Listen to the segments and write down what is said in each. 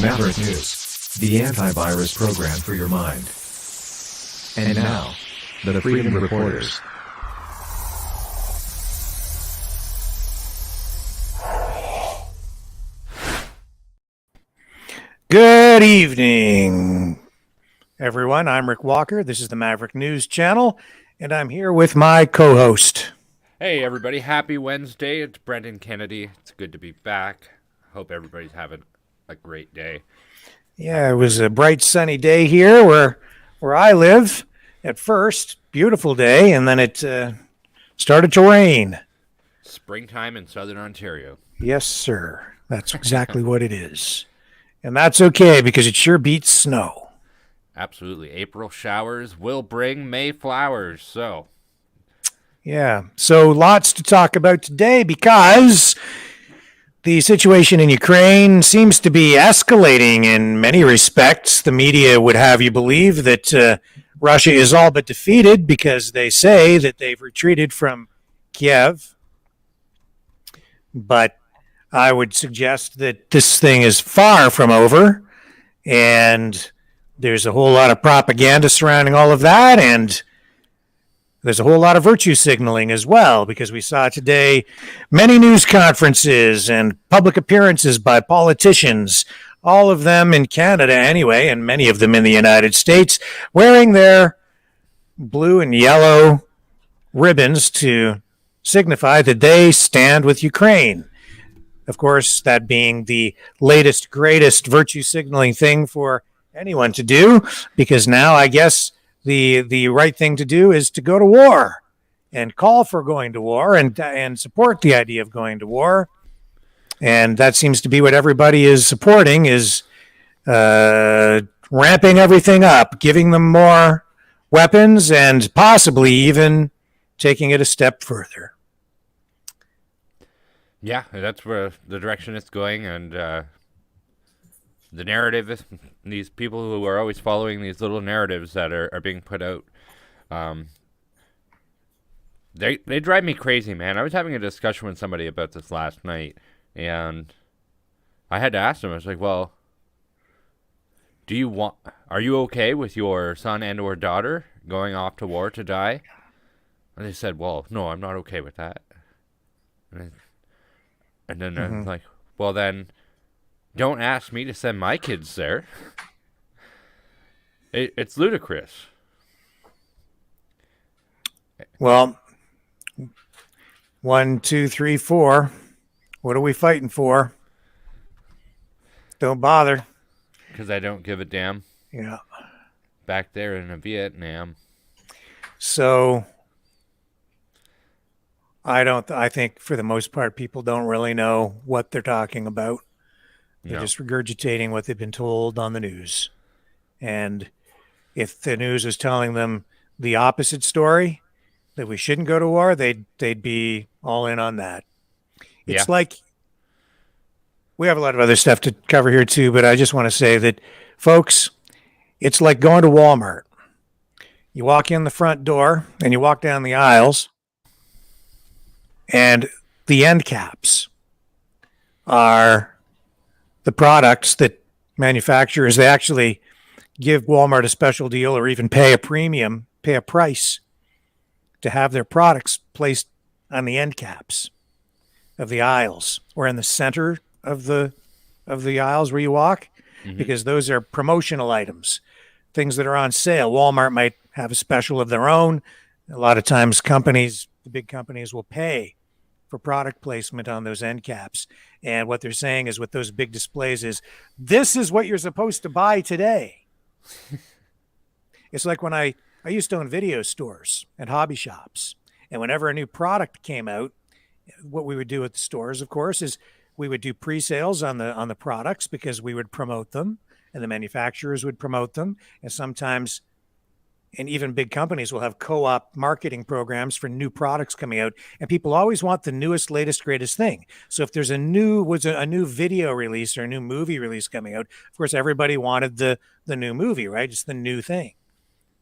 Maverick News, the antivirus program for your mind. And now, the Freedom Reporters. Good evening, everyone. I'm Rick Walker. This is the Maverick News Channel, and I'm here with my co-host. Hey, everybody. Happy Wednesday. It's Brenden Kennedy. It's good to be back. Hope everybody's having a great day. Yeah, it was a bright, sunny day here where I live at first. Beautiful day, and then it started to rain. Springtime in southern Ontario. Yes, sir. That's exactly what it is. And that's okay, because it sure beats snow. Absolutely. April showers will bring May flowers. So lots to talk about today, because the situation in Ukraine seems to be escalating in many respects. The media would have you believe that Russia is all but defeated, because they say that they've retreated from Kiev. But I would suggest that this thing is far from over, and there's a whole lot of propaganda surrounding all of that, and there's a whole lot of virtue signaling as well, because we saw today many news conferences and public appearances by politicians, all of them in Canada anyway, and many of them in the United States, wearing their blue and yellow ribbons to signify that they stand with Ukraine. Of course, that being the latest, greatest virtue signaling thing for anyone to do, because now I guess the right thing to do is to go to war and call for going to war and support the idea of going to war. And that seems to be what everybody is supporting, is ramping everything up, giving them more weapons, and possibly even taking it a step further. yeah, that's where the direction it's going. And the narrative is, these people who are always following these little narratives that are being put out, they drive me crazy, man. I was having a discussion with somebody about this last night, and I had to ask them, I was like, well, are you okay with your son and or daughter going off to war to die? And they said, well, no, I'm not okay with that. And then I'm like, well, then don't ask me to send my kids there. It's ludicrous. Well, 1, 2, 3, 4. What are we fighting for? Don't bother. Because I don't give a damn. Yeah. Back there in Vietnam. So I think for the most part, people don't really know what they're talking about. They're just regurgitating what they've been told on the news. And if the news is telling them the opposite story, that we shouldn't go to war, they'd be all in on that. It's like, we have a lot of other stuff to cover here too, but I just want to say that, folks, it's like going to Walmart. You walk in the front door and you walk down the aisles, and the end caps are the products that manufacturers, they actually give Walmart a special deal, or even pay a premium, pay a price to have their products placed on the end caps of the aisles, or in the center of the aisles where you walk, because those are promotional items, things that are on sale. Walmart might have a special of their own. A lot of times the big companies will pay for product placement on those end caps. And what they're saying is, with those big displays, is this is what you're supposed to buy today. It's like when I used to own video stores and hobby shops. And whenever a new product came out, what we would do at the stores, of course, is we would do pre-sales on the products, because we would promote them and the manufacturers would promote them. And sometimes, and even big companies will have co-op marketing programs for new products coming out, and people always want the newest, latest, greatest thing. So if there's a new video release or a new movie release coming out, of course, everybody wanted the new movie, right? It's the new thing.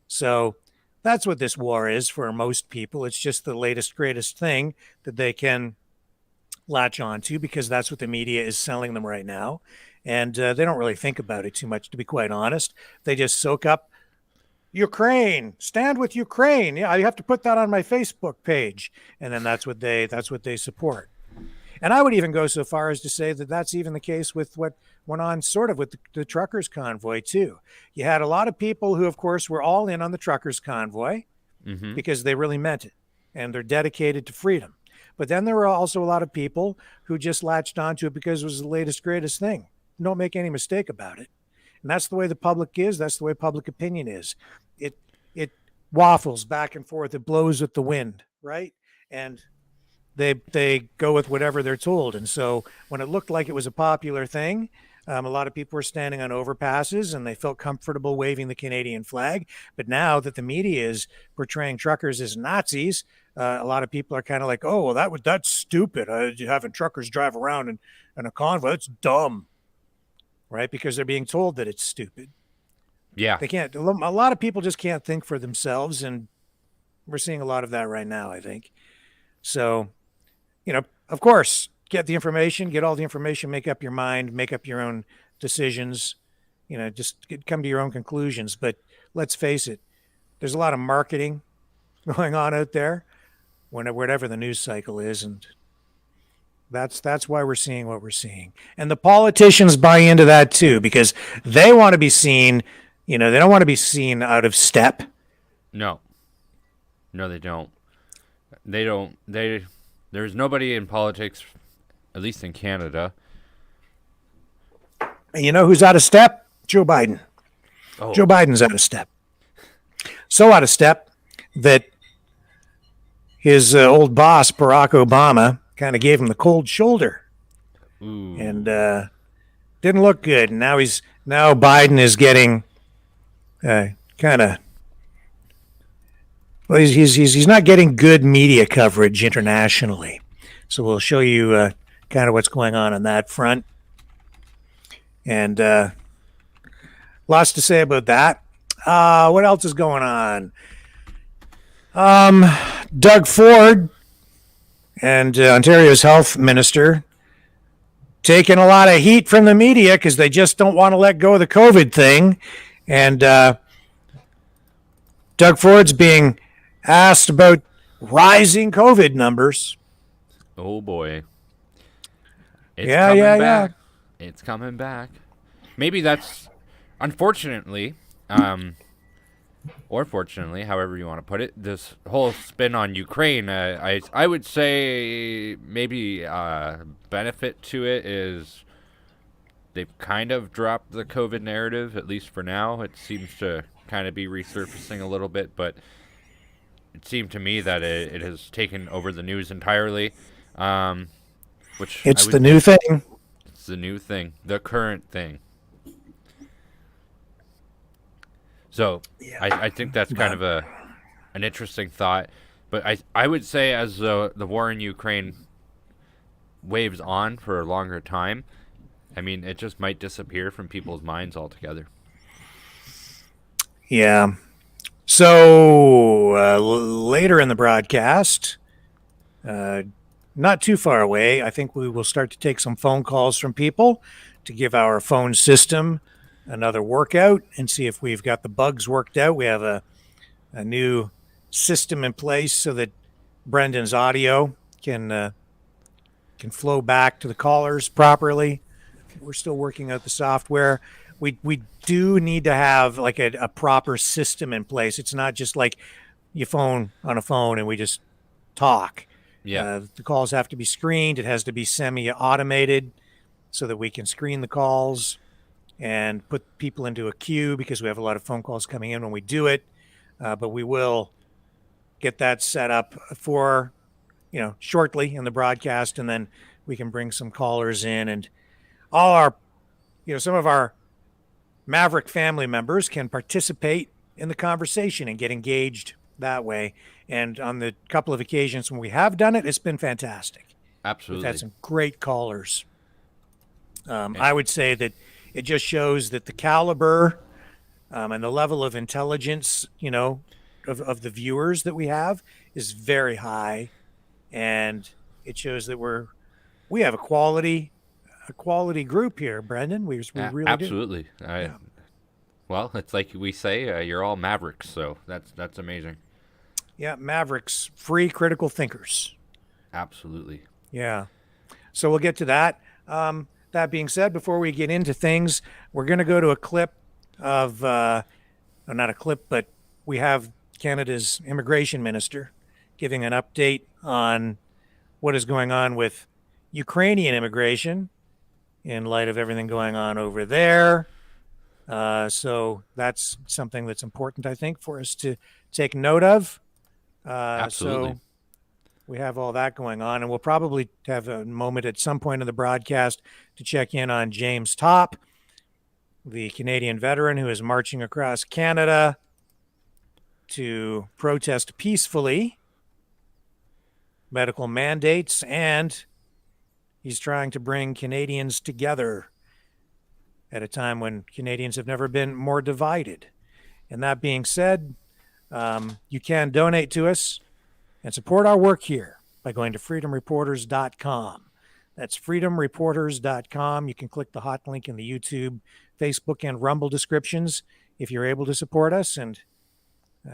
So that's what this war is for most people. It's just the latest, greatest thing that they can latch on to, because that's what the media is selling them right now. and they don't really think about it too much, to be quite honest. They just soak up Ukraine, stand with Ukraine. Yeah, you have to put that on my Facebook page, and then that's what they support. And I would even go so far as to say that that's even the case with what went on sort of with the truckers convoy too. You had a lot of people who, of course, were all in on the truckers convoy because they really meant it and they're dedicated to freedom. But then there were also a lot of people who just latched onto it because it was the latest, greatest thing. Don't make any mistake about it. And that's the way the public is. That's the way public opinion is. It waffles back and forth. It blows with the wind, right? And they go with whatever they're told. And so when it looked like it was a popular thing, a lot of people were standing on overpasses and they felt comfortable waving the Canadian flag. But now that the media is portraying truckers as Nazis, a lot of people are kind of like, oh, well, that's stupid. Having truckers drive around in a convoy, that's dumb, right? Because they're being told that it's stupid. Yeah. They can't. A lot of people just can't think for themselves, and we're seeing a lot of that right now, I think. So, of course, get the information, get all the information, make up your mind, make up your own decisions, just come to your own conclusions. But let's face it, there's a lot of marketing going on out there, whatever the news cycle is, and that's why we're seeing what we're seeing. And the politicians buy into that too, because they want to be seen, they don't want to be seen out of step. No, they don't. There's nobody in politics, at least in Canada. And you know who's out of step? Joe Biden. Oh. Joe Biden's out of step. So out of step that his old boss, Barack Obama, kind of gave him the cold shoulder. Ooh. And didn't look good. And now Biden is getting kind of, well, he's not getting good media coverage internationally. So we'll show you kind of what's going on that front. And lots to say about that. What else is going on? Doug Ford and Ontario's health minister taking a lot of heat from the media because they just don't want to let go of the COVID thing. And Doug Ford's being asked about rising COVID numbers. Oh boy. It's coming back. It's coming back. Maybe that's, unfortunately, or fortunately, however you want to put it, this whole spin on Ukraine, I would say maybe benefit to it is they've kind of dropped the COVID narrative, at least for now. It seems to kind of be resurfacing a little bit, but it seemed to me that it has taken over the news entirely. Which it's the new thing. It's the new thing, the current thing. So yeah. I think that's kind of an interesting thought. But I would say as the war in Ukraine waves on for a longer time, I mean, it just might disappear from people's minds altogether. Yeah. So later in the broadcast, not too far away, I think we will start to take some phone calls from people to give our phone system another workout and see if we've got the bugs worked out. We have a new system in place so that Brendan's audio can flow back to the callers properly. We're still working out the software. We do need to have like a proper system in place. It's not just like you phone on a phone and we just talk. Yeah. The calls have to be screened. It has to be semi-automated so that we can screen the calls and put people into a queue because we have a lot of phone calls coming in when we do it. But we will get that set up for, shortly in the broadcast, and then we can bring some callers in, and all our, some of our Maverick family members can participate in the conversation and get engaged that way. And on the couple of occasions when we have done it, it's been fantastic. Absolutely. We've had some great callers. I would say that it just shows that the caliber and the level of intelligence, of the viewers that we have is very high. And it shows that we have a quality a quality group here, Brendan. We really absolutely. do. Yeah. Well, it's like we say, you're all Mavericks, so that's amazing. Yeah, Mavericks, free critical thinkers. Absolutely. Yeah. So we'll get to that. That being said, before we get into things, we're going to go to a clip of, not a clip, but we have Canada's immigration minister giving an update on what is going on with Ukrainian immigration in light of everything going on over there. So that's something that's important, I think, for us to take note of. Absolutely. So we have all that going on, and we'll probably have a moment at some point in the broadcast to check in on James Topp, the Canadian veteran who is marching across Canada to protest peacefully medical mandates, and he's trying to bring Canadians together at a time when Canadians have never been more divided. And that being said, you can donate to us and support our work here by going to freedomreporters.com. That's freedomreporters.com. You can click the hot link in the YouTube, Facebook, and Rumble descriptions if you're able to support us and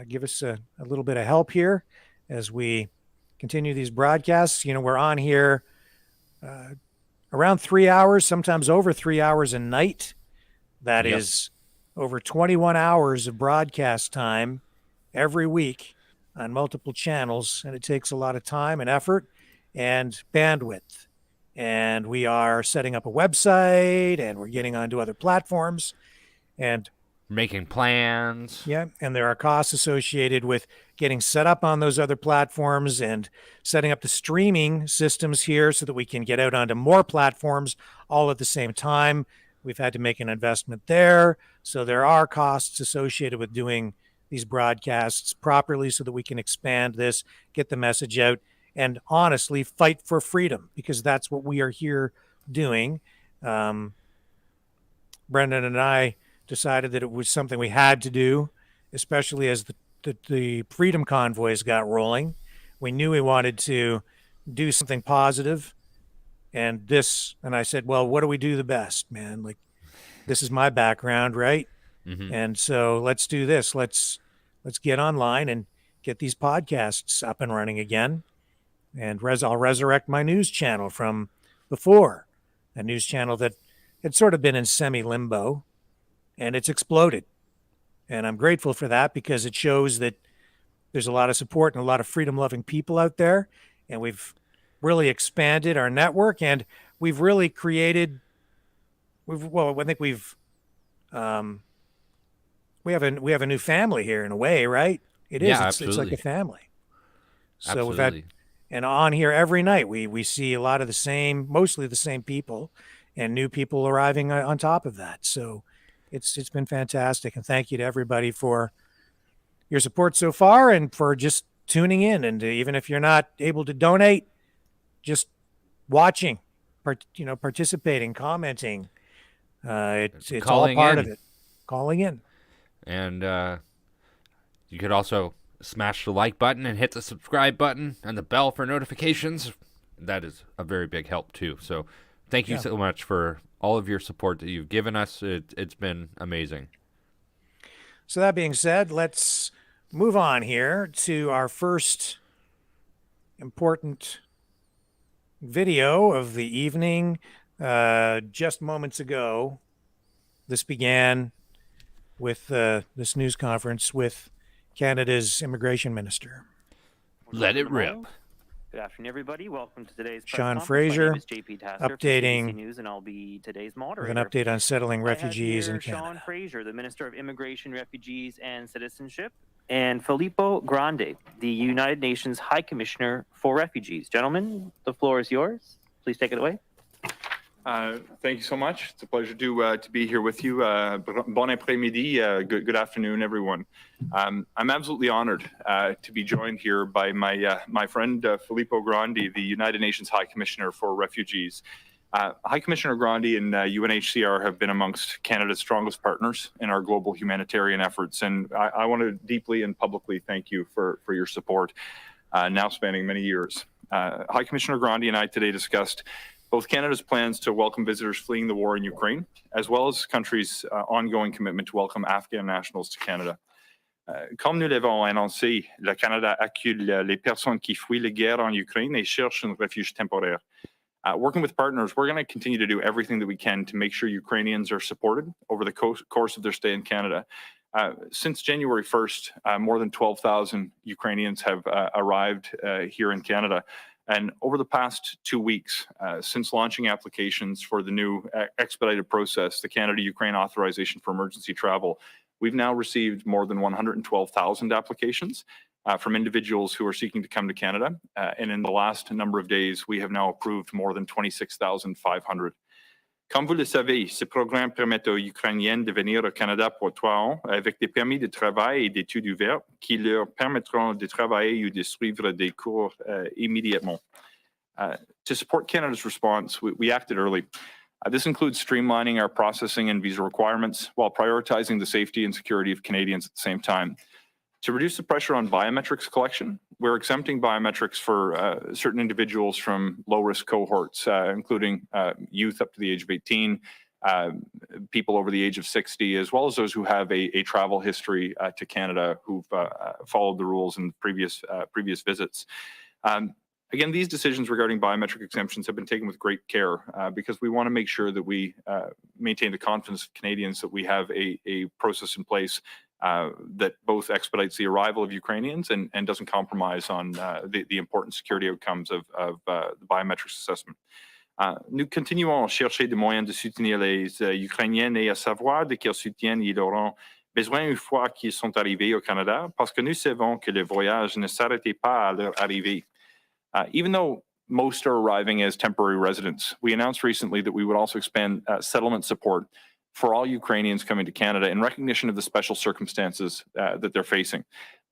give us a little bit of help here as we continue these broadcasts. You know, we're on here around 3 hours, sometimes over 3 hours a night. That is over 21 hours of broadcast time every week on multiple channels, and it takes a lot of time and effort and bandwidth. And we are setting up a website, and we're getting onto other platforms and making plans. Yeah, and there are costs associated with getting set up on those other platforms and setting up the streaming systems here so that we can get out onto more platforms all at the same time. We've had to make an investment there. So there are costs associated with doing these broadcasts properly so that we can expand this, get the message out, and honestly fight for freedom, because that's what we are here doing. Brendan and I decided that it was something we had to do, especially as the freedom convoys got rolling. We knew we wanted to do something positive, and I said, well, what do we do the best, man? Like, this is my background, right? Mm-hmm. And so let's do this. Let's get online and get these podcasts up and running again. And I'll resurrect my news channel from before, a news channel that had sort of been in semi-limbo, and it's exploded. And I'm grateful for that, because it shows that there's a lot of support and a lot of freedom-loving people out there, and we've really expanded our network, and we've really created. I think we have a new family here in a way, right? It is. Yeah, It's like a family. So absolutely. And on here every night, we see a lot of mostly the same people, and new people arriving on top of that. So it's been fantastic. And thank you to everybody for your support so far and for just tuning in. And even if you're not able to donate, just watching, participating, commenting. It's all part of it. Calling in. And you could also smash the like button and hit the subscribe button and the bell for notifications. That is a very big help too. So thank you so much for all of your support that you've given us. It's been amazing. So that being said, let's move on here to our first important video of the evening. Just moments ago, this began with this news conference with Canada's immigration minister. Let it rip. Good afternoon, everybody. Welcome to today's press Sean conference. Fraser, My name is JP Tasker from updating CBC News, and I'll be today's moderator. with an update on settling refugees I have in here Canada. Sean Fraser, the Minister of Immigration, Refugees, and Citizenship, and Filippo Grandi, the United Nations High Commissioner for Refugees. Gentlemen, the floor is yours. Please take it away. Thank you so much. It's a pleasure to be here with you. Bon après-midi. Good afternoon, everyone. I'm absolutely honored to be joined here by my friend Filippo Grandi, the United Nations High Commissioner for Refugees. High Commissioner Grandi and UNHCR have been amongst Canada's strongest partners in our global humanitarian efforts, and I want to deeply and publicly thank you for your support, now spanning many years. High Commissioner Grandi and I today discussed both Canada's plans to welcome visitors fleeing the war in Ukraine, as well as the country's ongoing commitment to welcome Afghan nationals to Canada. Comme nous l'avons annoncé, le Canada accueille les personnes qui fuient la guerre en Ukraine et cherchent un refuge temporaire. Working with partners, we're going to continue to do everything that we can to make sure Ukrainians are supported over the course of their stay in Canada. Since January 1st, more than 12,000 Ukrainians have arrived here in Canada. And over the past 2 weeks, since launching applications for the new expedited process, the Canada-Ukraine Authorization for Emergency Travel, we've now received more than 112,000 applications from individuals who are seeking to come to Canada. And in the last number of days, we have now approved more than 26,500. Comme vous le savez, ce programme permet aux Ukrainiens de venir au Canada pour 3 ans avec des permis de travail et d'études ouvertes qui leur permettront de travailler ou de suivre des cours immédiatement. To support Canada's response, we acted early. This includes streamlining our processing and visa requirements while prioritizing the safety and security of Canadians at the same time. To reduce the pressure on biometrics collection, we're exempting biometrics for certain individuals from low-risk cohorts, including youth up to the age of 18, people over the age of 60, as well as those who have a travel history to Canada who've followed the rules in previous visits. Again, these decisions regarding biometric exemptions have been taken with great care because we want to make sure that we maintain the confidence of Canadians that we have a process in place that both expedites the arrival of Ukrainians and doesn't compromise on the important security outcomes of the biometrics assessment. Nous continuons à chercher des moyens de soutenir les Ukrainiens et à savoir de quel soutien ils auront besoin une fois qu'ils sont arrivés au Canada, parce que nous savons que le voyage ne s'arrêtait pas à leur arrivée. Even though most are arriving as temporary residents, we announced recently that we would also expand settlement support for all Ukrainians coming to Canada in recognition of the special circumstances that they're facing.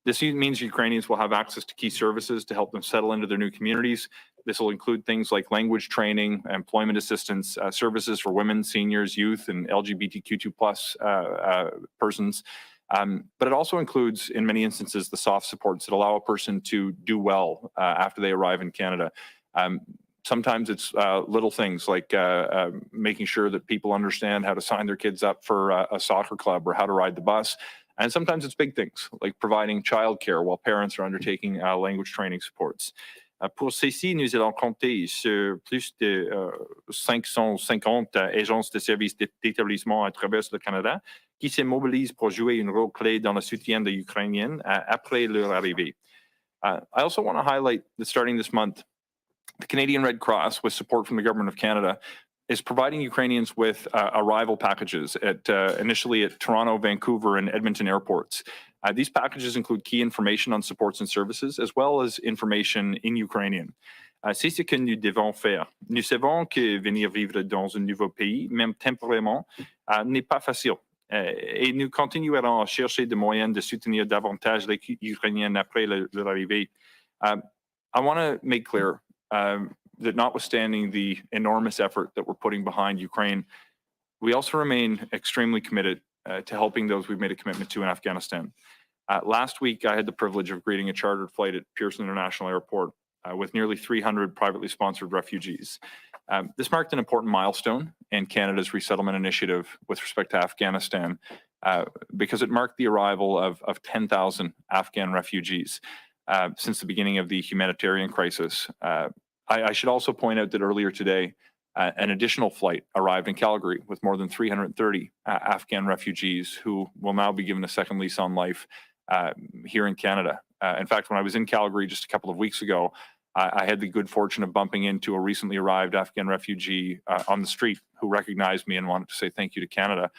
This means Ukrainians will have access to key services to help them settle into their new communities. This will include things like language training, employment assistance, services for women, seniors, youth, and LGBTQ2+ persons. But it also includes, in many instances, the soft supports that allow a person to do well after they arrive in Canada. Sometimes it's little things like making sure that people understand how to sign their kids up for a soccer club or how to ride the bus. And sometimes it's big things like providing childcare while parents are undertaking language training supports. Pour ceci, nous allons compter sur plus de 550 agences de services d'établissement à travers le Canada qui se mobilisent pour jouer un rôle clé dans le soutien des Ukrainiens après leur arrivée. I also want to highlight that starting this month, the Canadian Red Cross, with support from the Government of Canada, is providing Ukrainians with arrival packages initially at Toronto, Vancouver, and Edmonton airports. These packages include key information on supports and services, as well as information in Ukrainian. C'est ce que nous devons faire. Nous savons que venir vivre dans un nouveau pays, même temporairement, n'est pas facile. Et nous continuerons à chercher des moyens de soutenir davantage les Ukrainiens après leur arrivée. I want to make clear that notwithstanding the enormous effort that we're putting behind Ukraine, we also remain extremely committed to helping those we've made a commitment to in Afghanistan. Last week, I had the privilege of greeting a chartered flight at Pearson International Airport with nearly 300 privately sponsored refugees. This marked an important milestone in Canada's resettlement initiative with respect to Afghanistan because it marked the arrival of 10,000 Afghan refugees since the beginning of the humanitarian crisis. I should also point out that earlier today, an additional flight arrived in Calgary with more than 330 Afghan refugees who will now be given a second lease on life here in Canada. In fact, when I was in Calgary just a couple of weeks ago, I had the good fortune of bumping into a recently arrived Afghan refugee on the street who recognized me and wanted to say thank you to Canada.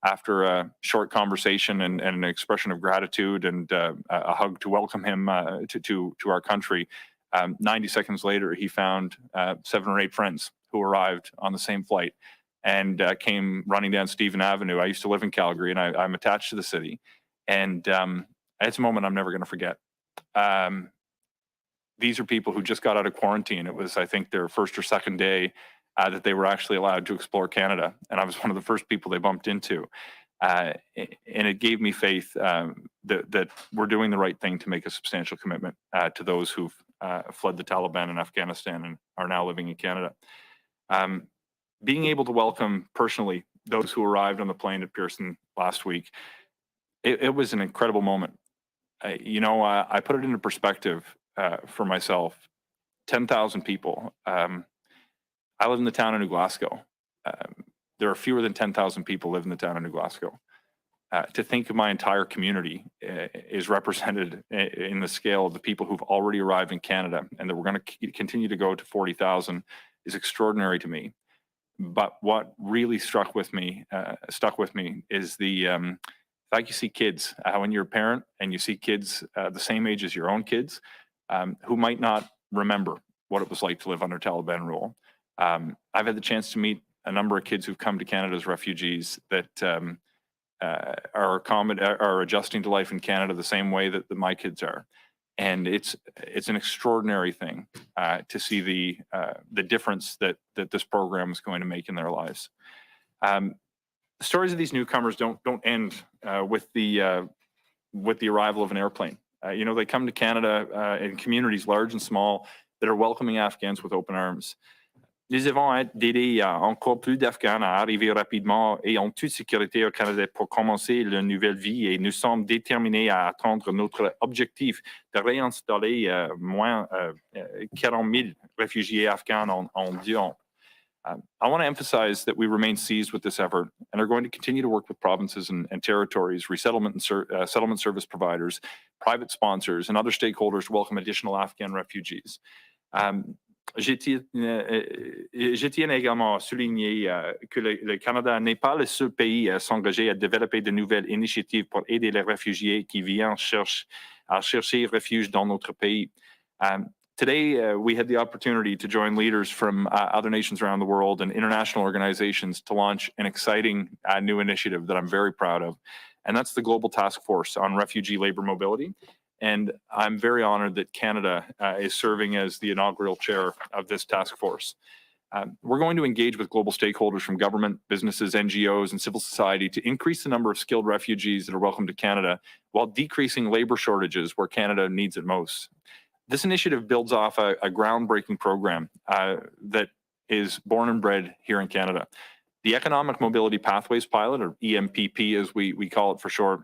After a short conversation and an expression of gratitude and a hug to welcome him to our country, 90 seconds later, he found 7 or 8 friends who arrived on the same flight and came running down Stephen Avenue. I used to live in Calgary, and I'm attached to the city. And it's a moment I'm never going to forget. These are people who just got out of quarantine. It was, I think, their first or second day that they were actually allowed to explore Canada. And I was one of the first people they bumped into. And it gave me faith that we're doing the right thing to make a substantial commitment to those who've fled the Taliban in Afghanistan and are now living in Canada. Being able to welcome personally those who arrived on the plane at Pearson last week, it was an incredible moment. I put it into perspective for myself. 10,000 people. I live in the town of New Glasgow. There are fewer than 10,000 people live in the town of New Glasgow. To think of my entire community is represented in the scale of the people who've already arrived in Canada, and that we're going to continue to go to 40,000 is extraordinary to me. But what really stuck with me is the fact you see kids when you're a parent and you see kids the same age as your own kids who might not remember what it was like to live under Taliban rule. I've had the chance to meet a number of kids who've come to Canada as refugees that are adjusting to life in Canada the same way that my kids are, and it's an extraordinary thing to see the difference that this program is going to make in their lives. The stories of these newcomers don't end with the arrival of an airplane. They come to Canada in communities large and small that are welcoming Afghans with open arms. Nous avons aidé encore plus d'Afghans à arriver rapidement et en toute sécurité au Canada pour commencer leur nouvelle vie, et nous sommes déterminés à atteindre notre objectif de réinstaller moins 40 000 réfugiés afghans en 2 ans. I want to emphasize that we remain seized with this effort and are going to continue to work with provinces and territories, resettlement and settlement service providers, private sponsors, and other stakeholders to welcome additional Afghan refugees. Je tiens également à souligner que le Canada n'est pas le seul pays à s'engager à développer de nouvelles initiatives pour aider les réfugiés qui viennent chercher refuge dans notre pays. Today, we had the opportunity to join leaders from other nations around the world and international organizations to launch an exciting new initiative that I'm very proud of, and that's the Global Task Force on Refugee Labor Mobility. And I'm very honored that Canada is serving as the inaugural chair of this task force. We're going to engage with global stakeholders from government, businesses, NGOs, and civil society to increase the number of skilled refugees that are welcome to Canada while decreasing labor shortages where Canada needs it most. This initiative builds off a groundbreaking program that is born and bred here in Canada. The Economic Mobility Pathways Pilot, or EMPP as we call it for short,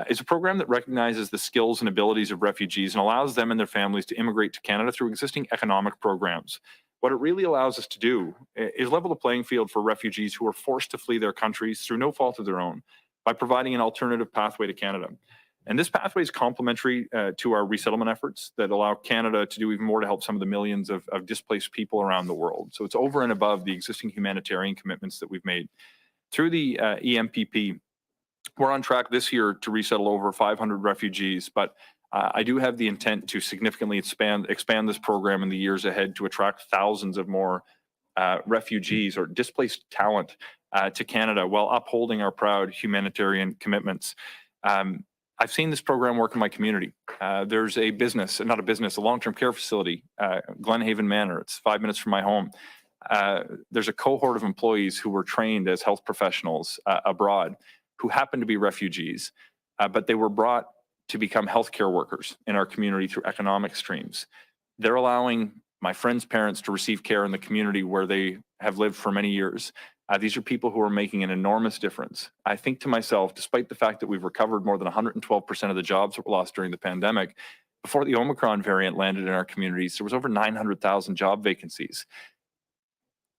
is a program that recognizes the skills and abilities of refugees and allows them and their families to immigrate to Canada through existing economic programs. What it really allows us to do is level the playing field for refugees who are forced to flee their countries through no fault of their own by providing an alternative pathway to Canada. And this pathway is complementary to our resettlement efforts that allow Canada to do even more to help some of the millions of displaced people around the world. So it's over and above the existing humanitarian commitments that we've made. Through the EMPP, we're on track this year to resettle over 500 refugees, but I do have the intent to significantly expand this program in the years ahead to attract thousands of more refugees or displaced talent to Canada while upholding our proud humanitarian commitments. I've seen this program work in my community. There's a long-term care facility, Glenhaven Manor. It's 5 minutes from my home. There's a cohort of employees who were trained as health professionals abroad who happen to be refugees, but they were brought to become healthcare workers in our community through economic streams. They're allowing my friends' parents to receive care in the community where they have lived for many years. These are people who are making an enormous difference. I think to myself, despite the fact that we've recovered more than 112% of the jobs that were lost during the pandemic, before the Omicron variant landed in our communities, there was over 900,000 job vacancies.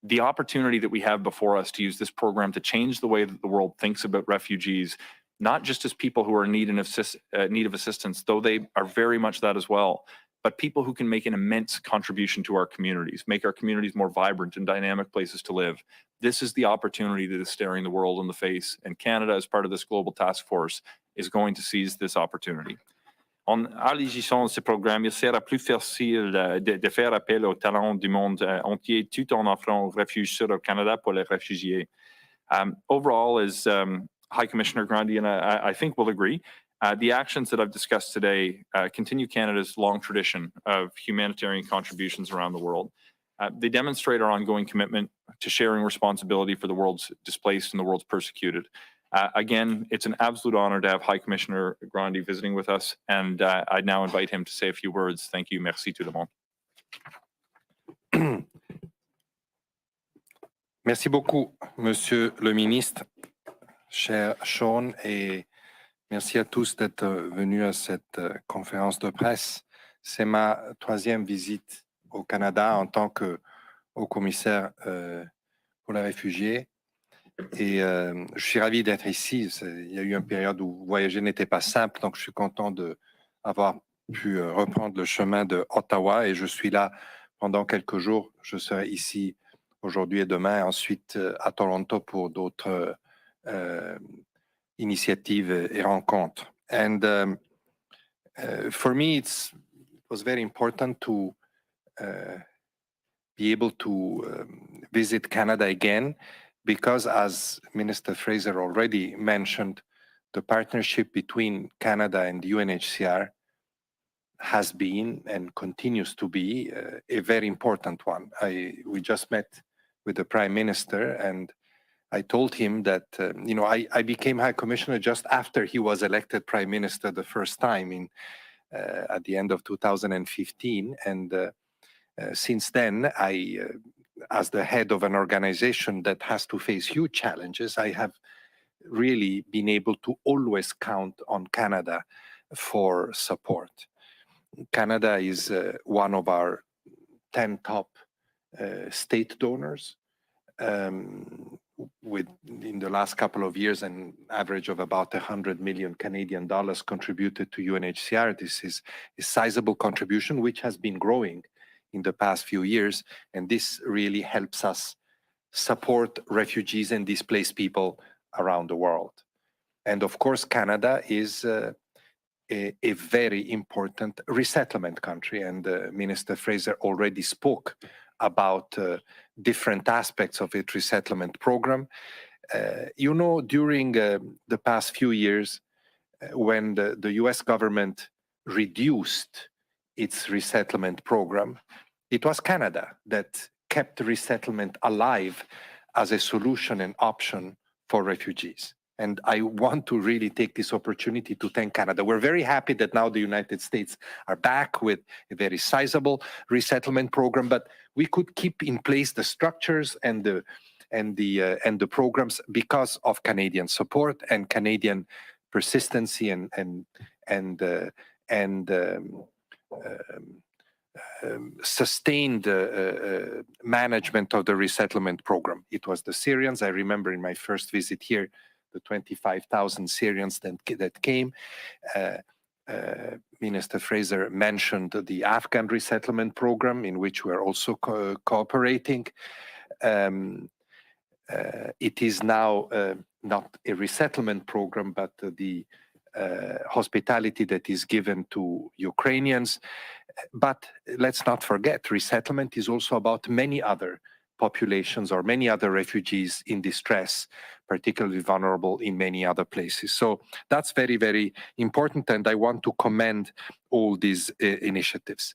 The opportunity that we have before us to use this program to change the way that the world thinks about refugees, not just as people who are in need of assistance, though they are very much that as well, but people who can make an immense contribution to our communities, make our communities more vibrant and dynamic places to live. This is the opportunity that is staring the world in the face, and Canada, as part of this global task force, is going to seize this opportunity. En élargissant ce programme, il sera plus facile de faire appel aux talents du monde entier tout en offrant refuge sur le Canada pour les réfugiés. Overall, as High Commissioner Grandi and I think will agree, the actions that I've discussed today continue Canada's long tradition of humanitarian contributions around the world. They demonstrate our ongoing commitment to sharing responsibility for the world's displaced and the world's persecuted. Again, it's an absolute honor to have High Commissioner Grandi visiting with us, and I now invite him to say a few words. Thank you. Merci tout le monde. Merci beaucoup, Monsieur le Ministre, cher Sean, et merci à tous d'être venus à cette conférence de presse. C'est ma troisième visite au Canada en tant que haut-commissaire pour les réfugiés. Et je suis ravi d'être ici. Il y a eu une période où voyager n'était pas simple, donc je suis content d'avoir pu reprendre le chemin de Ottawa et je suis là pendant quelques jours. Je serai ici aujourd'hui et demain, et ensuite à Toronto pour d'autres initiatives et rencontres. And for me, it was very important to be able to visit Canada again, because as Minister Fraser already mentioned, the partnership between Canada and the UNHCR has been and continues to be a very important one. We just met with the Prime Minister, and I told him that, I became High Commissioner just after he was elected Prime Minister the first time at the end of 2015. And since then, as the head of an organization that has to face huge challenges, I have really been able to always count on Canada for support. Canada is one of our 10 top state donors, with in the last couple of years an average of about 100 million Canadian dollars contributed to UNHCR. This is a sizable contribution which has been growing in the past few years, and this really helps us support refugees and displaced people around the world. And of course, Canada is a very important resettlement country, and Minister Fraser already spoke about different aspects of its resettlement program. During the past few years, when the US government reduced its resettlement program, it was Canada that kept resettlement alive as a solution and option for refugees. And I want to really take this opportunity to thank Canada. We're very happy that now the United States are back with a very sizable resettlement program, but we could keep in place the structures and the programs because of Canadian support and Canadian persistency and sustained management of the resettlement program. It was the Syrians. I remember in my first visit here, the 25,000 Syrians that came. Minister Fraser mentioned the Afghan resettlement program, in which we're also cooperating. It is now not a resettlement program, but the hospitality that is given to Ukrainians. But let's not forget, resettlement is also about many other populations or many other refugees in distress, particularly vulnerable in many other places. So that's very, very important, and I want to commend all these initiatives.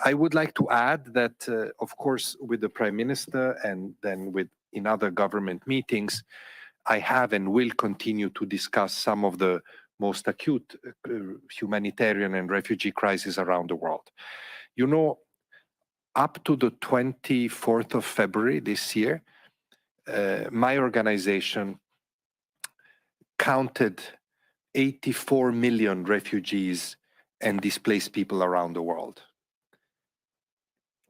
I would like to add that, of course, with the Prime Minister and then in other government meetings, I have and will continue to discuss some of the most acute humanitarian and refugee crises around the world. Up to the 24th of February this year, my organization counted 84 million refugees and displaced people around the world.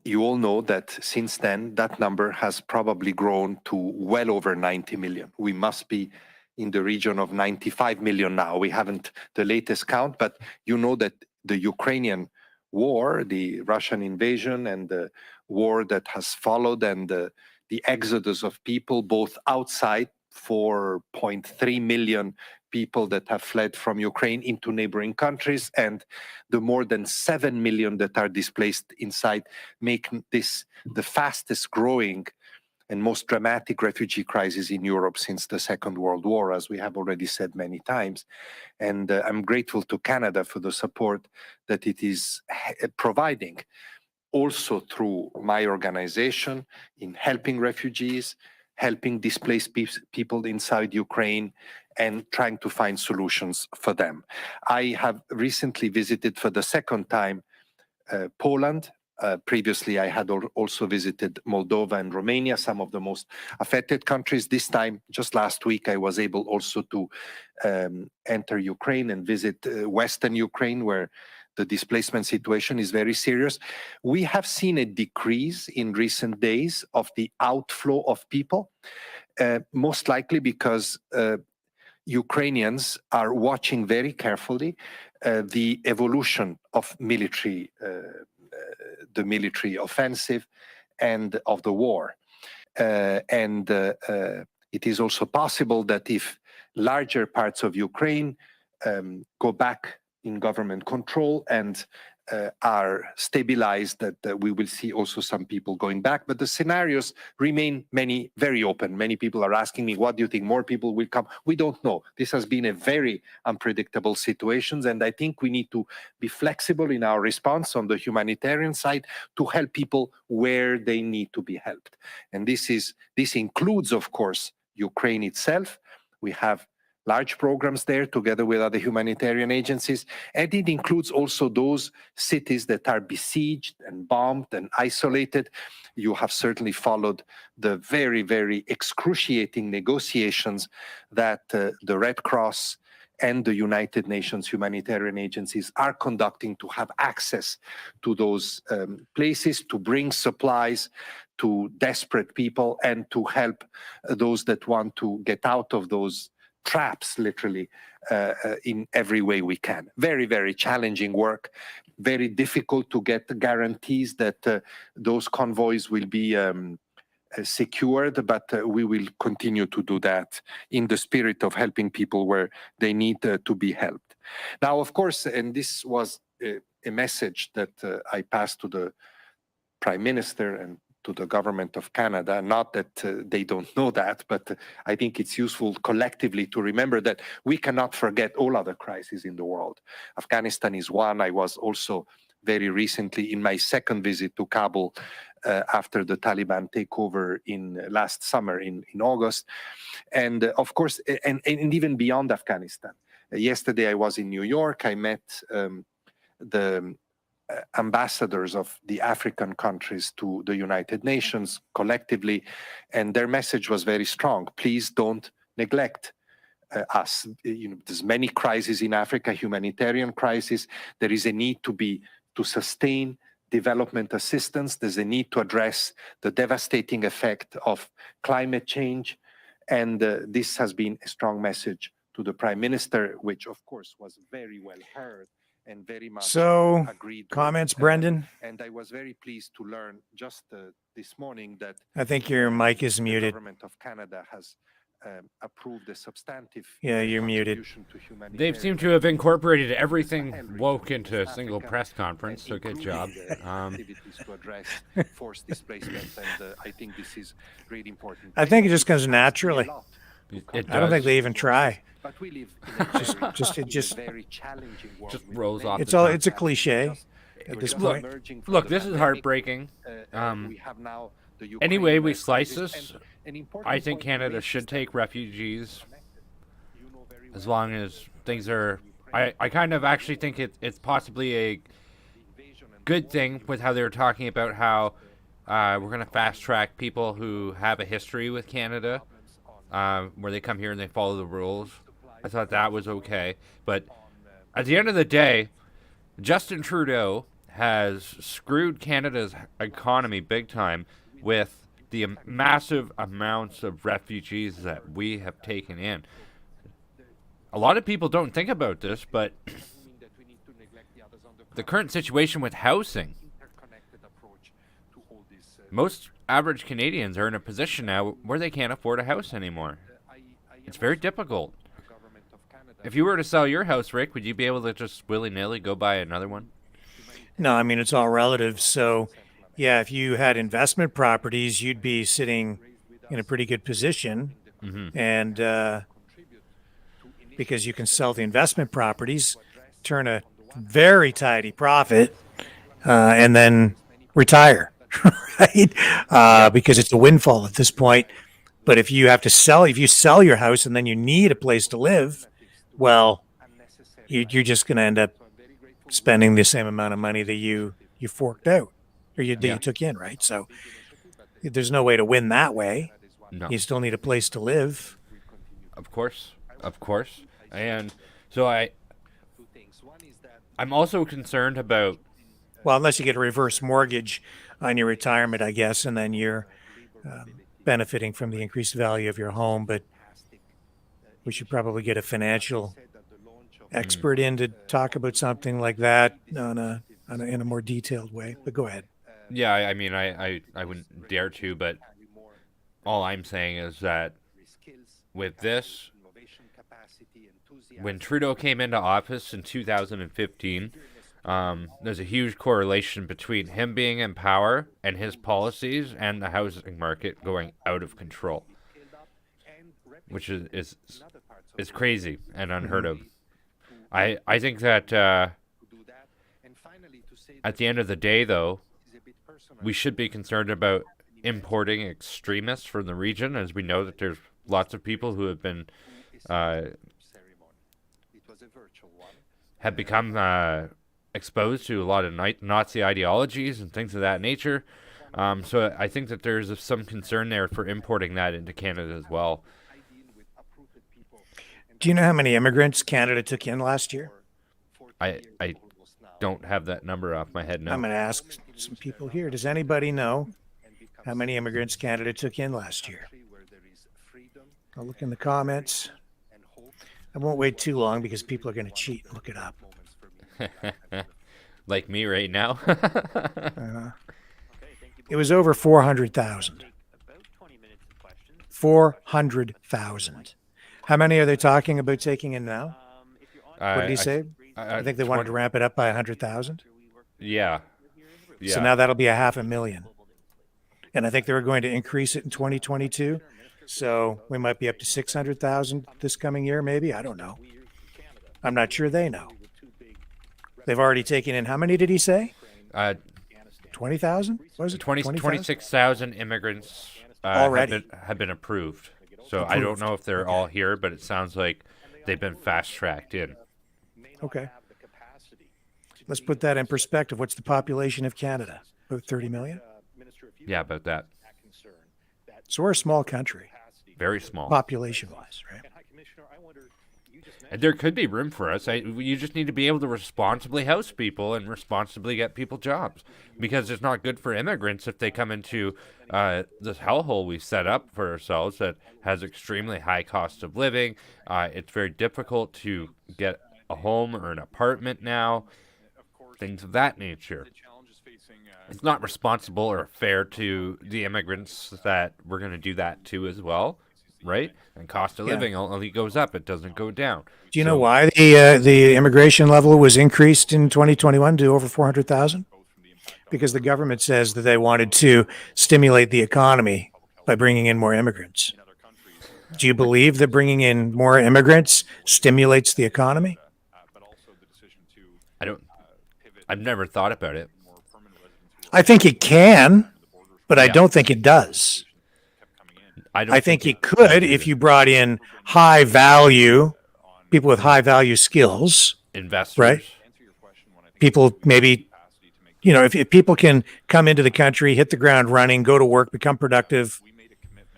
You all know that since then, that number has probably grown to well over 90 million. We must be in the region of 95 million now. We haven't the latest count, but you know that the Ukrainian war, the Russian invasion and the war that has followed, and the exodus of people both outside, 4.3 million people that have fled from Ukraine into neighboring countries, and the more than 7 million that are displaced inside, make this the fastest growing and most dramatic refugee crisis in Europe since the Second World War, as we have already said many times. And I'm grateful to Canada for the support that it is providing, also through my organization, in helping refugees, helping displaced people inside Ukraine, and trying to find solutions for them. I have recently visited for the second time Poland. Previously, I had also visited Moldova and Romania, some of the most affected countries. This time, just last week, I was able also to enter Ukraine and visit Western Ukraine, where the displacement situation is very serious. We have seen a decrease in recent days of the outflow of people, most likely because Ukrainians are watching very carefully the evolution of the military offensive and of the war. It is also possible that if larger parts of Ukraine go back in government control and are stabilized, that we will see also some people going back. But the scenarios remain very open. Many people are asking me, what do you think, more people will come? We don't know. This has been a very unpredictable situation, and I think we need to be flexible in our response on the humanitarian side to help people where they need to be helped. And this includes, of course, Ukraine itself. We have large programs there together with other humanitarian agencies. And it includes also those cities that are besieged and bombed and isolated. You have certainly followed the very, very excruciating negotiations that the Red Cross and the United Nations humanitarian agencies are conducting to have access to those places, to bring supplies to desperate people and to help those that want to get out of those traps, literally, in every way we can. Very, very challenging work, very difficult to get guarantees that those convoys will be secured, but we will continue to do that in the spirit of helping people where they need to be helped. Now, of course, and this was a message that I passed to the Prime Minister and to the government of Canada, not that they don't know that, but I think it's useful collectively to remember that we cannot forget all other crises in the world. Afghanistan is one. I was also very recently in my second visit to Kabul after the Taliban takeover in last summer in August. And of course, and even beyond Afghanistan. Yesterday I was in New York. I met the ambassadors of the African countries to the United Nations collectively, and their message was very strong. Please don't neglect us. There's many crises in Africa, humanitarian crisis. There is a need to sustain development assistance. There's a need to address the devastating effect of climate change, and this has been a strong message to the Prime Minister, which of course was very well heard and very much agreed comments, with. Brendan? And I was very pleased to learn just this morning that I think your mic is the muted. government of Canada has approved a substantive You're muted. contribution to humanitarian They seem to have incorporated everything woke into a single press conference, so good job. activities to address forced displacement, and I think this is really important. I think it just comes naturally. It I don't think does. they even try. But we live in a just very challenging world. Just with rolls many off It's the all. tongue. It's a cliche at this Just point. emerging from Look, the this is pandemic. heartbreaking. We have now the Any way we Ukraine slice crisis, this, and an important I think point to Canada make should is take that refugees you know very as well long as things are. I kind of actually think it's possibly a good thing with how they were talking about how we're going to fast track people who have a history with Canada, where they come here and they follow the rules. I thought that was okay. But at the end of the day, Justin Trudeau has screwed Canada's economy big time with the massive amounts of refugees that we have taken in. A lot of people don't think about this, but the current situation with housing, most average Canadians are in a position now where they can't afford a house anymore. It's very difficult. If you were to sell your house, Rick, would you be able to just willy-nilly go buy another one? No, I mean, it's all relative. So, yeah, if you had investment properties, you'd be sitting in a pretty good position. Mm-hmm. And because you can sell the investment properties, turn a very tidy profit, and then retire, right? Because it's a windfall at this point. But if you have to sell, if you sell your house and then you need a place to live, well, you're just going to end up spending the same amount of money that you forked out. or that you took in, right? So there's no way to win that way. No. You still need a place to live. Of course. And so I'm also concerned about. Well, unless you get a reverse mortgage on your retirement, I guess, and then you're benefiting from the increased value of your home. But we should probably get a financial expert in to talk about something like that in a more detailed way. But go ahead. Yeah, I mean, I wouldn't dare to, but all I'm saying is that with this, when Trudeau came into office in 2015, there's a huge correlation between him being in power and his policies and the housing market going out of control, which is crazy and unheard of. I think that at the end of the day, though, we should be concerned about importing extremists from the region, as we know that there's lots of people who have been have become exposed to a lot of Nazi ideologies and things of that nature. So I think that there's some concern there for importing that into Canada as well. Do you know how many immigrants Canada took in last year? I don't have that number off my head now. I'm going to ask some people here. Does anybody know how many immigrants Canada took in last year? I'll look in the comments. I won't wait too long because people are going to cheat and look it up. Like me right now. It was over 400,000. 400,000. How many are they talking about taking in now? What did he say? I think they wanted to ramp it up by 100,000. Yeah. So now that'll be 500,000. And I think they were going to increase it in 2022. So we might be up to 600,000 this coming year, maybe. I don't know. I'm not sure they know. They've already taken in, how many did he say? 20,000? What was it? 26,000 immigrants already have been approved. So I don't know if they're all here, but it sounds like they've been fast-tracked in. Okay. Let's put that in perspective. What's the population of Canada? About 30 million? Yeah, about that. So we're a small country. Very small. Population-wise, right? And there could be room for us. You just need to be able to responsibly house people and responsibly get people jobs. Because it's not good for immigrants if they come into this hellhole we set up for ourselves that has extremely high cost of living. It's very difficult to get a home or an apartment now. Things of that nature. It's not responsible or fair to the immigrants that we're going to do that to as well, right? And cost of living only goes up; it doesn't go down. Do you know why the immigration level was increased in 2021 to over 400,000? Because the government says that they wanted to stimulate the economy by bringing in more immigrants. Do you believe that bringing in more immigrants stimulates the economy? I don't. I've never thought about it. I think it can, but I don't think it does. I think it could if you brought in high value people with high value skills. Investors. Right? People maybe, if people can come into the country, hit the ground running, go to work, become productive,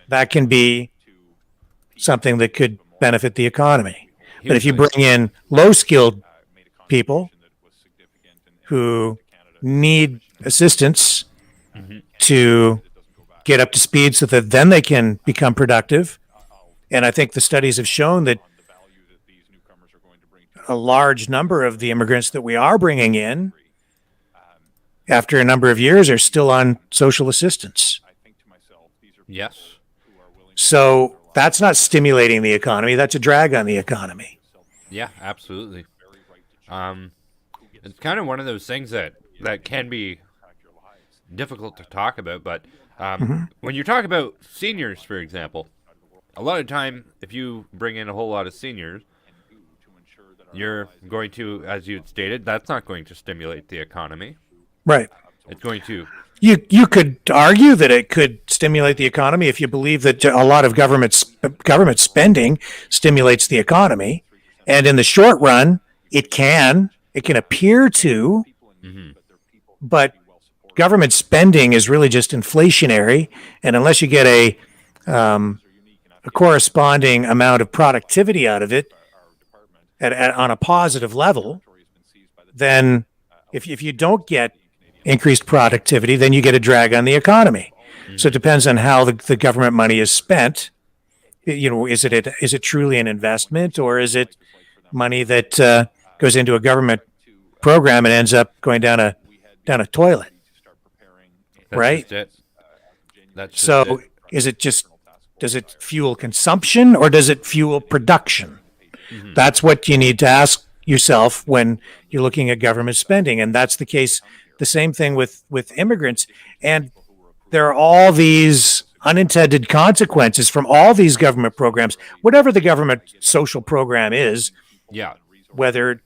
that can be something that could benefit the economy. But if you bring in low skilled people who need assistance to get up to speed so that then they can become productive. And I think the studies have shown that a large number of the immigrants that we are bringing in after a number of years are still on social assistance. Yes. So that's not stimulating the economy. That's a drag on the economy. Yeah, absolutely. It's kind of one of those things that can be difficult to talk about, but when you talk about seniors, for example, a lot of time, if you bring in a whole lot of seniors, you're going to, as you stated, that's not going to stimulate the economy. Right. It's going to. You could argue that it could stimulate the economy if you believe that a lot of government spending stimulates the economy, and in the short run, it can appear to, but government spending is really just inflationary, and unless you get a corresponding amount of productivity out of it on a positive level, then if you don't get increased productivity, then you get a drag on the economy. So it depends on how the government money is spent. Is it truly an investment, or is it money that goes into a government program and ends up going down a toilet? That's right? just it. That's just So it. does it fuel consumption or does it fuel production? That's what you need to ask yourself when you're looking at government spending. And that's the case, the same thing with immigrants. And there are all these unintended consequences from all these government programs, whatever the government social program is, Yeah. whether,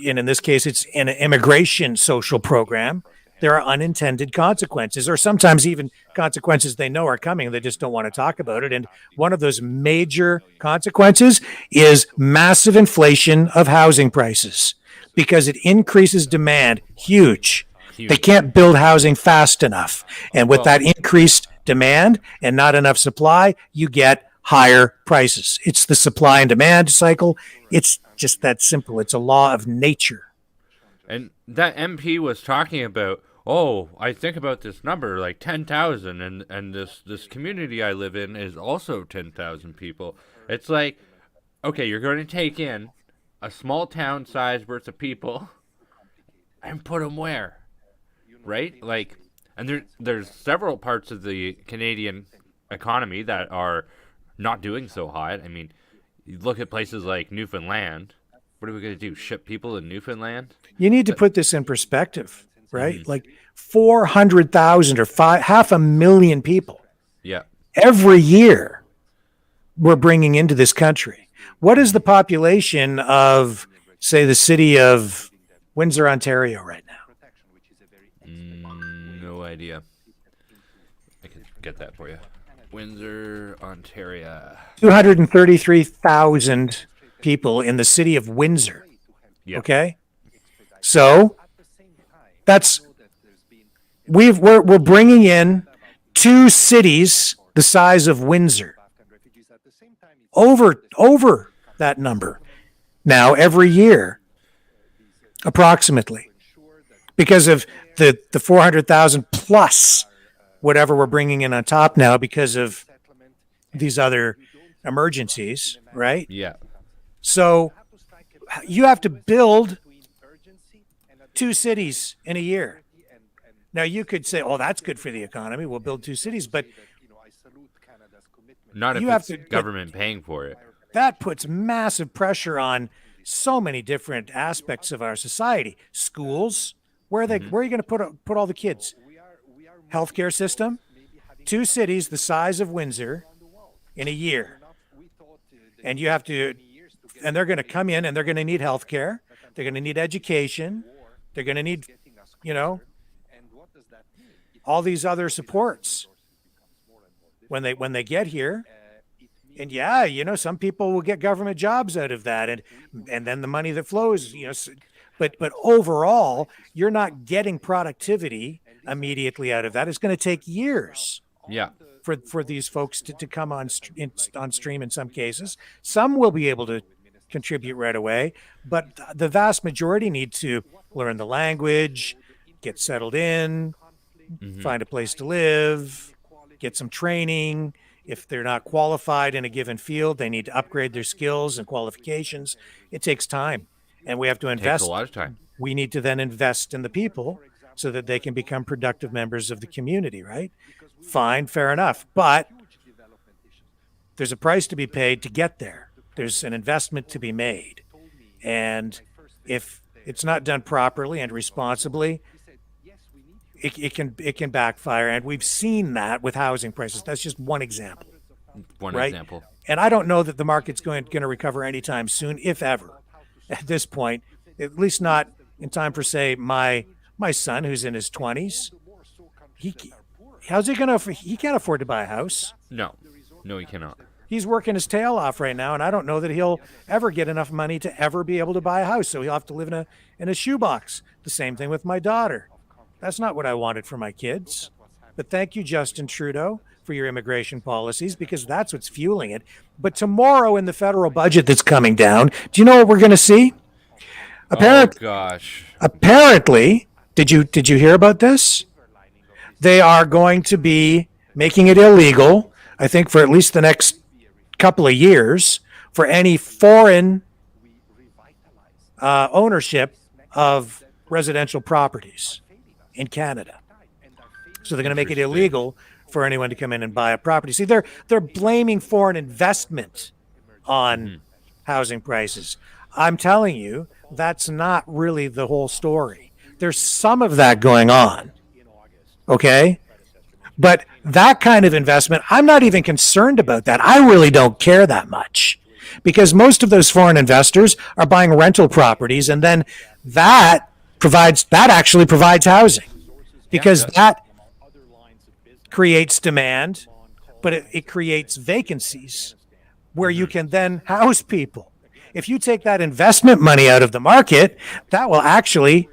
and in this case, it's an immigration social program, there are unintended consequences, or sometimes even consequences they know are coming. They just don't want to talk about it. And one of those major consequences is massive inflation of housing prices because it increases demand. Huge. They can't build housing fast enough. And with that increased demand and not enough supply, you get higher prices. It's the supply and demand cycle. It's just that simple. It's a law of nature. And that MP was talking about, oh, I think about this number, like 10,000, and this community I live in is also 10,000 people. It's like, okay, you're going to take in a small town size worth of people and put them where? Right? Like, and there's several parts of the Canadian economy that are not doing so hot. I mean, you look at places like Newfoundland. What are we going to do? Ship people in Newfoundland? You need to put this in perspective, right? Like 400,000 or 500,000 people Yeah. every year we're bringing into this country. What is the population of, say, the city of Windsor, Ontario right now? No idea. I can get that for you. Windsor, Ontario. 233,000 people in the city of Windsor. Yeah. Okay? So that's we're bringing in two cities the size of Windsor over that number now every year, approximately, because of the 400,000 plus whatever we're bringing in on top now because of these other emergencies, right? Yeah. So you have to build two cities in a year. Now you could say, "Oh, that's good for the economy. We'll build two cities," but Not if You have it's to- government paying for it. that puts massive pressure on so many different aspects of our society. Schools, where are you going to put all the kids? Healthcare system, two cities the size of Windsor in a year, and you have to, and they're going to come in and they're going to need healthcare. They're going to need education. They're going to need, all these other supports when they get here. And yeah, some people will get government jobs out of that, and then the money that flows, but overall, you're not getting productivity immediately out of that. It's going to take years Yeah. for these folks to come on stream in some cases. Some will be able to contribute right away, but the vast majority need to learn the language, get settled in, find a place to live, get some training. If they're not qualified in a given field, they need to upgrade their skills and qualifications. It takes time, and we have to Takes invest. a lot of time. We need to then invest in the people so that they can become productive members of the community, right? Fine, fair enough. But there's a price to be paid to get there. There's an investment to be made. And if it's not done properly and responsibly, it can backfire. And we've seen that with housing prices. That's just one example. One Right. example. And I don't know that the market's going to recover anytime soon, if ever, at this point, at least not in time for, say, my son who's in his 20s. How's he going to, he can't afford to buy a house. No, he cannot. He's working his tail off right now, and I don't know that he'll ever get enough money to ever be able to buy a house. So he'll have to live in a shoebox. The same thing with my daughter. That's not what I wanted for my kids. But thank you, Justin Trudeau, for your immigration policies, because that's what's fueling it. But tomorrow in the federal budget that's coming down, do you know what we're going to see? Oh gosh. Apparently, did you hear about this? They are going to be making it illegal, I think, for at least the next couple of years, for any foreign ownership of residential properties in Canada. So they're going to make it illegal for anyone to come in and buy a property. See, they're blaming foreign investment on housing prices. I'm telling you, that's not really the whole story. There's some of that going on. Okay? But that kind of investment, I'm not even concerned about that. I really don't care that much, because most of those foreign investors are buying rental properties, and then that actually provides housing, because that creates demand, but it creates vacancies where you can then house people. If you take that investment money out of the market, that will actually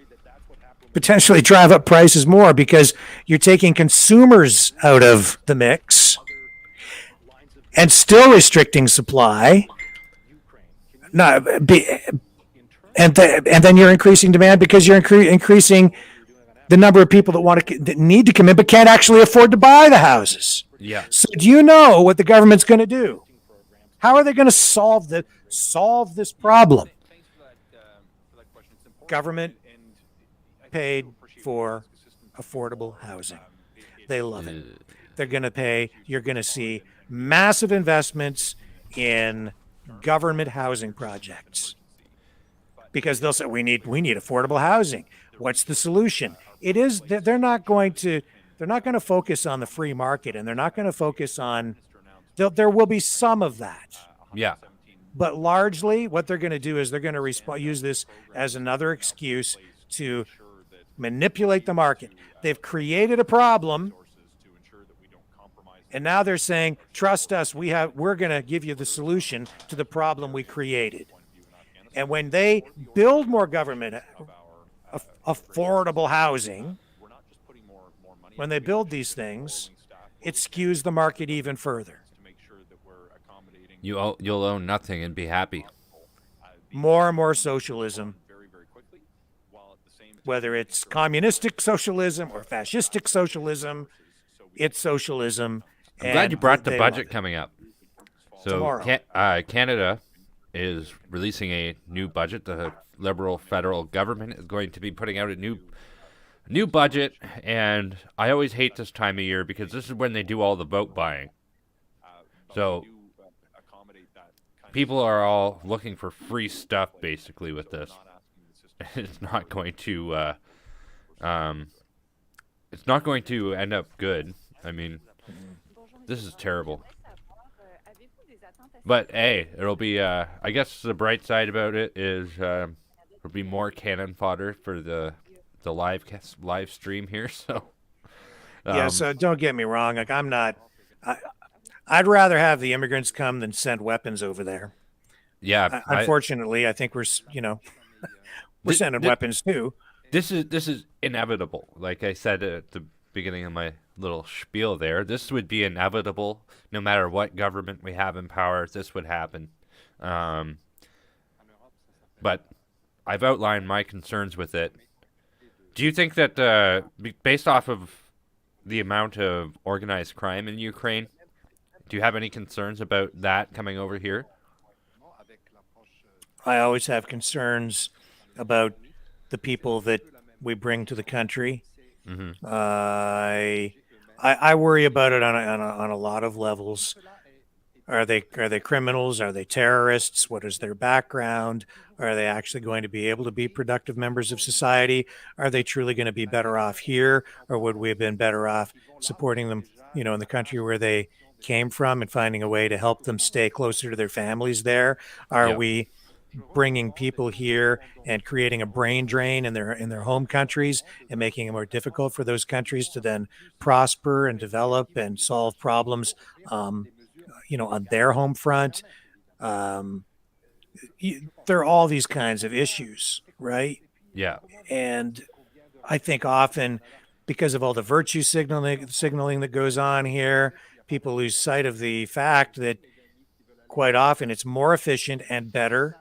potentially drive up prices more, because you're taking consumers out of the mix and still restricting supply. And then you're increasing demand because you're increasing the number of people that need to come in but can't actually afford to buy the houses. Yeah. So do you know what the government's going to do? How are they going to solve this problem? Government paid for affordable housing. They love it. They're going to pay. You're going to see massive investments in government housing projects, because they'll say we need affordable housing. What's the solution? It is that they're not going to focus on the free market, and they're not going to focus on. There will be some of that. Yeah. But largely, what they're going to do is they're going to use this as another excuse to manipulate the market. They've created a problem, and now they're saying, "Trust us. We're going to give you the solution to the problem we created." And when they build more government affordable housing, when they build these things, it skews the market even further. You'll own nothing and be happy. More and more socialism, whether it's communistic socialism or fascistic socialism, it's socialism. I'm glad you brought the budget coming up. So Canada is releasing a new budget. The Liberal federal government is going to be putting out a new budget, and I always hate this time of year because this is when they do all the vote buying. So people are all looking for free stuff basically with this. It's not going to end up good. I mean, this is terrible. But hey, it'll be I guess the bright side about it is there'll be more cannon fodder for the live stream here. So yeah, so don't get me wrong, like I'd rather have the immigrants come than send weapons over there. Yeah, unfortunately, I think we're sending weapons too. This is inevitable. Like I said at the beginning of my little spiel there, this would be inevitable. No matter what government we have in power, this would happen. But I've outlined my concerns with it. Do you think that, based off of the amount of organized crime in Ukraine, do you have any concerns about that coming over here? I always have concerns about the people that we bring to the country. Mm-hmm. I worry about it on a lot of levels. Are they criminals? Are they terrorists? What is their background? Are they actually going to be able to be productive members of society? Are they truly going to be better off here, or would we have been better off supporting them, in the country where they came from and finding a way to help them stay closer to their families there? Are we bringing people here and creating a brain drain in their home countries and making it more difficult for those countries to then prosper and develop and solve problems, on their home front? There are all these kinds of issues, right? Yeah. And I think often because of all the virtue signaling that goes on here, people lose sight of the fact that quite often it's more efficient and better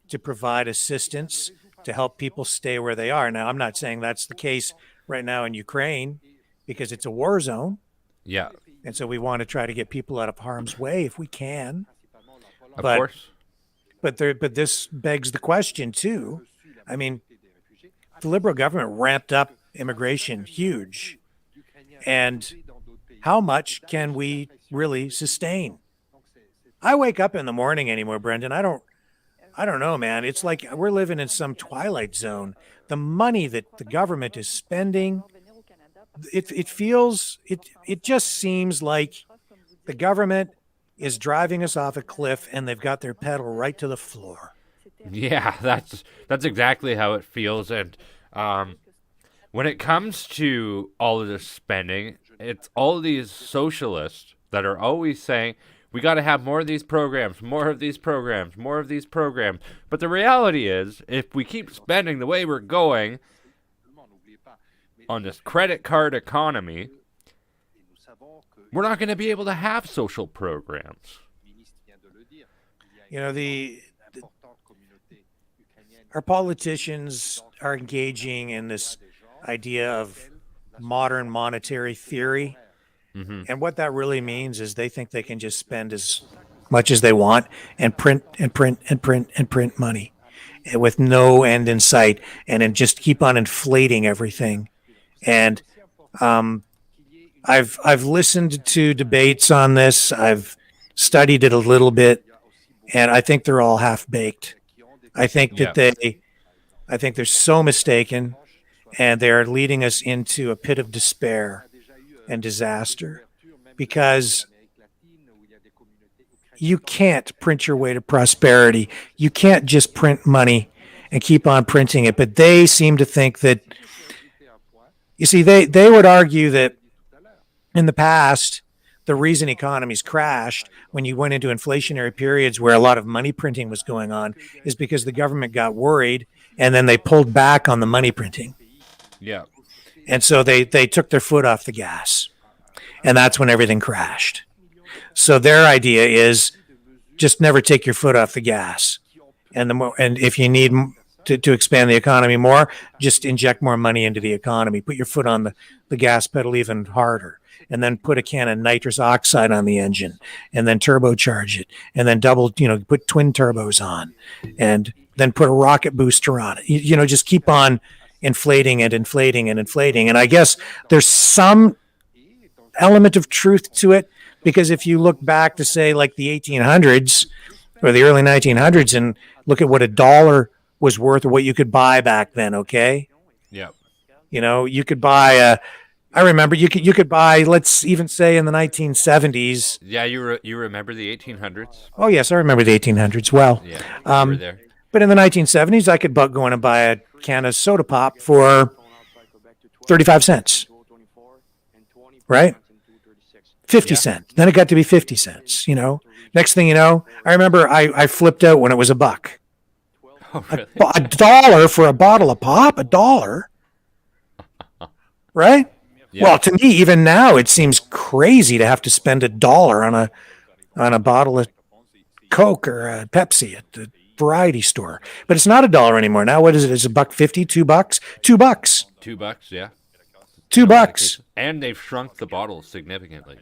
to provide assistance to help people stay where they are. Now, I'm not saying that's the case right now in Ukraine because it's a war zone. Yeah, And so we want to try to get people out of harm's way if we can. of But- course. But this begs the question too. I mean, the Liberal government ramped up immigration huge. And how much can we really sustain? I wake up in the morning anymore, Brendan. I don't know, man. It's like we're living in some twilight zone. The money that the government is spending, it just seems like the government is driving us off a cliff and they've got their pedal right to the floor. Yeah, that's exactly how it feels. And when it comes to all of this spending, it's all these socialists that are always saying, we got to have more of these programs, more of these programs, more of these programs. But the reality is, if we keep spending the way we're going on this credit card economy, we're not going to be able to have social programs. You know, our politicians are engaging in this idea of modern monetary theory. Mm-hmm. And what that really means is they think they can just spend as much as they want and print and print and print and print money with no end in sight, and then just keep on inflating everything. And I've listened to debates on this. I've studied it a little bit, and I think they're all half baked. I think that they're so mistaken, and they're leading us into a pit of despair and disaster, because you can't print your way to prosperity. You can't just print money and keep on printing it. But they seem to think that, you see, they would argue that in the past, the reason economies crashed when you went into inflationary periods where a lot of money printing was going on is because the government got worried and then they pulled back on the money printing. Yeah. And so they took their foot off the gas, and that's when everything crashed. So their idea is just never take your foot off the gas. And if you need to expand the economy more, just inject more money into the economy. Put your foot on the gas pedal even harder, and then put a can of nitrous oxide on the engine, and then turbocharge it, and then put twin turbos on, and then put a rocket booster on it. Just keep on inflating and inflating and inflating. And I guess there's some element of truth to it, because if you look back to, say, like the 1800s or the early 1900s and look at what a dollar was worth or what you could buy back then, okay? Yeah. You could buy I remember you could buy, let's even say in the 1970s. Yeah, you remember the 1800s? Oh, yes, I remember the 1800s well. Yeah, you were there. But in the 1970s, I could go in and buy a can of soda pop for 35 cents, right? 50 cents. Then it got to be 50 cents, Next thing you know, I remember I flipped out when it was $1. Oh, really? $1 for a bottle of pop? $1? Right? Yeah. Well, to me, even now, it seems crazy to have to spend $1 on a bottle of Coke or a Pepsi at the variety store. But it's not $1 anymore. Now, what is it? Is it $1.50? $2? $2. $2, yeah. $2. And they've shrunk the bottles significantly.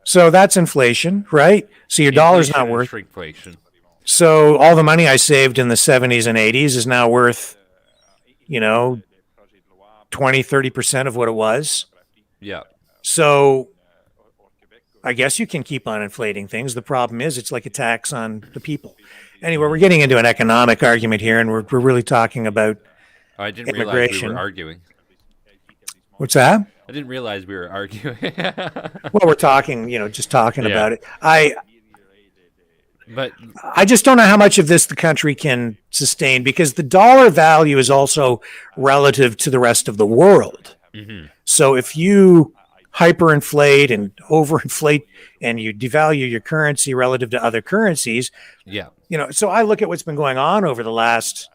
So that's inflation, right? So your dollar's not worth. Shrinkflation. So all the money I saved in the 70s and 80s is now worth, 20-30% of what it was. Yeah. So I guess you can keep on inflating things. The problem is it's like a tax on the people. Anyway, we're getting into an economic argument here, and we're really talking about I didn't realize immigration. we were arguing. What's that? I didn't realize we were arguing. Well, we're talking, just talking Yeah. about it. But I just don't know how much of this the country can sustain, because the dollar value is also relative to the rest of the world. mhm. So if you hyperinflate and overinflate and you devalue your currency relative to other currencies, yeah. so I look at what's been going on over the last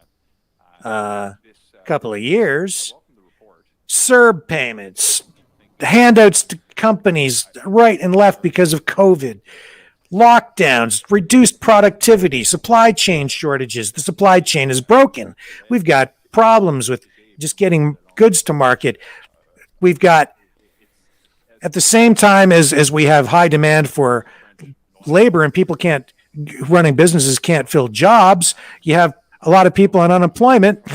couple of years, CERB payments, handouts to companies right and left because of COVID, lockdowns, reduced productivity, supply chain shortages. The supply chain is broken. We've got problems with just getting goods to market. We've got, at the same time as we have high demand for labor and people can't, running businesses can't fill jobs, you have a lot of people on unemployment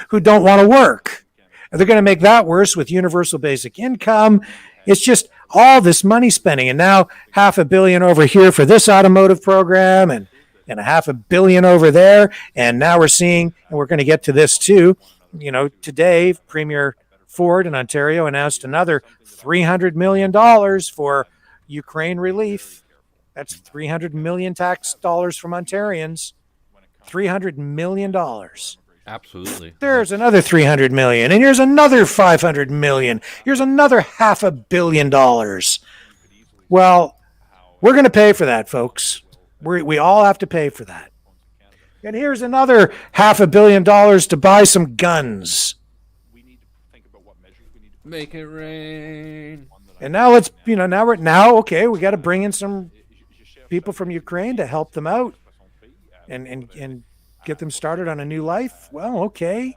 who don't want to work. They're going to make that worse with universal basic income. It's just all this money spending. And now $500 million over here for this automotive program and $500 million over there. And now we're seeing, and we're going to get to this too, today, Premier Ford in Ontario announced another $300 million for Ukraine relief. That's 300 million tax dollars from Ontarians. $300 million. Absolutely. There's another 300 million, and here's another 500 million. Here's another $500 million. Well, we're going to pay for that, folks. We all have to pay for that. And here's another $500 million to buy some guns. Make it rain. And now let's, okay, we got to bring in some people from Ukraine to help them out and get them started on a new life. Well, okay.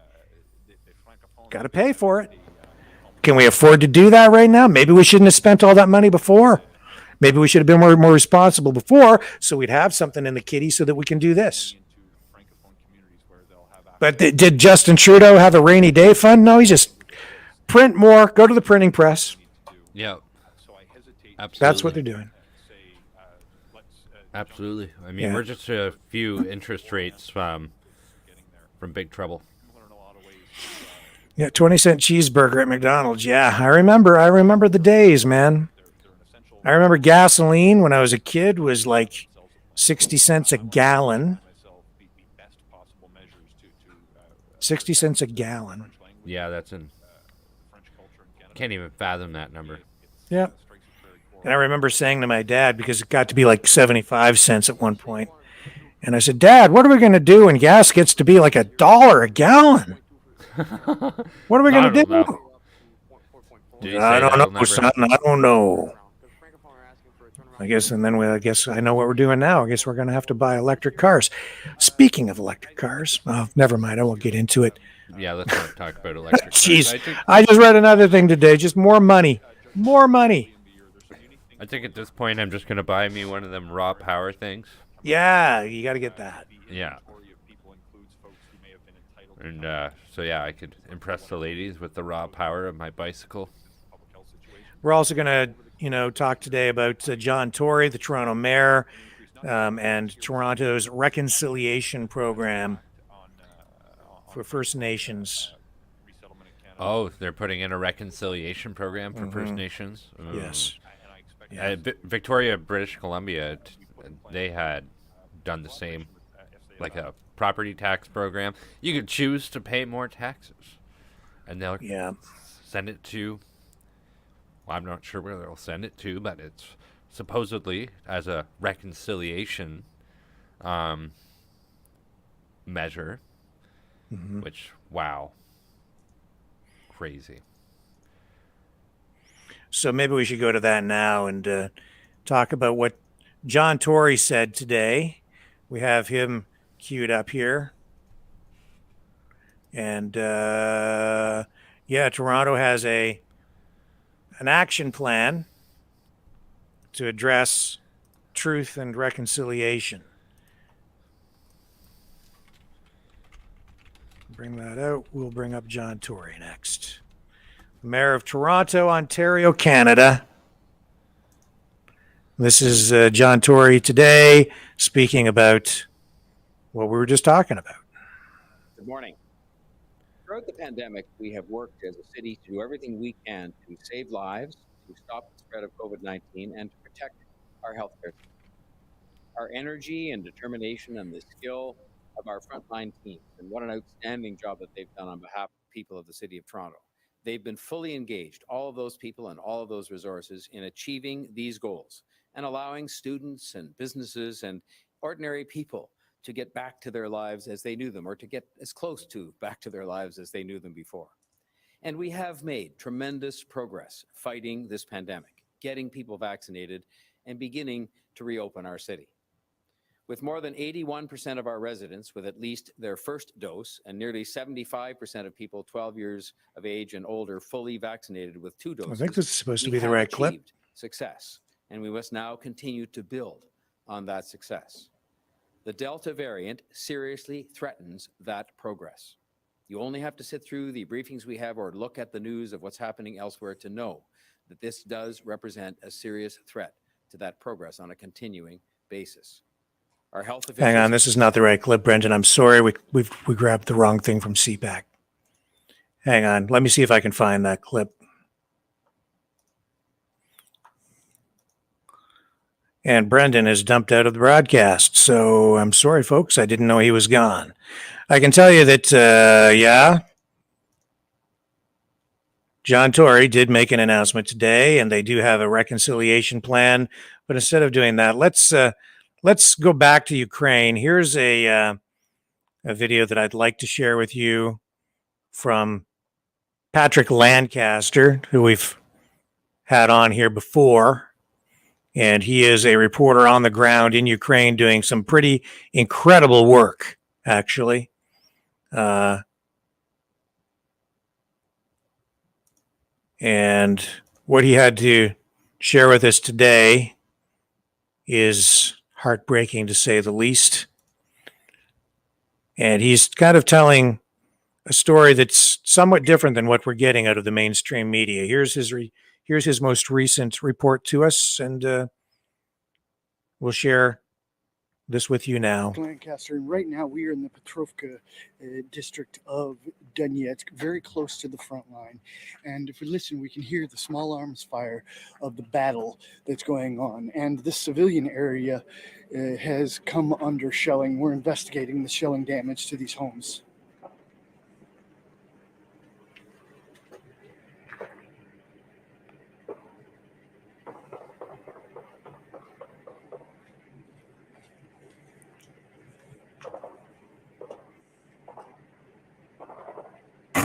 Got to pay for it. Can we afford to do that right now? Maybe we shouldn't have spent all that money before. Maybe we should have been more responsible before, so we'd have something in the kitty so that we can do this. But did Justin Trudeau have a rainy day fund? No, he's just print more, go to the printing press. Yeah. Absolutely. That's what they're doing. Absolutely. I mean, we're just a few interest rates from big trouble. Yeah, 20-cent cheeseburger at McDonald's. Yeah, I remember the days, man. I remember gasoline when I was a kid was like 60 cents a gallon. 60 cents a gallon. Yeah, can't even fathom that number. Yeah. And I remember saying to my dad, because it got to be like 75 cents at one point, and I said, Dad, what are we going to do when gas gets to be like $1 a gallon? What are we going to do? I don't know, son. I don't know. I guess I know what we're doing now. I guess we're going to have to buy electric cars. Speaking of electric cars, never mind. I won't get into it. Yeah, let's not talk about electric cars. Jeez, I just read another thing today. Just more money. More money. I think at this point I'm just going to buy me one of them raw power things. Yeah, you got to get that. Yeah. And I could impress the ladies with the raw power of my bicycle. We're also going to, talk today about John Tory, the Toronto mayor, and Toronto's reconciliation program for First Nations. Oh, they're putting in a reconciliation program for First Nations? Yes. Victoria, British Columbia, they had done the same, like a property tax program. You could choose to pay more taxes, and they'll send it to, well, I'm not sure where they'll send it to, but it's supposedly as a reconciliation measure, which, wow, crazy. So maybe we should go to that now and talk about what John Tory said today. We have him queued up here. And Toronto has an action plan to address truth and reconciliation. Bring that out. We'll bring up John Tory next. Mayor of Toronto, Ontario, Canada. This is John Tory today speaking about what we were just talking about. Good morning. Throughout the pandemic, we have worked as a city to do everything we can to save lives, to stop the spread of COVID-19, and to protect our healthcare. Our energy and determination and the skill of our frontline teams, and what an outstanding job that they've done on behalf of the people of the City of Toronto. They've been fully engaged, all of those people and all of those resources, in achieving these goals and allowing students and businesses and ordinary people to get back to their lives as they knew them, or to get as close to back to their lives as they knew them before. And we have made tremendous progress fighting this pandemic, getting people vaccinated, and beginning to reopen our city. With more than 81% of our residents with at least their first dose and nearly 75% of people 12 years of age and older fully vaccinated with 2 doses, I think this is supposed to we be the have right clip. achieved success, and we must now continue to build on that success. The Delta variant seriously threatens that progress. You only have to sit through the briefings we have or look at the news of what's happening elsewhere to know that this does represent a serious threat to that progress on a continuing basis. Our health officials— Hang on, this is not the right clip, Brendan. I'm sorry, we grabbed the wrong thing from CPAC. Hang on, let me see if I can find that clip. And Brendan is dumped out of the broadcast, so I'm sorry, folks. I didn't know he was gone. I can tell you that, yeah, John Tory did make an announcement today, and they do have a reconciliation plan. But instead of doing that, let's go back to Ukraine. Here's a video that I'd like to share with you from Patrick Lancaster, who we've had on here before. And he is a reporter on the ground in Ukraine doing some pretty incredible work, actually. And what he had to share with us today is heartbreaking, to say the least. And he's kind of telling a story that's somewhat different than what we're getting out of the mainstream media. Here's his most recent report to us, and we'll share this with you now. Lancaster, and right now we are in the Petrovka district of Donetsk, very close to the front line. And if we listen, we can hear the small arms fire of the battle that's going on. And this civilian area has come under shelling. We're investigating the shelling damage to these homes.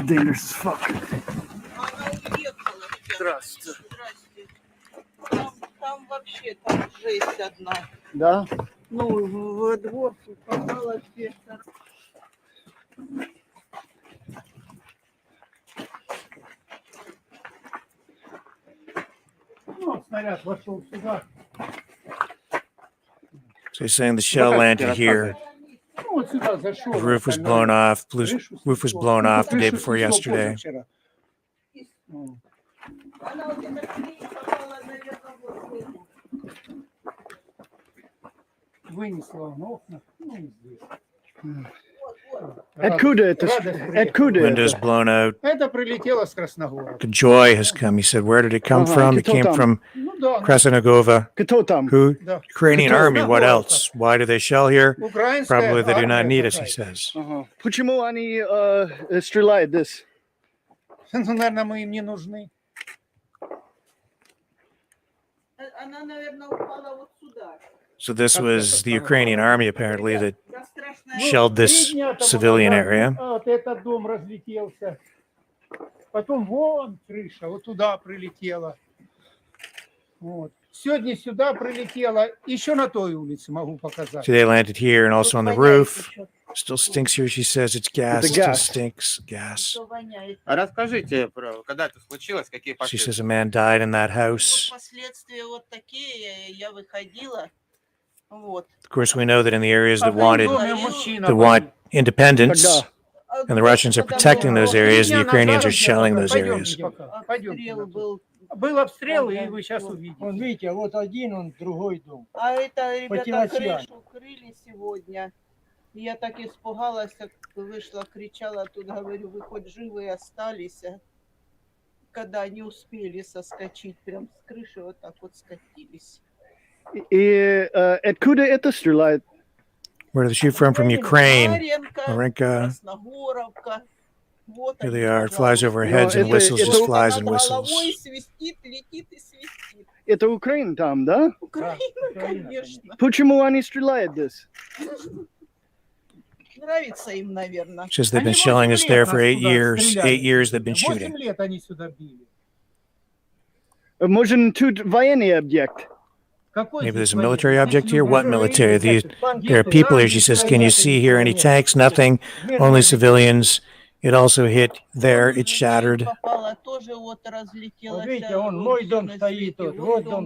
Dangerous as fuck. Здравствуйте. Там вообще там жесть одна. Да? Ну, во двор попала все. Ну, снаряд вошел сюда. So he's saying the shell landed here. Ну, вот сюда зашел. The roof was blown off. Roof was blown off the day before yesterday. Она вот эта клей попала, наверное, вот Вынесла на окна. Ну, здесь. Windows blown out. Это прилетело с Красногора. The joy has come. He said, where did it come from? It came from Ну да. Krasnogova. Кто там? Who? Да. Ukrainian army. What else? Why do they shell here? Украинская Probably they do not армия need us, he какая-то. says. Ага. Почему они стреляют здесь? Ну, наверное, мы им не нужны. Она, наверное, упала вот сюда. So this was the Ukrainian army, apparently, that Да, страшная. shelled this civilian area. Вот этот дом разлетелся. Потом вон крыша, вот туда прилетела. Вот. Сегодня сюда прилетела. Еще на той улице могу показать. So they landed here and also on the roof. Still stinks here, she says. It's gas. The It still gas. stinks. Gas. Что воняет. А расскажите, когда это случилось, какие She последствия? says a man died in that house. Последствия вот такие. Я выходила. Вот. Of course, we know that in the areas that В wanted, доме мужчина that want погиб. independence, and the Russians are protecting those areas, the Меня Ukrainians are назад shelling those пойдемте areas. пока, пойдемте. Обстрел был. Был обстрел, и вы сейчас увидите. Вон, видите, вот один, он другой дом. А это ребята Потелосьяне. крышу крыли сегодня. И я так испугалась, как вышла, кричала тут, говорю, вы хоть живы остались. Когда не успели соскочить, прям с крыши вот так вот скатились. И откуда это стреляет? Where did they shoot from Ukraine. Мар'їнка, Marinka. Красногоровка. Вот Here они, they are. It flies пожалуйста. over our heads and это- whistles, это just flies and Над whistles. головой свистит, летит и свистит. Это Украина там, да? Украина, Украина, конечно. Почему они стреляют здесь? Нравится им, наверное. Says they've been shelling us there for 8 years. 8 years they've been 8 shooting. лет они сюда били. Можем тут военный объект. Maybe there's a military object here. What military? There are people here. She says, can you see here any tanks? Nothing. Only civilians. It also hit there. It shattered.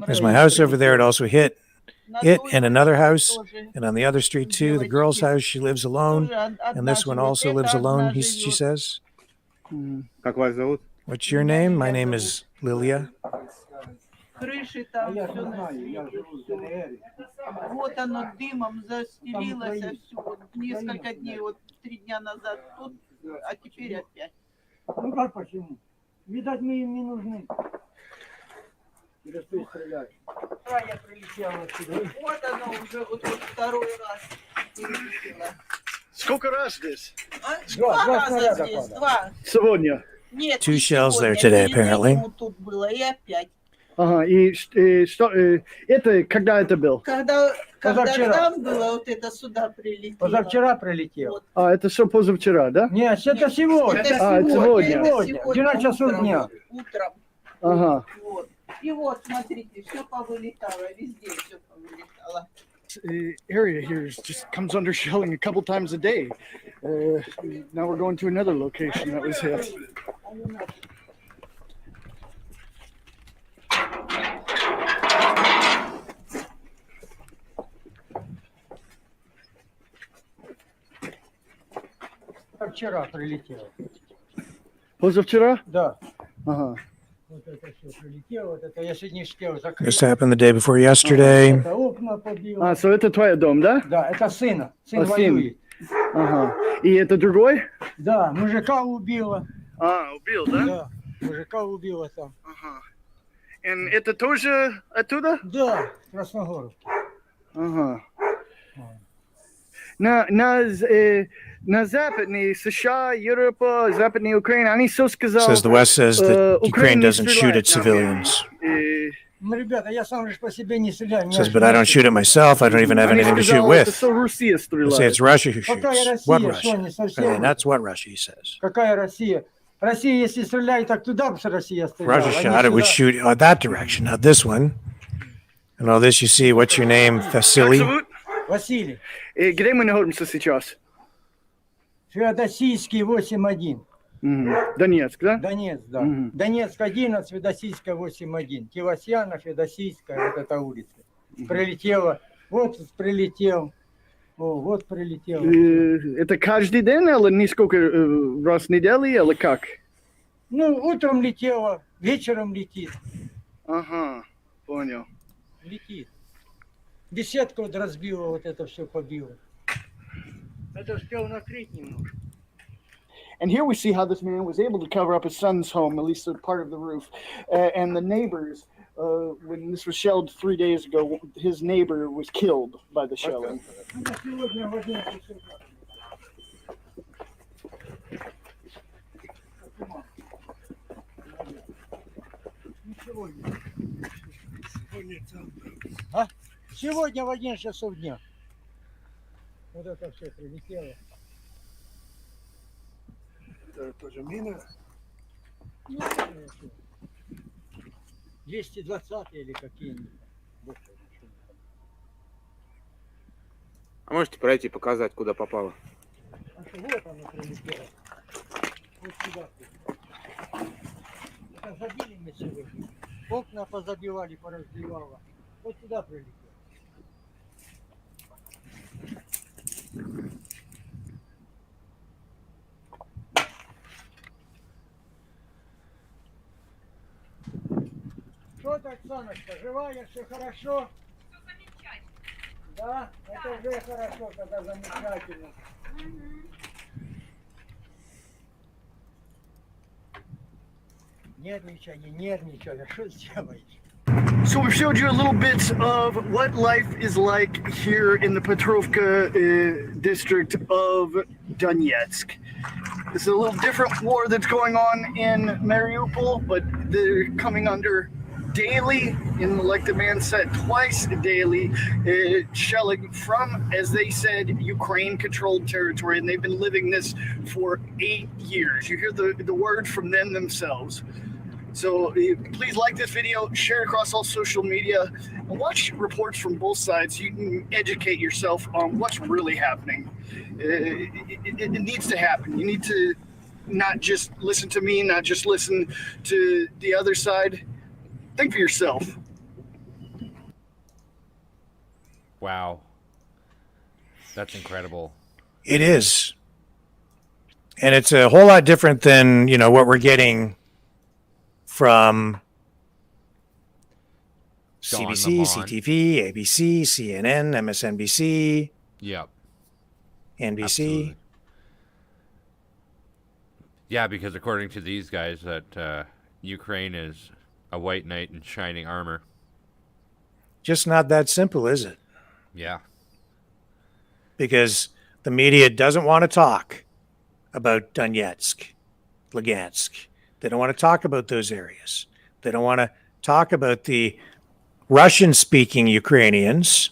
There's my house over there. It also hit it and another house. And on the other street too, the girl's house, she lives alone. And this one also lives alone, she says. Как вас зовут? What's your name? My name is Lilia. Крыши там все на свете. Вот оно дымом застелилось, все. Вот несколько дней, вот 3 дня назад тут, а теперь опять. Ну как почему? Видать, мы им не нужны. Или что стрелять? Я прилетела сюда. Вот оно уже вот второй раз прилетело. Сколько раз здесь? Два раза здесь, два. Сегодня. Нет, 2 shells there today, apparently. Тут было и опять. Ага, и что, это, когда это был? Когда Позавчера. там было, вот это сюда прилетело. Позавчера прилетел. Вот. А, это все позавчера, да? Нет, это сегодня. Это сегодня. Сегодня. 12 часов дня. Утром. Ага. Вот. И вот, смотрите, все повылетало, везде все повылетало. Area here just comes under shelling a couple times a day. Now we're going to another location that was hit. Вчера прилетел. Позавчера? Да. Ага. Вот это все прилетело. Вот это я сегодня не успел закрыть. This happened the day before yesterday. Это окна побило. А, это твой дом, да? Да, это сына. Сын А, сын. воюет. Ага. И это другой? Да, мужика убило. А, убил, да? Да, мужика убило там. Ага. И это тоже оттуда? Да, Красногоров. Ага. На западной США, Европа, западной Украина, они все сказали. Says the West says that Ukraine doesn't shoot at civilians. Ну, ребята, я сам же по себе не стреляю. Says, but I don't shoot at myself. I don't even have anything to shoot with. They say it's Russia who shoots. What Russia? And that's what Russia, he says. Какая Россия? Россия, если стреляет, так туда бы Россия стреляла. Russia shot it would shoot that direction, not this one. And all this you see, what's your name? Vasily? Василий. Где мы находимся сейчас? Феодосийский 8-1. Донецк, да? Донецк, да. Донецк 11, Феодосийская 8-1. Кивасьяна, Феодосийская, вот эта улица. Прилетела. Вот прилетел. О, вот прилетел. Это каждый день или несколько раз в неделю, или как? Ну, утром летела, вечером летит. Ага, понял. Летит. Беседку вот разбила, вот это все побило. Это успел накрыть немножко. And here we see how this man was able to cover up his son's home, at least a part of the roof. And the neighbors, when this was shelled 3 days ago, his neighbor was killed by the shelling. Сегодня в 11 часов дня. Вот это все прилетело. Это тоже мина. 220 или какие-нибудь. А можете пройти показать, куда попало? Вот оно прилетело. Вот сюда. Это забили мы сегодня. Окна позабивали, поразбивало. Вот сюда прилетело. Что так, Саночка, живая, все хорошо? Все замечательно. Да, это уже хорошо, когда замечательно. Нервничай, не нервничай, а что сделаешь? So we've showed you a little bit of what life is like here in the Petrovka district of Donetsk. This is a little different war that's going on in Mariupol, but they're coming under daily, and like the man said, twice daily, shelling from, as they said, Ukraine-controlled territory, and they've been living this for 8 years. You hear the word from them themselves. So please like this video, share it across all social media, and watch reports from both sides so you can educate yourself on what's really happening. It needs to happen. You need to not just listen to me, not just listen to the other side. Think for yourself. Wow. That's incredible. It is. And it's a whole lot different than, what we're getting from Sean CBC, Lamont. CTV, ABC, CNN, MSNBC, Yep. NBC. Absolutely. Yeah, because according to these guys, that Ukraine is a white knight in shining armor. Just not that simple, is it? Yeah. Because the media doesn't want to talk about Donetsk, Lugansk. They don't want to talk about those areas. They don't want to talk about the Russian-speaking Ukrainians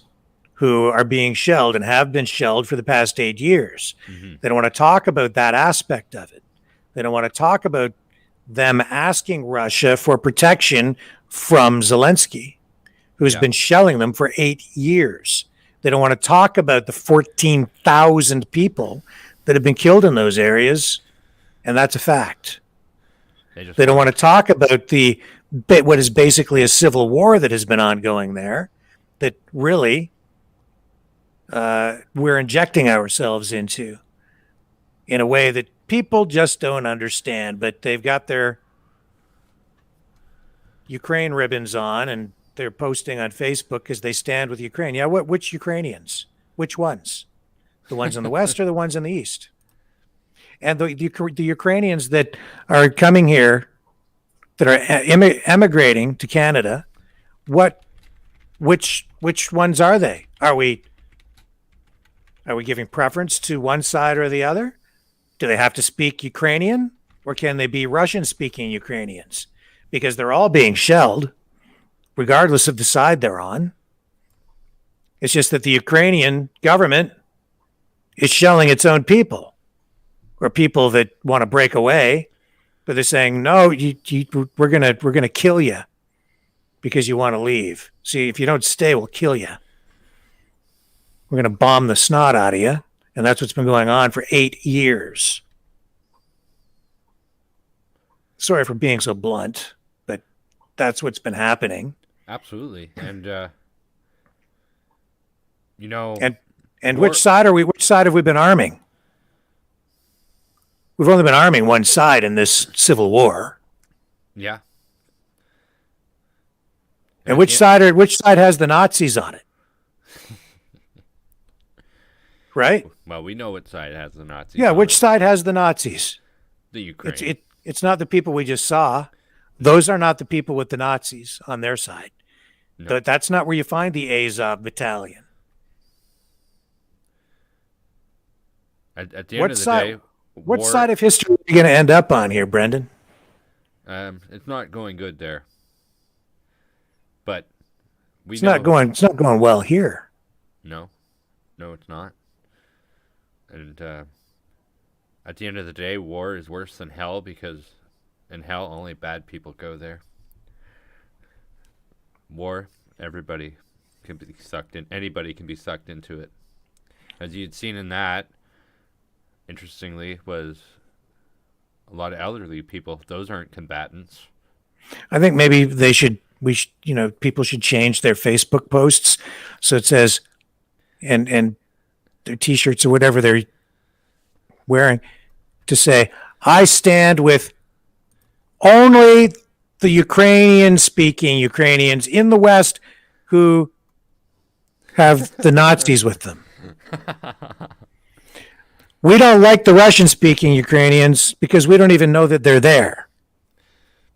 who are being shelled and have been shelled for the past 8 years. Mm-hmm. They don't want to talk about that aspect of it. They don't want to talk about them asking Russia for protection from Zelensky, who's been shelling them for 8 years. They don't want to talk about the 14,000 people that have been killed in those areas, and that's a fact. They don't want to talk about what is basically a civil war that has been ongoing there, that really we're injecting ourselves into in a way that people just don't understand. But they've got their Ukraine ribbons on, and they're posting on Facebook because they stand with Ukraine. Yeah, which Ukrainians? Which ones? The ones in the West or the ones in the East? And the Ukrainians that are coming here, that are emigrating to Canada, which ones are they? Are we giving preference to one side or the other? Do they have to speak Ukrainian, or can they be Russian-speaking Ukrainians? Because they're all being shelled, regardless of the side they're on. It's just that the Ukrainian government is shelling its own people, or people that want to break away, but they're saying, no, we're gonna kill you because you want to leave. See, if you don't stay, we'll kill you. We're gonna bomb the snot out of you, and that's what's been going on for 8 years. Sorry for being so blunt, but that's what's been happening. Absolutely, and and which side have we been arming? We've only been arming one side in this civil war. Yeah. And which side has the Nazis on it? Right? Well, we know what side has the Nazis. Yeah, on which it. side has the Nazis? The Ukraine. It's not the people we just saw. Those are not the people with the Nazis on their side. No. That's not where you find the Azov battalion. At the end of the day, what side of history are you going to end up on here, Brendan? It's not going good there. But It's not going well here. No, it's not. And at the end of the day, war is worse than hell, because in hell only bad people go there. War, everybody can be sucked in. Anybody can be sucked into it. As you'd seen in that, interestingly, was a lot of elderly people. Those aren't combatants. I think maybe people should change their Facebook posts so it says, and their T-shirts or whatever they're wearing, to say, I stand with only the Ukrainian-speaking Ukrainians in the West who have the Nazis with them. We don't like the Russian-speaking Ukrainians because we don't even know that they're there.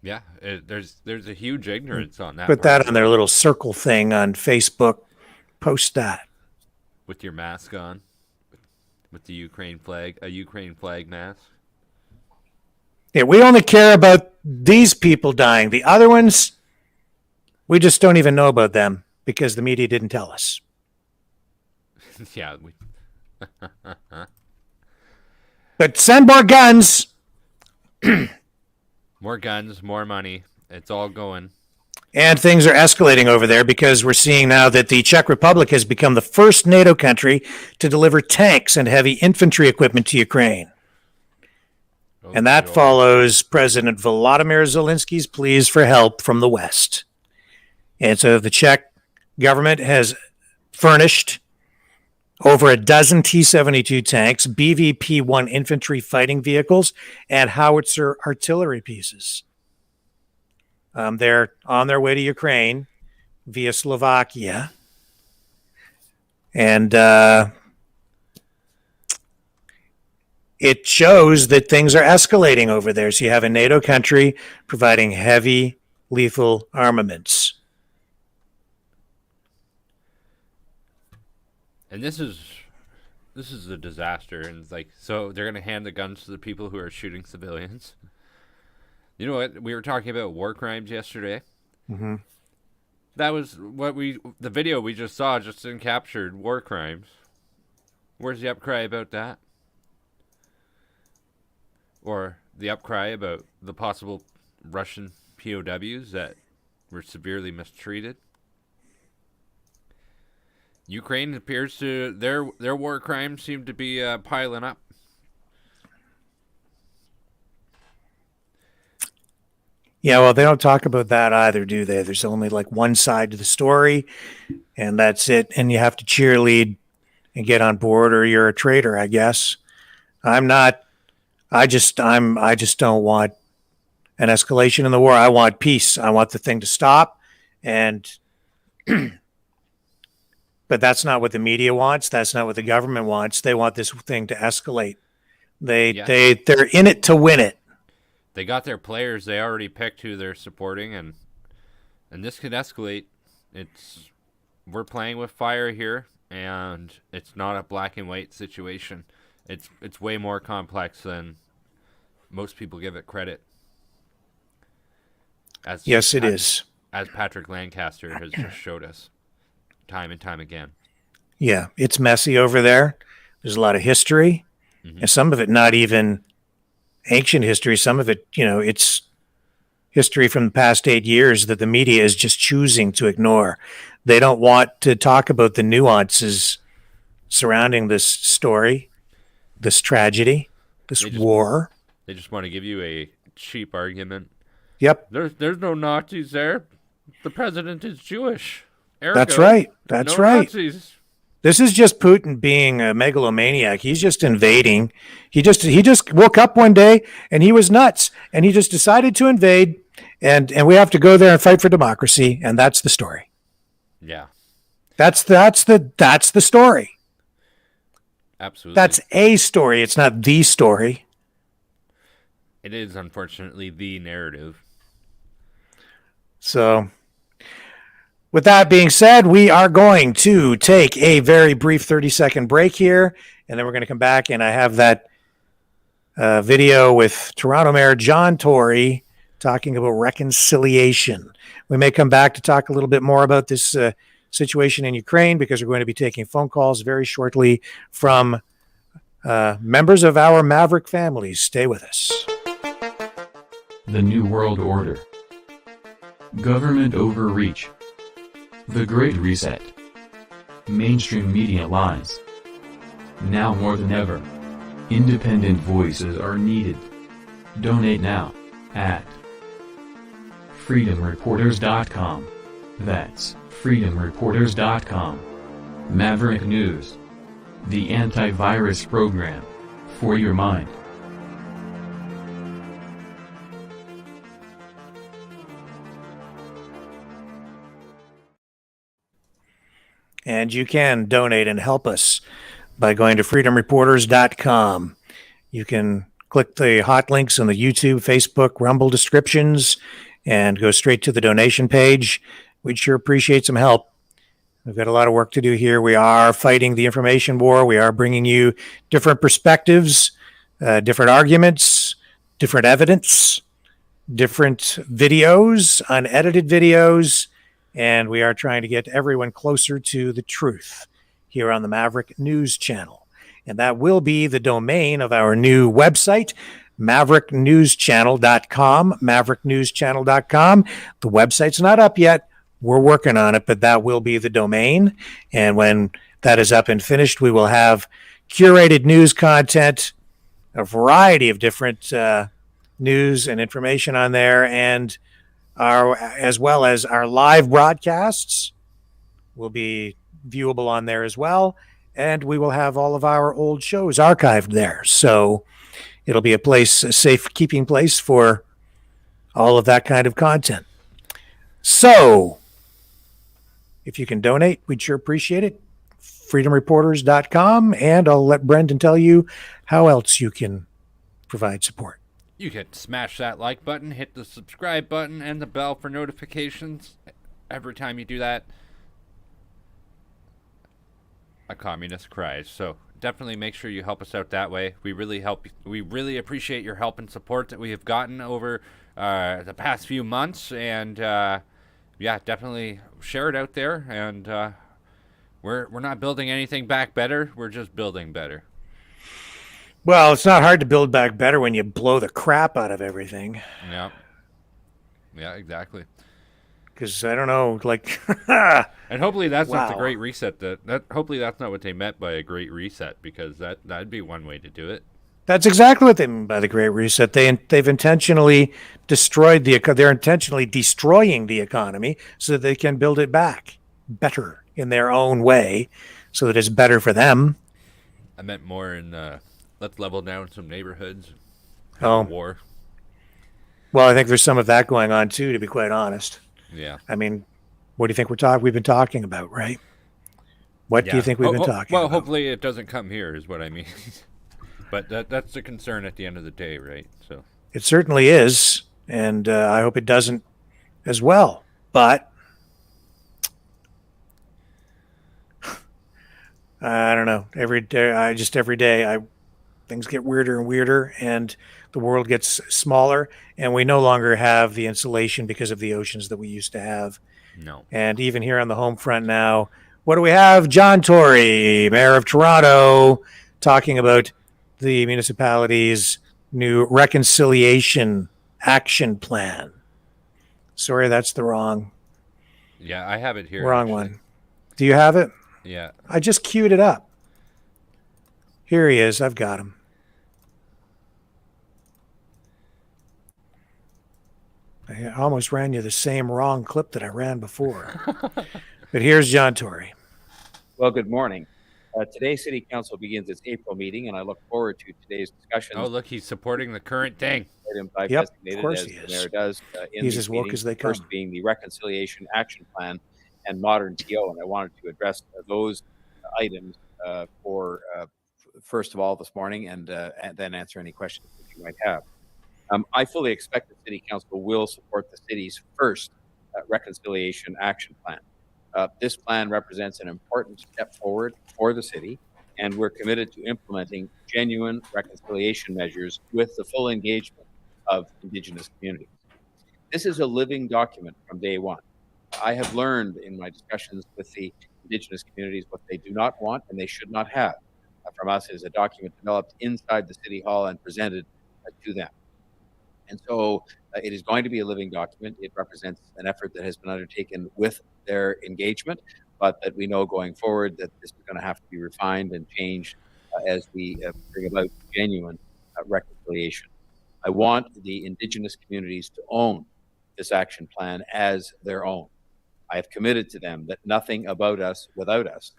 Yeah, there's a huge ignorance on that. Put that on their little circle thing on Facebook. Post that. With your mask on, with the Ukraine flag, a Ukraine flag mask. Yeah, we only care about these people dying. The other ones, We just don't even know about them because the media didn't tell us. Yeah. But send more guns. More guns, more money. It's all going. And things are escalating over there because we're seeing now that the Czech Republic has become the first NATO country to deliver tanks and heavy infantry equipment to Ukraine. And that follows President Volodymyr Zelensky's pleas for help from the West. And so the Czech government has furnished over a dozen T-72 tanks, BVP-1 infantry fighting vehicles, and howitzer artillery pieces. They're on their way to Ukraine via Slovakia. And it shows that things are escalating over there. So you have a NATO country providing heavy, lethal armaments. And this is a disaster. And it's like, so they're going to hand the guns to the people who are shooting civilians. You know what? We were talking about war crimes yesterday. Mm-hmm. That was what the video we just saw just captured war crimes. Where's the upcry about that? Or the upcry about the possible Russian POWs that were severely mistreated? Ukraine appears to their war crimes seem to be piling up. Yeah, well, they don't talk about that either, do they? There's only like one side to the story, and that's it. And you have to cheerlead and get on board, or you're a traitor, I guess. I'm not. I just don't want an escalation in the war. I want peace. I want the thing to stop, and but that's not what the media wants. That's not what the government wants. They want this thing to escalate. They're in it to win it. They got their players. They already picked who they're supporting, and this could escalate. We're playing with fire here, and it's not a black and white situation. It's way more complex than most people give it credit. Yes, it is. As Patrick Lancaster has just showed us time and time again. Yeah, it's messy over there. There's a lot of history, and some of it not even ancient history. Some of it, it's history from the past 8 years that the media is just choosing to ignore. They don't want to talk about the nuances surrounding this story, this tragedy, this war. They just want to give you a cheap argument. Yep. There's no Nazis there. The president is Jewish. Ergo, That's right. That's no right. Nazis. This is just Putin being a megalomaniac. He's just invading. He just woke up one day and he was nuts, and he just decided to invade, and we have to go there and fight for democracy, and that's the story. Yeah. That's the story. Absolutely. That's a story. It's not the story. It is, unfortunately, the narrative. So, with that being said, we are going to take a very brief 30-second break here, and then we're going to come back, and I have that video with Toronto Mayor John Tory talking about reconciliation. We may come back to talk a little bit more about this situation in Ukraine, because we're going to be taking phone calls very shortly from members of our Maverick families. Stay with us. The New World Order. Government overreach. The Great Reset. Mainstream media lies. Now more than ever, independent voices are needed. Donate now at freedomreporters.com. That's freedomreporters.com. Maverick News. The antivirus program for your mind. And you can donate and help us by going to freedomreporters.com. You can click the hot links on the YouTube, Facebook, Rumble descriptions and go straight to the donation page. We'd sure appreciate some help. We've got a lot of work to do here. We are fighting the information war. We are bringing you different perspectives, different arguments, different evidence, different videos, unedited videos, and we are trying to get everyone closer to the truth here on the Maverick News Channel. And that will be the domain of our new website, mavericknewschannel.com, mavericknewschannel.com. The website's not up yet. We're working on it, but that will be the domain. And when that is up and finished, we will have curated news content, a variety of different news and information on there, and as well as our live broadcasts will be viewable on there as well. And we will have all of our old shows archived there. So it'll be a safekeeping place for all of that kind of content. So if you can donate, we'd sure appreciate it. freedomreporters.com, and I'll let Brendan tell you how else you can provide support. You can smash that like button, hit the subscribe button, and the bell for notifications. Every time you do that, a communist cries. So definitely make sure you help us out that way. We really appreciate your help and support that we have gotten over the past few months, and yeah, definitely share it out there. And we're not building anything back better. We're just building better. Well, it's not hard to build back better when you blow the crap out of everything. Yeah. Yeah, exactly. Because I don't know, like, and hopefully that's not the Great Reset. Hopefully that's not what they meant by a Great Reset, because that'd be one way to do it. That's exactly what they mean by the Great Reset. They've intentionally destroyed they're intentionally destroying the economy so that they can build it back better in their own way, so that it's better for them. I meant more in let's level down some neighborhoods. War. Well, I think there's some of that going on too, to be quite honest. Yeah. I mean, what do you think we've been talking about, right? What do you think we've been talking about? Well, hopefully it doesn't come here is what I mean. But that's the concern at the end of the day, right? So it certainly is, and I hope it doesn't as well. But I don't know. Every day, things get weirder and weirder, and the world gets smaller, and we no longer have the insulation because of the oceans that we used to have. No. And even here on the home front now, what do we have? John Tory, Mayor of Toronto, talking about the municipality's new reconciliation action plan. Sorry, that's the wrong. Yeah, I have it here. Wrong one. Do you have it? Yeah. I just queued it up. Here he is. I've got him. I almost ran you the same wrong clip that I ran before. But here's John Tory. Well, good morning. Today's City Council begins its April meeting, and I look forward to today's discussion. Oh, look, he's supporting the current thing. Yep, of course he is. The mayor does. He's as woke as they come. First being the Reconciliation Action Plan and Modern TO, and I wanted to address those items first of all this morning, and then answer any questions that you might have. I fully expect the City Council will support the city's first Reconciliation Action Plan. This plan represents an important step forward for the city, and we're committed to implementing genuine reconciliation measures with the full engagement of Indigenous communities. This is a living document from day one. I have learned in my discussions with the Indigenous communities what they do not want and they should not have from us is a document developed inside the City Hall and presented to them. And so it is going to be a living document. It represents an effort that has been undertaken with their engagement, but that we know going forward that this is going to have to be refined and changed as we bring about genuine reconciliation. I want the Indigenous communities to own this action plan as their own. I have committed to them that nothing about us without us,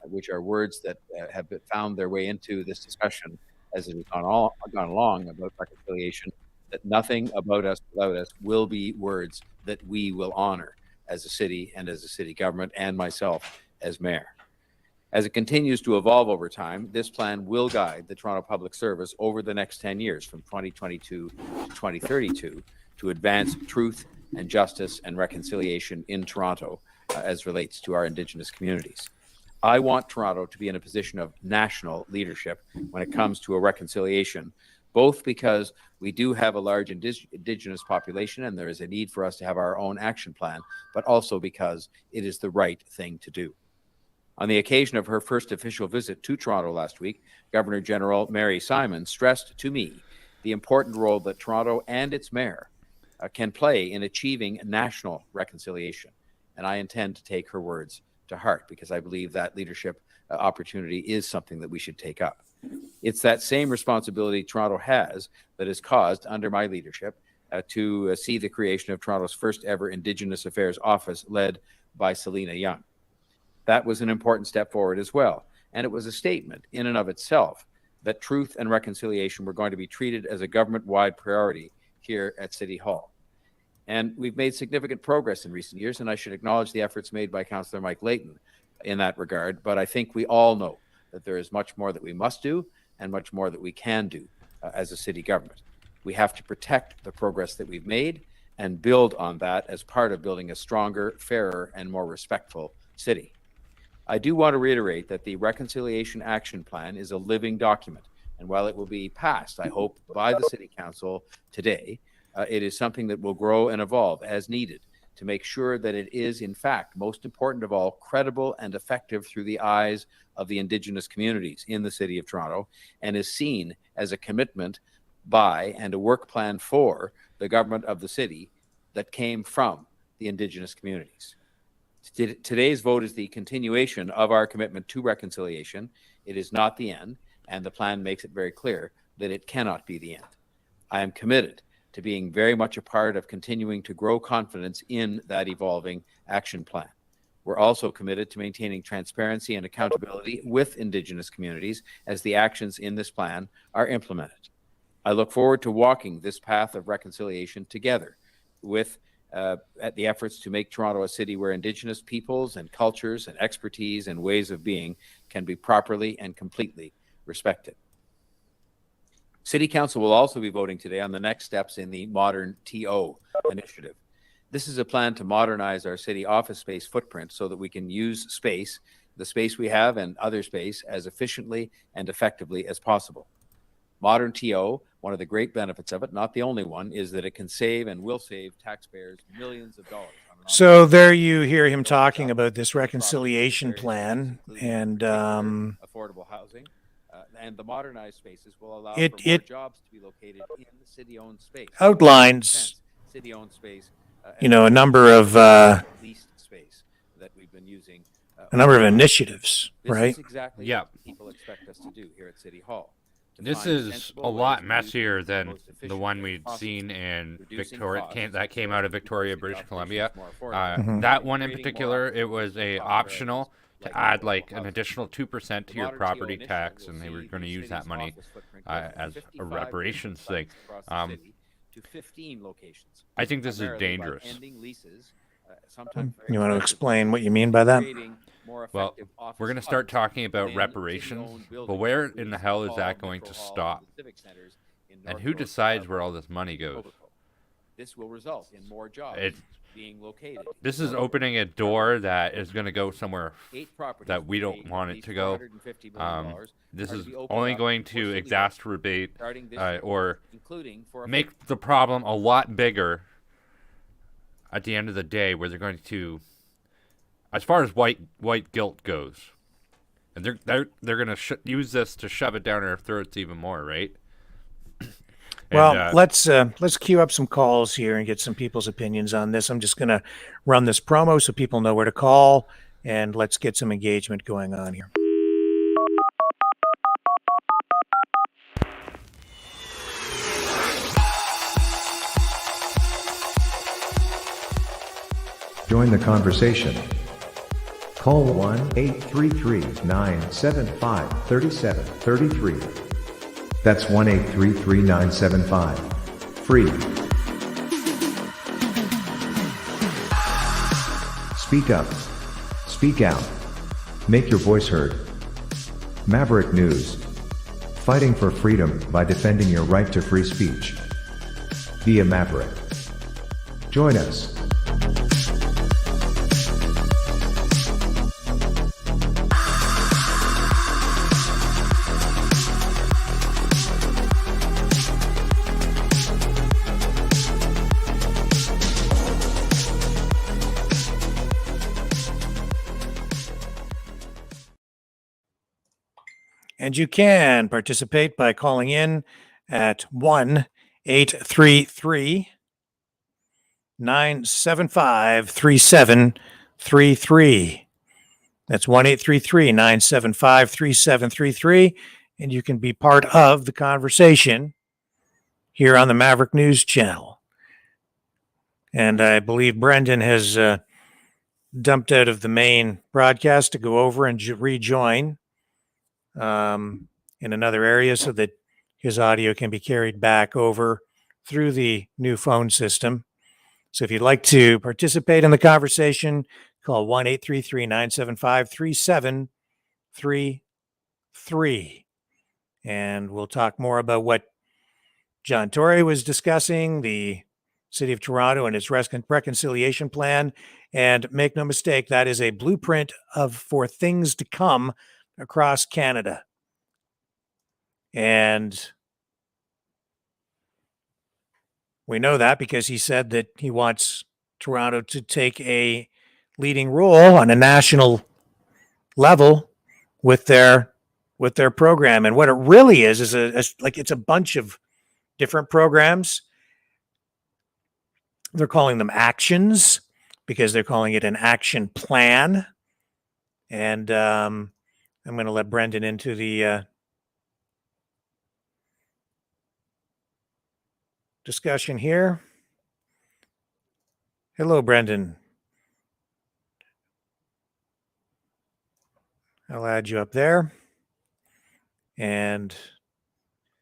which are words that have found their way into this discussion as it has gone along about reconciliation, that nothing about us without us will be words that we will honor as a city and as a city government and myself as mayor. As it continues to evolve over time, this plan will guide the Toronto Public Service over the next 10 years from 2022 to 2032 to advance truth and justice and reconciliation in Toronto as relates to our Indigenous communities. I want Toronto to be in a position of national leadership when it comes to a reconciliation both because we do have a large Indigenous population and there is a need for us to have our own action plan, but also because it is the right thing to do. On the occasion of her first official visit to Toronto last week, Governor General Mary Simon stressed to me the important role that Toronto and its mayor can play in achieving national reconciliation. And I intend to take her words to heart because I believe that leadership opportunity is something that we should take up. It's that same responsibility Toronto has that has caused, under my leadership, to see the creation of Toronto's first ever Indigenous Affairs Office led by Selena Young. That was an important step forward as well. And it was a statement in and of itself that truth and reconciliation were going to be treated as a government-wide priority here at City Hall. And we've made significant progress in recent years, and I should acknowledge the efforts made by Councillor Mike Layton in that regard. But I think we all know that there is much more that we must do and much more that we can do as a city government. We have to protect the progress that we've made and build on that as part of building a stronger, fairer, and more respectful city. I do want to reiterate that the Reconciliation Action Plan is a living document, and while it will be passed, I hope, by the City Council today, it is something that will grow and evolve as needed to make sure that it is, in fact, most important of all, credible and effective through the eyes of the Indigenous communities in the City of Toronto, and is seen as a commitment by and a work plan for the government of the city that came from the Indigenous communities. Today's vote is the continuation of our commitment to reconciliation. It is not the end, and the plan makes it very clear that it cannot be the end. I am committed to being very much a part of continuing to grow confidence in that evolving action plan. We're also committed to maintaining transparency and accountability with Indigenous communities as the actions in this plan are implemented. I look forward to walking this path of reconciliation together with at the efforts to make Toronto a city where Indigenous peoples and cultures and expertise and ways of being can be properly and completely respected. City Council will also be voting today on the next steps in the Modern TO initiative. This is a plan to modernize our city office space footprint so that we can use space, the space we have and other space, as efficiently and effectively as possible. Modern TO, one of the great benefits of it, not the only one, is that it can save and will save taxpayers millions of dollars. So there you hear him talking about this reconciliation plan, and affordable housing, and the modernized spaces will allow for more jobs to be located in the city-owned space. Outlines, city-owned space, a number of leased space that we've been using. A number of initiatives, right? This is exactly what people expect us to do here at City Hall. This is a lot messier than the one we'd seen in Victoria, that came out of Victoria, British Columbia. That one in particular, it was optional to add like an additional 2% to your property tax, and they were going to use that money as a reparations thing. I think this is dangerous. You want to explain what you mean by that? Well, we're going to start talking about reparations, but where in the hell is that going to stop? And who decides where all this money goes? This will result in more jobs being located. This is opening a door that is going to go somewhere that we don't want it to go. This is only going to exacerbate or make the problem a lot bigger at the end of the day, where they're going to, as far as white guilt goes, and they're going to use this to shove it down our throats even more, right? Well, let's queue up some calls here and get some people's opinions on this. I'm just going to run this promo so people know where to call, and let's get some engagement going on here. Join the conversation. Call 1-833-975-3733. That's 1-833-975. Free. Speak up. Speak out. Make your voice heard. Maverick News. Fighting for freedom by defending your right to free speech. Be a Maverick. Join us. And you can participate by calling in at 1-833-975-3733. That's 1-833-975-3733. And you can be part of the conversation here on the Maverick News Channel. And I believe Brendan has dumped out of the main broadcast to go over and rejoin in another area so that his audio can be carried back over through the new phone system. So if you'd like to participate in the conversation, call 1-833-975-3733. And we'll talk more about what John Tory was discussing, the City of Toronto and its reconciliation plan. And make no mistake, that is a blueprint for things to come across Canada. And we know that because he said that he wants Toronto to take a leading role on a national level with their program. And what it really is it's a bunch of different programs. They're calling them actions because they're calling it an action plan. And I'm going to let Brendan into the discussion here. Hello, Brendan. I'll add you up there. And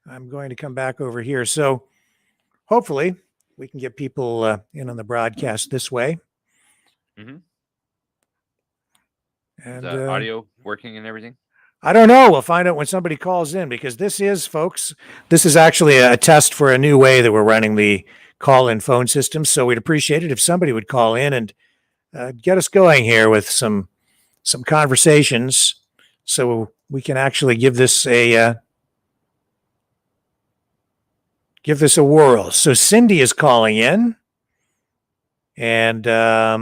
I'm going to come back over here. So hopefully we can get people in on the broadcast this way. Mm-hmm. And is the audio working and everything? I don't know. We'll find out when somebody calls in, because this is actually a test for a new way that we're running the call-in phone system. So we'd appreciate it if somebody would call in and get us going here with some conversations, so we can actually give this a whirl. So Cindy is calling in, and I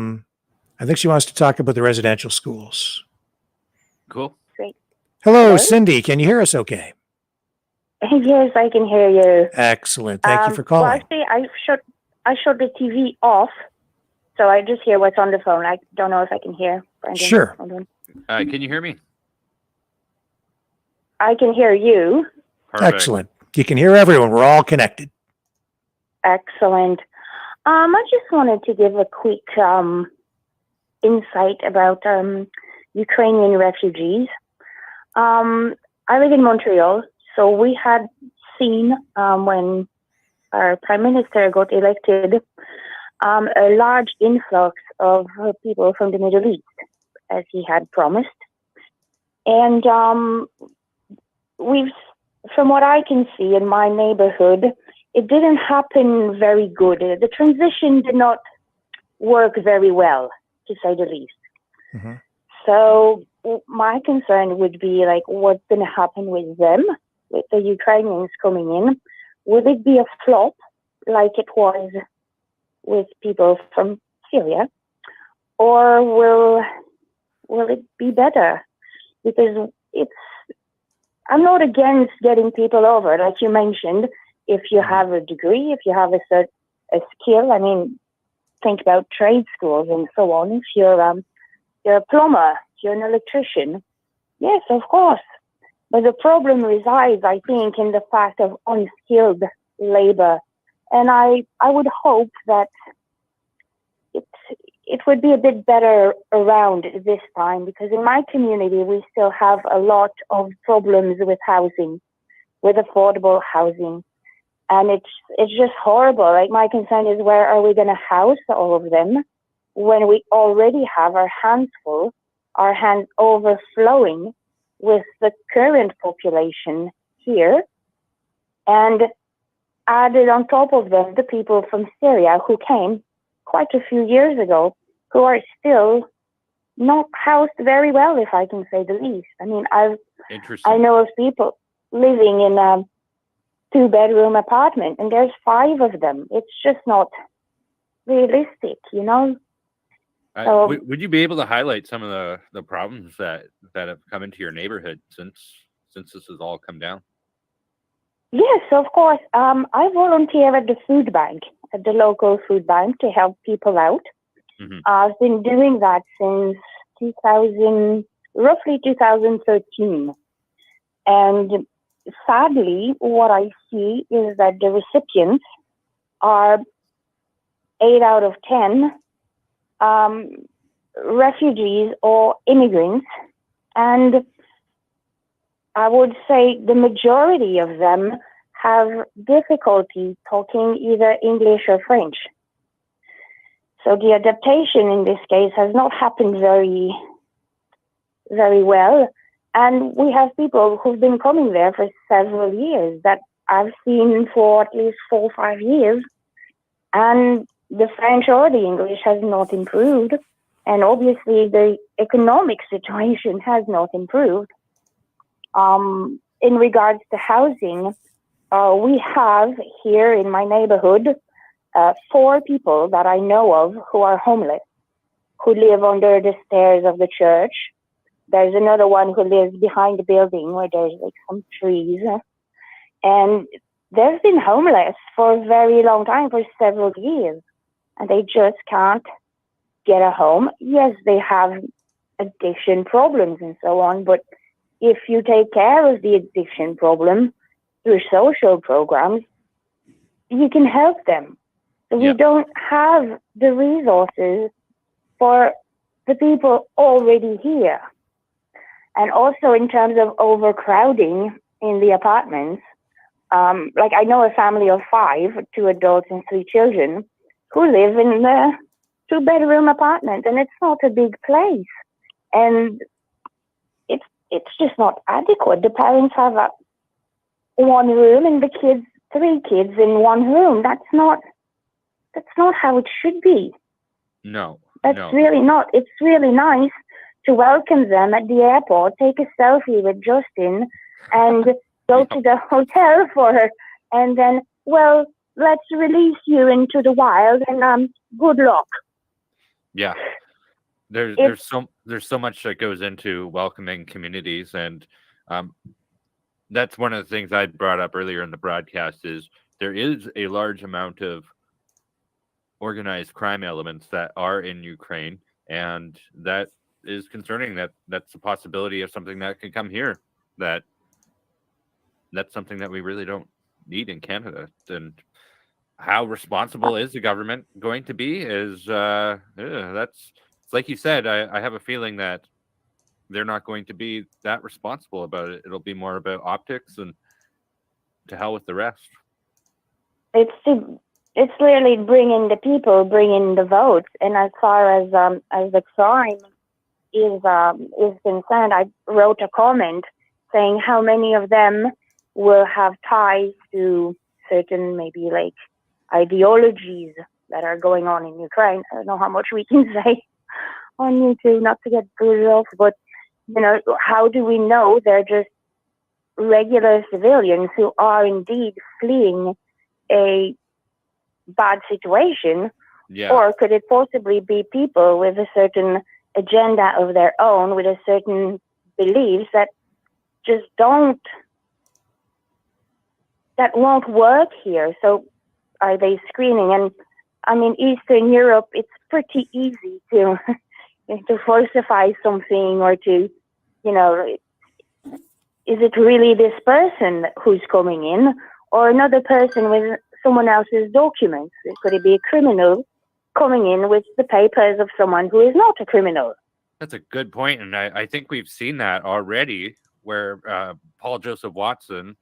think she wants to talk about the residential schools. Cool. Great. Hello, Cindy. Can you hear us okay? Yes, I can hear you. Excellent. Thank you for calling. Well, actually, I shut the TV off, so I just hear what's on the phone. I don't know if I can hear. Brenden. Sure. Hold on. Can you hear me? I can hear you. Perfect. Excellent. You can hear everyone. We're all connected. Excellent. I just wanted to give a quick insight about Ukrainian refugees. I live in Montreal, so we had seen when our Prime Minister got elected a large influx of people from the Middle East, as he had promised. And from what I can see in my neighborhood, it didn't happen very good. The transition did not work very well, to say the least. Mm-hmm. So my concern would be, like, what's going to happen with them, with the Ukrainians coming in? Will it be a flop like it was with people from Syria? Or will it be better? Because I'm not against getting people over, like you mentioned. If you have a degree, if you have a skill, I mean, think about trade schools and so on. If you're a plumber, if you're an electrician, yes, of course. But the problem resides, I think, in the fact of unskilled labor. And I would hope that it would be a bit better around this time, because in my community, we still have a lot of problems with housing, with affordable housing. And it's just horrible. Like, my concern is, where are we going to house all of them when we already have our hands full, our hands overflowing with the current population here, and added on top of them the people from Syria who came quite a few years ago, who are still not housed very well, if I can say the least. I mean, I know of people living in a 2-bedroom apartment, and there's 5 of them. It's just not realistic, you know? Would you be able to highlight some of the problems that have come into your neighborhood since since this has all come down? Yes, of course. I volunteer at the food bank, at the local food bank, to help people out. Mhm. I've been doing that since roughly 2013. And sadly, what I see is that the recipients are 8 out of 10 refugees or immigrants. And I would say the majority of them have difficulty talking either English or French. So the adaptation in this case has not happened very, very well. And we have people who've been coming there for several years that I've seen for at least 4 or 5 years. And the French or the English has not improved. And obviously the economic situation has not improved. In regards to housing, we have here in my neighborhood 4 people that I know of who are homeless, who live under the stairs of the church. There's another one who lives behind the building where there's like some trees. And they've been homeless for a very long time, for several years. And they just can't get a home. Yes, they have addiction problems and so on, but if you take care of the addiction problem through social programs, you can help them. So we don't have the resources for the people already here. And also in terms of overcrowding in the apartments, like I know a family of 5, 2 adults and 3 children, who live in a 2-bedroom apartment, and it's not a big place. And it's just not adequate. The parents have one room and the kids, 3 kids in one room. That's not how it should be. No. That's really not. It's really nice to welcome them at the airport, take a selfie with Justin, and go to the hotel for her, and then, well, let's release you into the wild, and good luck. Yeah. There's so much that goes into welcoming communities, and that's one of the things I brought up earlier in the broadcast is there is a large amount of organized crime elements that are in Ukraine, and that is concerning. That's a possibility of something that could come here. That's something that we really don't need in Canada. And how responsible is the government going to be is it's like you said, I have a feeling that they're not going to be that responsible about it. It'll be more about optics and to hell with the rest. It's really bringing the people, bringing the votes. And as far as the crime is concerned, I wrote a comment saying how many of them will have ties to certain maybe like ideologies that are going on in Ukraine. I don't know how much we can say on YouTube, not to get booted off, but you know, how do we know they're just regular civilians who are indeed fleeing a bad situation? Yeah. Or could it possibly be people with a certain agenda of their own, with a certain beliefs that just won't work here? So are they screening? And I mean, Eastern Europe, it's pretty easy to falsify something or to, you know, is it really this person who's coming in or another person with someone else's documents? Could it be a criminal coming in with the papers of someone who is not a criminal? That's a good point, and I think we've seen that already where Paul Joseph Watson,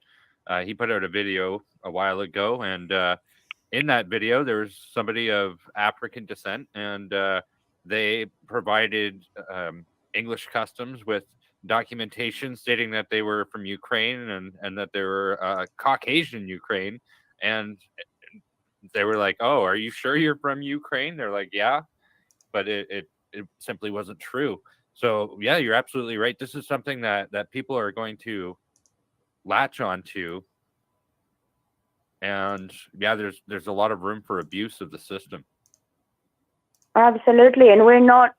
he put out a video a while ago, and in that video there was somebody of African descent, and they provided English customs with documentation stating that they were from Ukraine and that they were Caucasian Ukraine, and they were like, "Oh, are you sure you're from Ukraine?" They're like, "Yeah," but it simply wasn't true. So yeah, you're absolutely right. This is something that people are going to latch onto, and yeah, there's a lot of room for abuse of the system. Absolutely, and we're not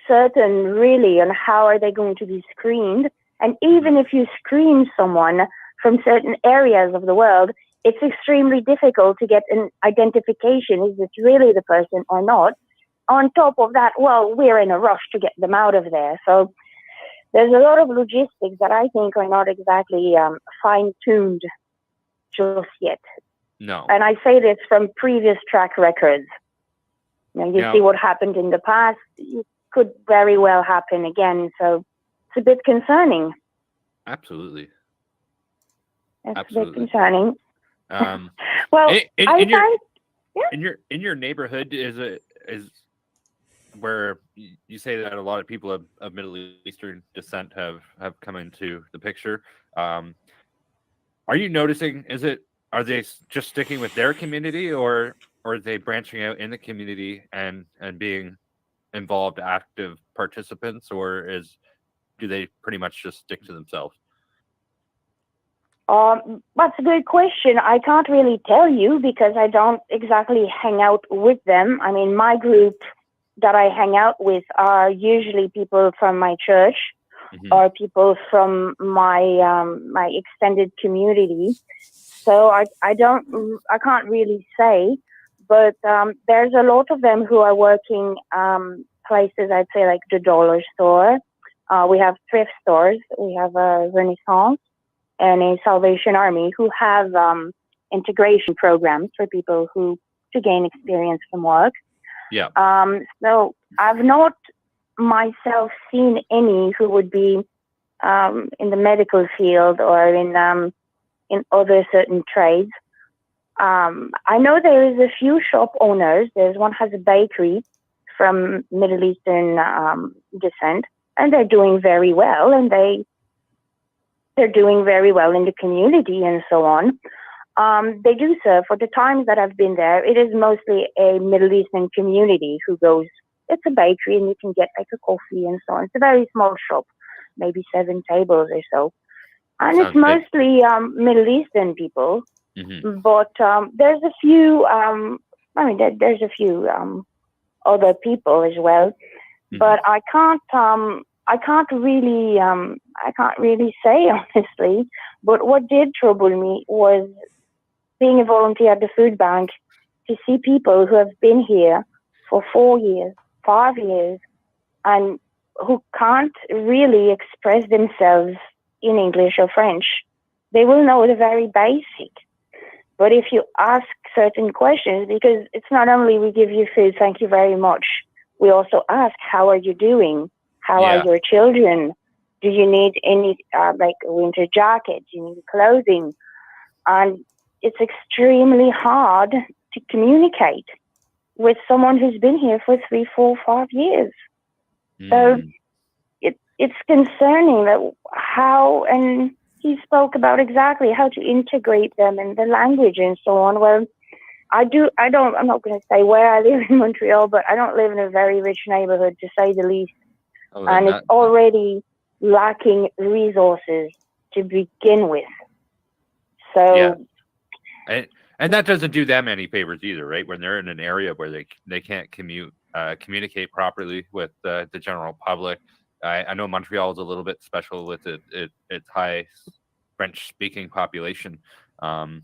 certain really on how are they going to be screened, And even if you screen someone from certain areas of the world, it's extremely difficult to get an identification. Is it really the person or not? On top of that, well, we're in a rush to get them out of there. So there's a lot of logistics that I think are not exactly fine-tuned just yet. No. And I say this from previous track records. You Yeah. see what happened in the past, it could very well happen again. So it's a bit concerning. Absolutely. It's Absolutely. a bit concerning. Well, in your neighborhood is where you say that a lot of people of Middle Eastern descent have come into the picture. Are you noticing? Are they just sticking with their community, or are they branching out in the community and being involved, active participants, or do they pretty much just stick to themselves? That's a good question. I can't really tell you because I don't exactly hang out with them. I mean, my group that I hang out with are usually people from my church or people from my my extended community. So I can't really say, but there's a lot of them who are working places. I'd say like the dollar store. We have thrift stores. We have a Renaissance and a Salvation Army who have integration programs for people to gain experience from work. Yeah. So I've not myself seen any who would be in the medical field or in other certain trades. I know there is a few shop owners. There's one has a bakery from Middle Eastern descent, and they're doing very well, and they're doing very well in the community and so on. They do serve. For the times that I've been there, it is mostly a Middle Eastern community who goes. It's a bakery, and you can get like a coffee and so on. It's a very small shop, maybe 7 tables or so, and it's mostly Middle Eastern people. Mm-hmm. But there's a few. There's a few other people as well, but I can't really say honestly. But what did trouble me was being a volunteer at the food bank to see people who have been here for 4 years, 5 years, and who can't really express themselves in English or French. They will know the very basic. But if you ask certain questions, because it's not only we give you food, thank you very much. We also ask, how are you doing? How are your children? Do you need any, like a winter jacket? Do you need clothing? And it's extremely hard to communicate with someone who's been here for 3, 4, 5 years. So it's concerning that how, and he spoke about exactly how to integrate them and the language and so on. Well, I'm not going to say where I live in Montreal, but I don't live in a very rich neighborhood, to say the least. And it's already lacking resources to begin with. So, and that doesn't do them any favors either, right? When they're in an area where they can't communicate properly with the general public. I know Montreal is a little bit special with its high French-speaking population. But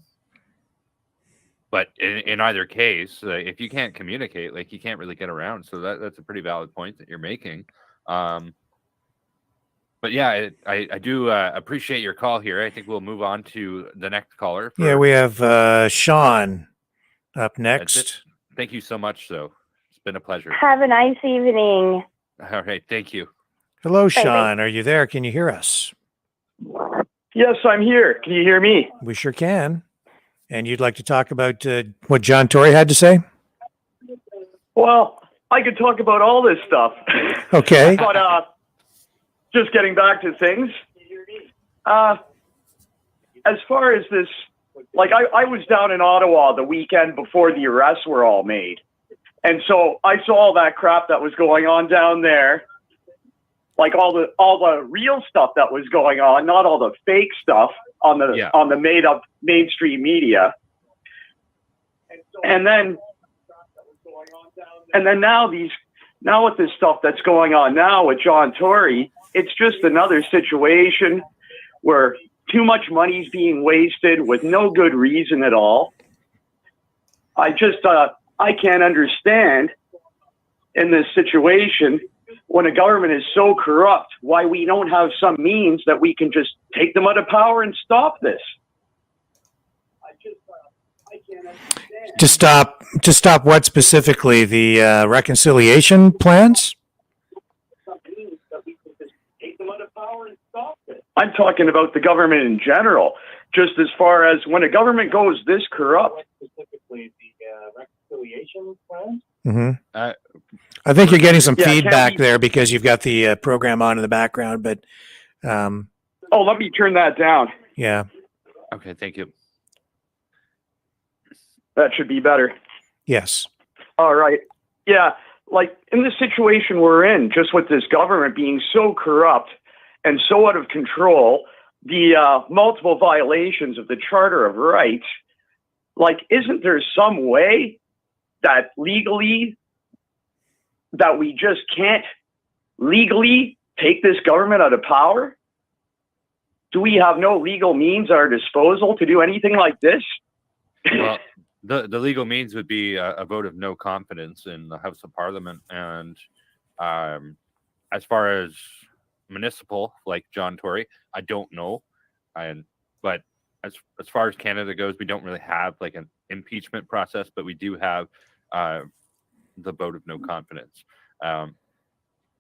in either case, if you can't communicate, like, you can't really get around. So that's a pretty valid point that you're making. But yeah, I do appreciate your call here. I think we'll move on to the next caller. Yeah, we have Sean up next. Thank you so much, though. It's been a pleasure. have a nice evening. All right, thank you. Hello, Sean. Are you there? Can you hear us? Yes, I'm here. Can you hear me? We sure can. And you'd like to talk about what John Tory had to say? Well, I could talk about all this stuff. Okay. But just getting back to things. As far as this, like I was down in Ottawa the weekend before the arrests were all made. And so I saw all that crap that was going on down there. Like all the real stuff that was going on, not all the fake stuff on the made up mainstream media. And then now with this stuff that's going on now with John Tory, it's just another situation where too much money is being wasted with no good reason at all. I can't understand in this situation when a government is so corrupt, why we don't have some means that we can just take them out of power and stop this. I can't understand. To stop what specifically? The reconciliation plans? I'm talking about the government in general, just as far as when a government goes this corrupt. Specifically, the reconciliation plans? Mm-hmm. I think you're getting some feedback there because you've got the program on in the background, but let me turn that down. Yeah. Okay, thank you. That should be better. Yes. All right. Yeah, like in the situation we're in, just with this government being so corrupt and so out of control, the multiple violations of the Charter of Rights, like, isn't there some way that legally, that we just can't legally take this government out of power? Do we have no legal means at our disposal to do anything like this? Well, the legal means would be a vote of no confidence in the House of Parliament. And as far as municipal, like John Tory, I don't know. But as far as Canada goes, we don't really have like an impeachment process, but we do have the vote of no confidence.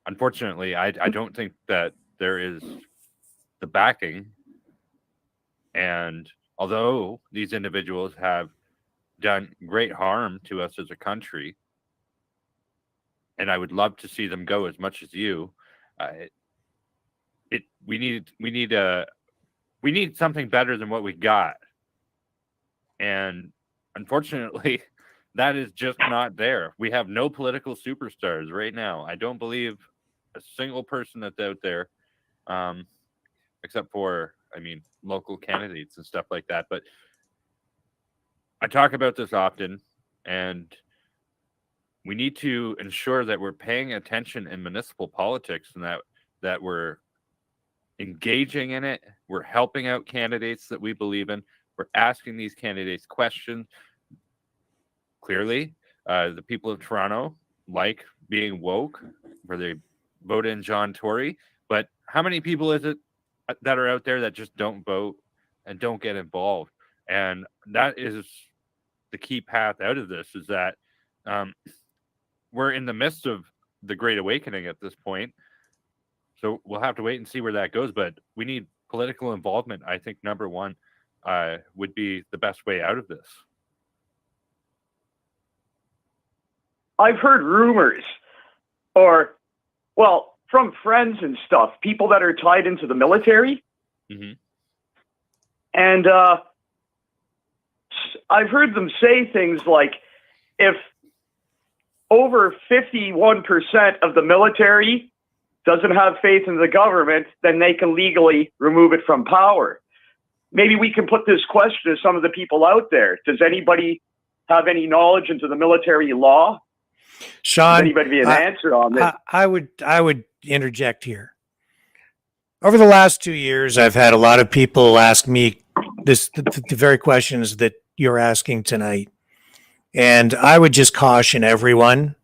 Unfortunately, I don't think that there is the backing. And although these individuals have done great harm to us as a country, and I would love to see them go as much as you, we need something better than what we got. And unfortunately, that is just not there. We have no political superstars right now. I don't believe a single person that's out there, except for, local candidates and stuff like that. But I talk about this often, and we need to ensure that we're paying attention in municipal politics and that we're engaging in it. We're helping out candidates that we believe in. We're asking these candidates questions. Clearly, the people of Toronto like being woke, where they vote in John Tory. But how many people is it that are out there that just don't vote and don't get involved? And that is the key path out of this, is that we're in the midst of the Great Awakening at this point. So we'll have to wait and see where that goes. But we need political involvement. I think number one would be the best way out of this. I've heard rumors, from friends and stuff, people that are tied into the military. Mm-hmm. And I've heard them say things like, if over 51% of the military doesn't have faith in the government, then they can legally remove it from power. Maybe we can put this question to some of the people out there. Does anybody have any knowledge into the military law? Sean, Does anybody have an answer on this? I would interject here. Over the last 2 years, I've had a lot of people ask me the very questions that you're asking tonight. And I would just caution everyone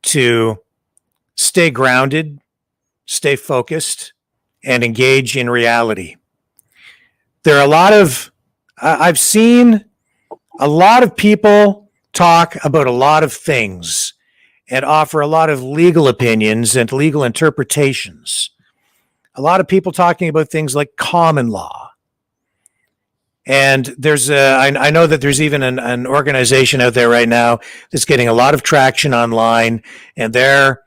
to stay grounded, stay focused, and engage in reality. There are I've seen a lot of people talk about a lot of things and offer a lot of legal opinions and legal interpretations. A lot of people talking about things like common law. And I know that there's even an organization out there right now that's getting a lot of traction online, and they're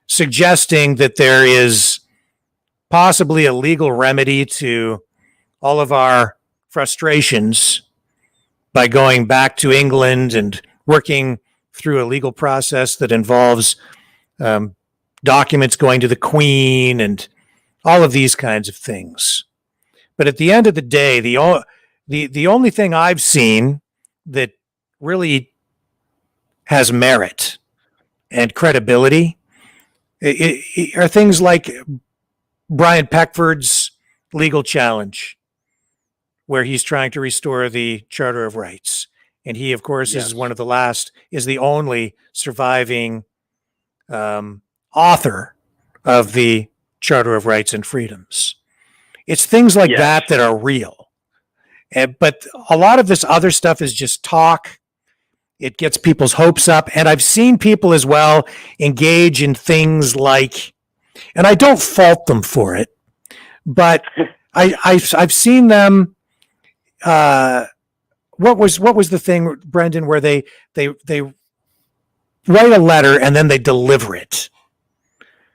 suggesting that there is possibly a legal remedy to all of our frustrations by going back to England and working through a legal process that involves documents going to the Queen and all of these kinds of things. But at the end of the day, the only thing I've seen that really has merit and credibility are things like Brian Peckford's legal challenge, where he's trying to restore the Charter of Rights. And he, of course, Yes. is one of the last, is the only surviving author of the Charter of Rights and Freedoms. It's things like that that are real. But a lot of this other stuff is just talk. It gets people's hopes up. And I've seen people as well engage in things like, and I don't fault them for it, but I've seen them. What was the thing, Brendan, where they write a letter and then they deliver it?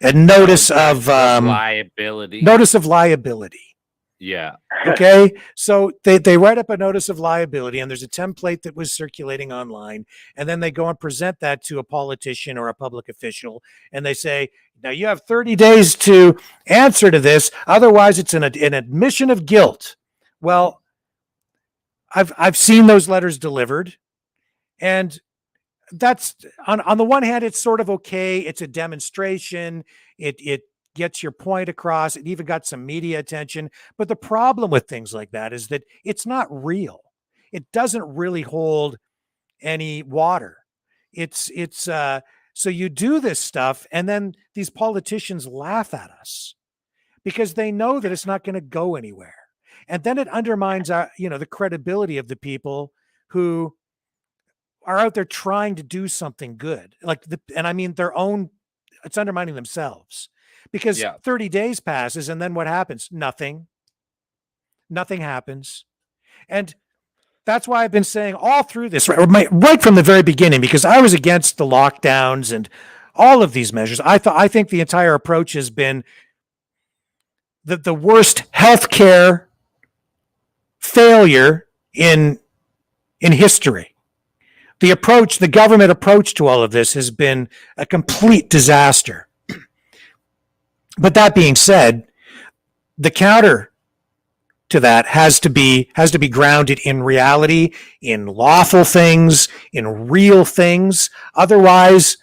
A notice of liability. Notice of liability. Yeah. Okay. So they write up a notice of liability, and there's a template that was circulating online, and then they go and present that to a politician or a public official, and they say, now you have 30 days to answer to this, otherwise it's an admission of guilt. Well, I've seen those letters delivered, and that's on the one hand, it's sort of okay. It's a demonstration. It gets your point across. It even got some media attention. But the problem with things like that is that it's not real. It doesn't really hold any water. So you do this stuff, and then these politicians laugh at us because they know that it's not going to go anywhere. And then it undermines the credibility of the people who are out there trying to do something good. It's undermining themselves because 30 days passes, and then what happens? Nothing happens. And that's why I've been saying all through this, right from the very beginning, because I was against the lockdowns and all of these measures. I think the entire approach has been the worst healthcare failure in history. The government approach to all of this has been a complete disaster. But that being said, the counter to that has to be grounded in reality, in lawful things, in real things. Otherwise,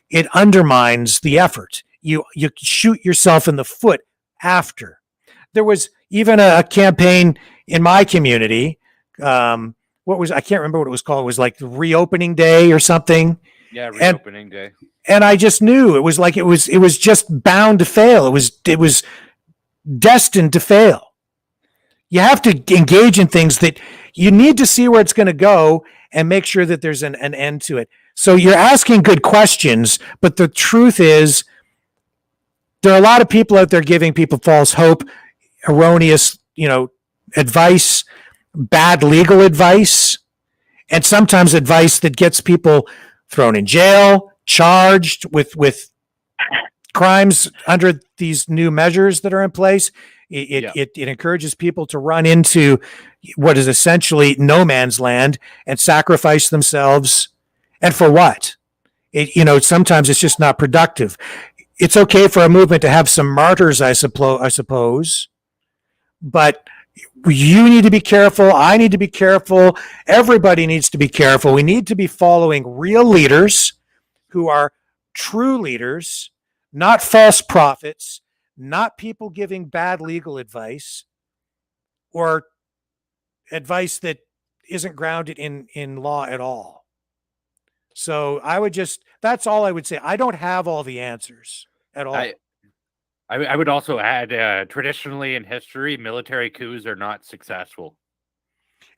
it undermines the effort. You shoot yourself in the foot after. There was even a campaign in my community. I can't remember what it was called. It was like Reopening Day or something. Yeah, Reopening Day. And I just knew it was like it was just bound to fail. It was destined to fail. You have to engage in things that you need to see where it's going to go and make sure that there's an end to it. So you're asking good questions, but the truth is there are a lot of people out there giving people false hope, erroneous, advice, bad legal advice, and sometimes advice that gets people thrown in jail, charged with crimes under these new measures that are in place. It encourages people to run into what is essentially no man's land and sacrifice themselves. And for what? Sometimes it's just not productive. It's okay for a movement to have some martyrs, I suppose, but you need to be careful. I need to be careful. Everybody needs to be careful. We need to be following real leaders who are true leaders, not false prophets, not people giving bad legal advice or advice that isn't grounded in law at all. So that's all I would say. I don't have all the answers at all. I would also add, traditionally in history, military coups are not successful.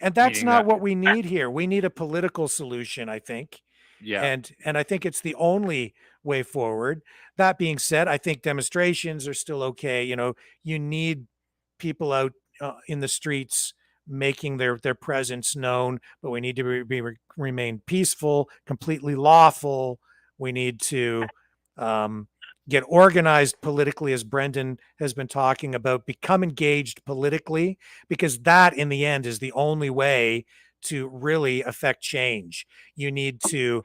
And that's not what we need here. We need a political solution, I think. Yeah. And I think it's the only way forward. That being said, I think demonstrations are still okay. You need people out in the streets making their presence known, but we need to remain peaceful, completely lawful. We need to get organized politically, as Brendan has been talking about, become engaged politically, because that in the end is the only way to really affect change. You need the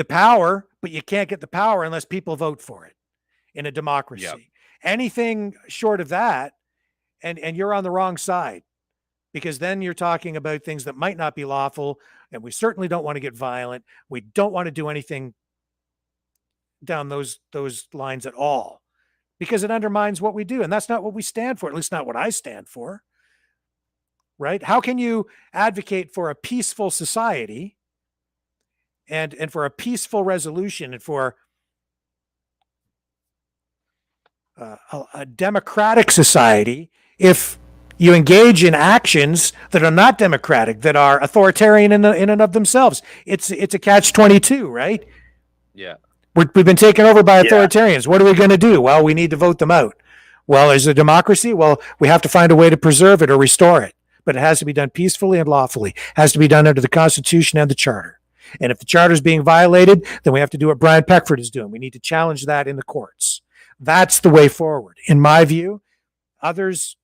power, but you can't get the power unless people vote for it in a democracy. Yep. Anything short of that, and you're on the wrong side, because then you're talking about things that might not be lawful, and we certainly don't want to get violent. We don't want to do anything down those lines at all, because it undermines what we do, and that's not what we stand for. At least not what I stand for. Right? How can you advocate for a peaceful society and for a peaceful resolution and for a democratic society if you engage in actions that are not democratic, that are authoritarian in and of themselves? It's a catch-22, right? Yeah. We've been taken over by authoritarians. What are we going to do? Well, we need to vote them out. Well, is it democracy? Well, we have to find a way to preserve it or restore it. But it has to be done peacefully and lawfully. It has to be done under the Constitution and the Charter. And if the Charter is being violated, then we have to do what Brian Peckford is doing. We need to challenge that in the courts. That's the way forward. In my view, others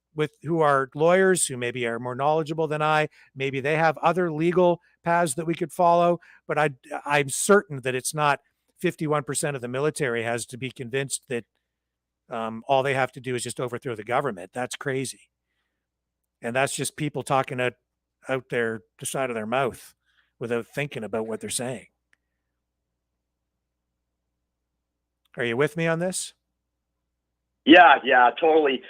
who are lawyers, who maybe are more knowledgeable than I, maybe they have other legal paths that we could follow. But I'm certain that it's not 51% of the military has to be convinced that all they have to do is just overthrow the government. That's crazy. And that's just people talking out the side of their mouth without thinking about what they're saying. Are you with me on this? Yeah, totally.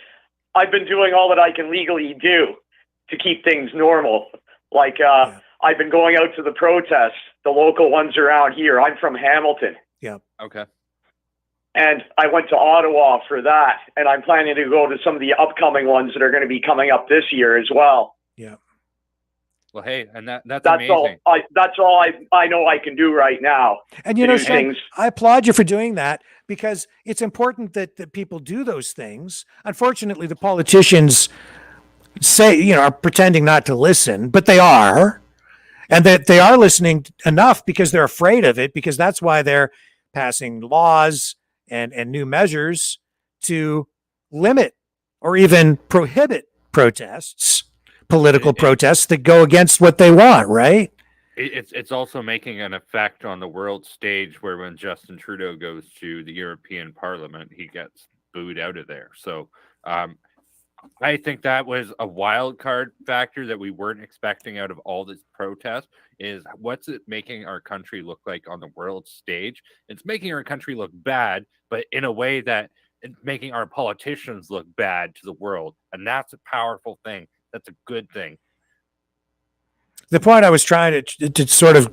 I've been doing all that I can legally do to keep things normal. Like, I've been going out to the protests, the local ones around here. I'm from Hamilton. Yeah. Okay. And I went to Ottawa for that, and I'm planning to go to some of the upcoming ones that are going to be coming up this year as well. Yeah. Well, hey, and that's amazing. That's all I know I can do right now. And you know, Sean, I applaud you for doing that, because it's important that people do those things. Unfortunately, the politicians are pretending not to listen, but they are, and that they are listening enough because they're afraid of it, because that's why they're passing laws and new measures to limit or even prohibit protests, political protests that go against what they want, right? It's also making an effect on the world stage, where when Justin Trudeau goes to the European Parliament, he gets booed out of there. So I think that was a wild card factor that we weren't expecting out of all this protest. Is what's it making our country look like on the world stage? It's making our country look bad, but in a way that it's making our politicians look bad to the world. And that's a powerful thing. That's a good thing. The point I was trying to sort of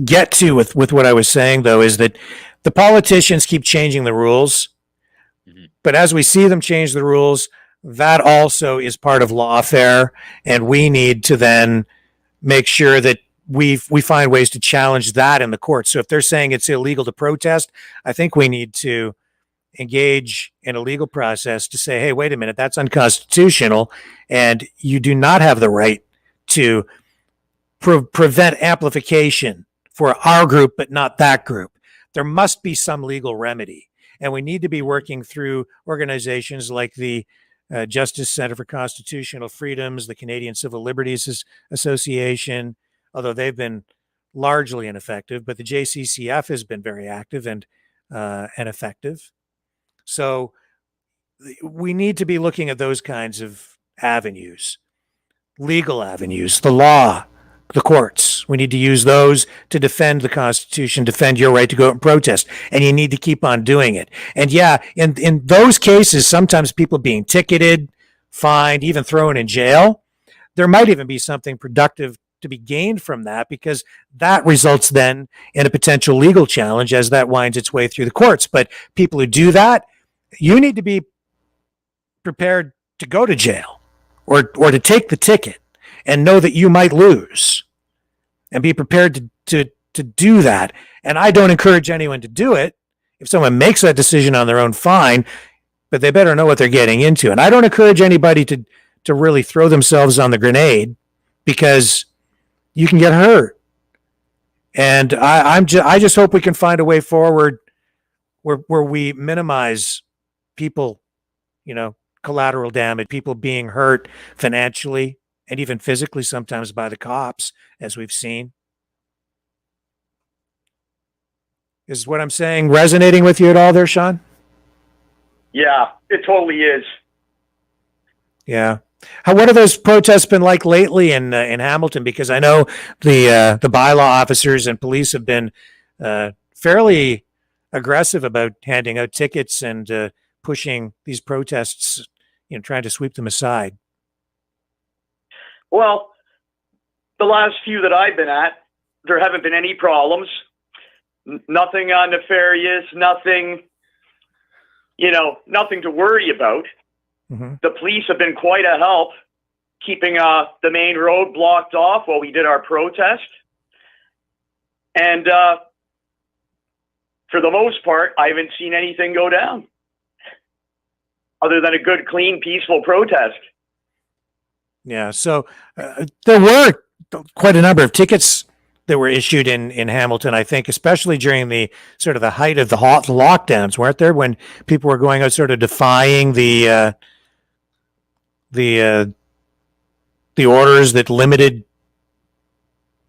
get to with what I was saying, though, is that the politicians keep changing the rules. Mm-hmm. But as we see them change the rules, that also is part of lawfare. And we need to then make sure that we find ways to challenge that in the courts. So if they're saying it's illegal to protest, I think we need to engage in a legal process to say, hey, wait a minute, that's unconstitutional, and you do not have the right to prevent amplification for our group, but not that group. There must be some legal remedy, and we need to be working through organizations like the Justice Center for Constitutional Freedoms, the Canadian Civil Liberties Association, although they've been largely ineffective, but the JCCF has been very active and effective. So we need to be looking at those kinds of avenues, legal avenues, the law, the courts. We need to use those to defend the Constitution, defend your right to go out and protest. And you need to keep on doing it. And yeah, in those cases, sometimes people being ticketed, fined, even thrown in jail, there might even be something productive to be gained from that, because that results then in a potential legal challenge as that winds its way through the courts. But people who do that, you need to be prepared to go to jail or to take the ticket and know that you might lose, and be prepared to do that. And I don't encourage anyone to do it. If someone makes that decision on their own, fine, but they better know what they're getting into. And I don't encourage anybody to really throw themselves on the grenade, because you can get hurt. And I just hope we can find a way forward where we minimize people, collateral damage, people being hurt financially and even physically sometimes by the cops, as we've seen. Is what I'm saying resonating with you at all there, Sean? Yeah, it totally is. Yeah. What have those protests been like lately in Hamilton? Because I know the bylaw officers and police have been fairly aggressive about handing out tickets and pushing these protests, trying to sweep them aside. Well, the last few that I've been at, there haven't been any problems. Nothing nefarious, nothing, nothing to worry about. Mm-hmm. The police have been quite a help, keeping the main road blocked off while we did our protest. And for the most part, I haven't seen anything go down other than a good, clean, peaceful protest. Yeah. So there were quite a number of tickets that were issued in Hamilton, I think, especially during the sort of the height of the hot lockdowns, weren't there, when people were going out sort of defying the orders that limited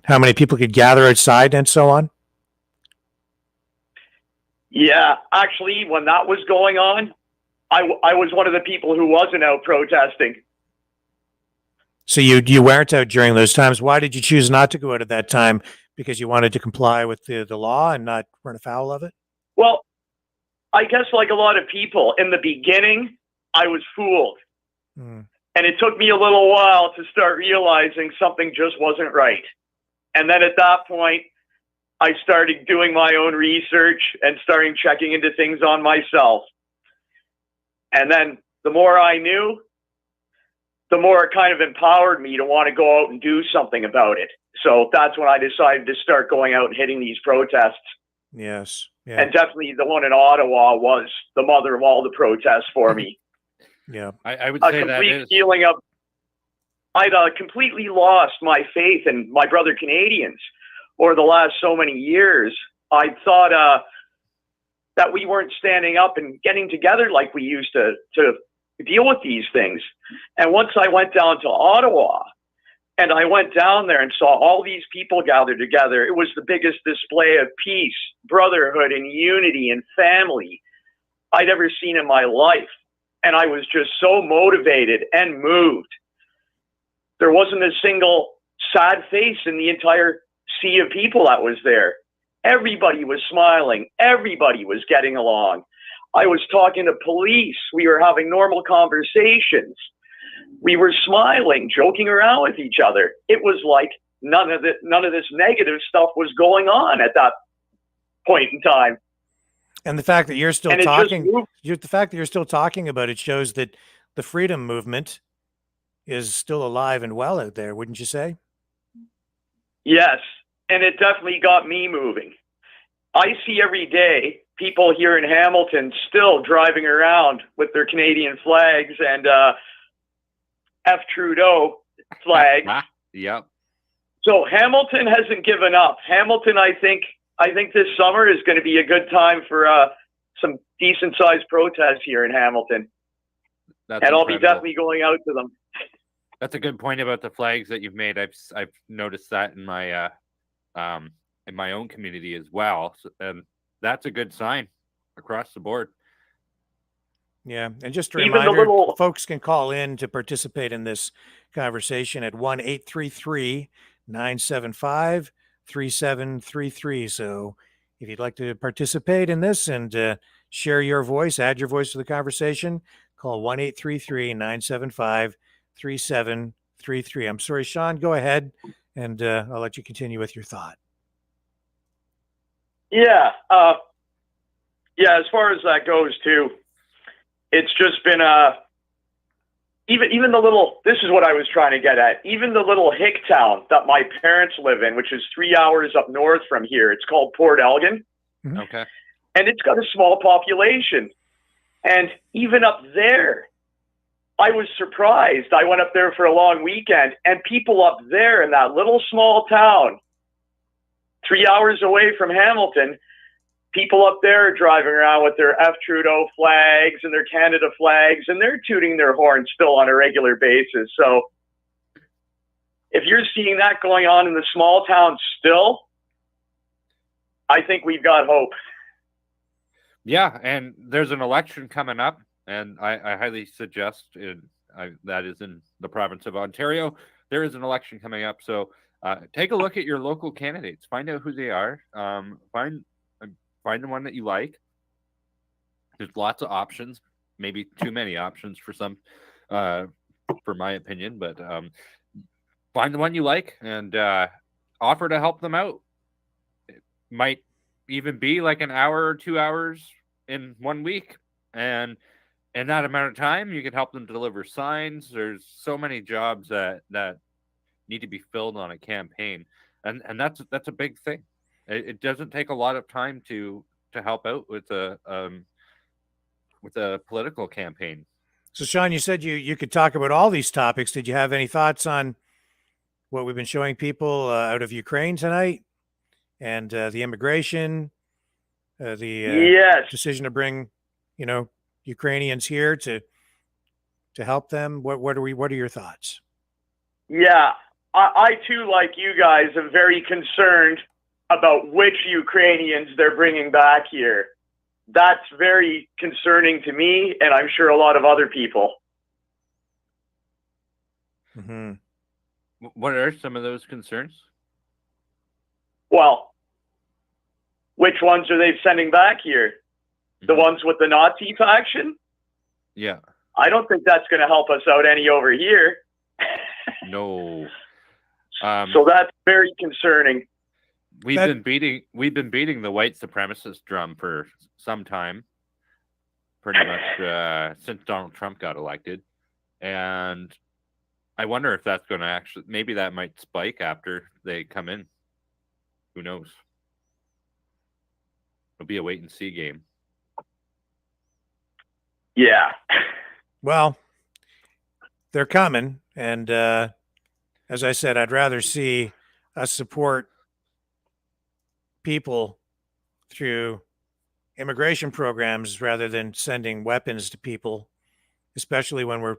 how many people could gather outside and so on? Yeah, actually, when that was going on, I was one of the people who wasn't out protesting. So you weren't out during those times. Why did you choose not to go out at that time? Because you wanted to comply with the law and not run afoul of it? Well, I guess like a lot of people, in the beginning, I was fooled. Mm. And it took me a little while to start realizing something just wasn't right. And then at that point, I started doing my own research and starting checking into things on myself. And then the more I knew, the more it kind of empowered me to want to go out and do something about it. So that's when I decided to start going out and hitting these protests. Yes. Yeah. And definitely the one in Ottawa was the mother of all the protests for me. Yeah. I would A say that complete is. feeling of, I'd completely lost my faith in my brother Canadians over the last so many years. I thought that we weren't standing up and getting together like we used to deal with these things. And once I went down to Ottawa, and I went down there and saw all these people gathered together, it was the biggest display of peace, brotherhood, and unity and family I'd ever seen in my life. And I was just so motivated and moved. There wasn't a single sad face in the entire sea of people that was there. Everybody was smiling. Everybody was getting along. I was talking to police. We were having normal conversations. We were smiling, joking around with each other. It was like none of this negative stuff was going on at that point in time. And the fact that you're still And it talking, just the fact that you're still talking about it shows that the freedom movement is still alive and well out there, wouldn't you say? Yes, and it definitely got me moving. I see every day people here in Hamilton still driving around with their Canadian flags and F. Trudeau flags. Yep. So Hamilton hasn't given up. Hamilton, I think this summer is going to be a good time for some decent sized protests here in Hamilton. That's and I'll be incredible. definitely going out to them. That's a good point about the flags that you've made. I've noticed that in my own community as well. So, that's a good sign across the board. Yeah, and just a Even the reminder, little- folks can call in to participate in this conversation at 1-833-975-3733. So if you'd like to participate in this and share your voice, add your voice to the conversation, call 1-833-975-3733. I'm sorry, Sean, go ahead, and I'll let you continue with your thought. Yeah. As far as that goes too, it's just been even the little, this is what I was trying to get at. Even the little hick town that my parents live in, which is 3 hours up north from here, it's called Port Elgin. Okay. And it's got a small population. And even up there, I was surprised. I went up there for a long weekend, and people up there in that little small town, 3 hours away from Hamilton, people up there are driving around with their F. Trudeau flags and their Canada flags, and they're tooting their horn still on a regular basis. So if you're seeing that going on in the small town still, I think we've got hope. Yeah, and there's an election coming up, and I highly suggest that is in the province of Ontario. There is an election coming up, so take a look at your local candidates. Find out who they are. Find the one that you like. There's lots of options, maybe too many options for some, for my opinion, but find the one you like and offer to help them out. It might even be like an hour or 2 hours in 1 week. And in that amount of time, you can help them deliver signs. There's so many jobs that need to be filled on a campaign. And that's a big thing. It doesn't take a lot of time to help out with a political campaign. So, Sean, you said you could talk about all these topics. Did you have any thoughts on what we've been showing people out of Ukraine tonight, and the immigration, the decision to bring, Ukrainians here to help them? What are your thoughts? Yeah, I too, like you guys, am very concerned about which Ukrainians they're bringing back here. That's very concerning to me, and I'm sure a lot of other people. Mm-hmm. What are some of those concerns? Well, which ones are they sending back here? The ones with the Nazi faction? Yeah. I don't think that's going to help us out any over here. No. So that's very concerning. We've been beating the white supremacist drum for some time, pretty much since Donald Trump got elected, and I wonder if that's going to maybe that might spike after they come in. Who knows? It'll be a wait and see game. Yeah. Well, they're coming, and as I said, I'd rather see us support people through immigration programs rather than sending weapons to people, especially when we're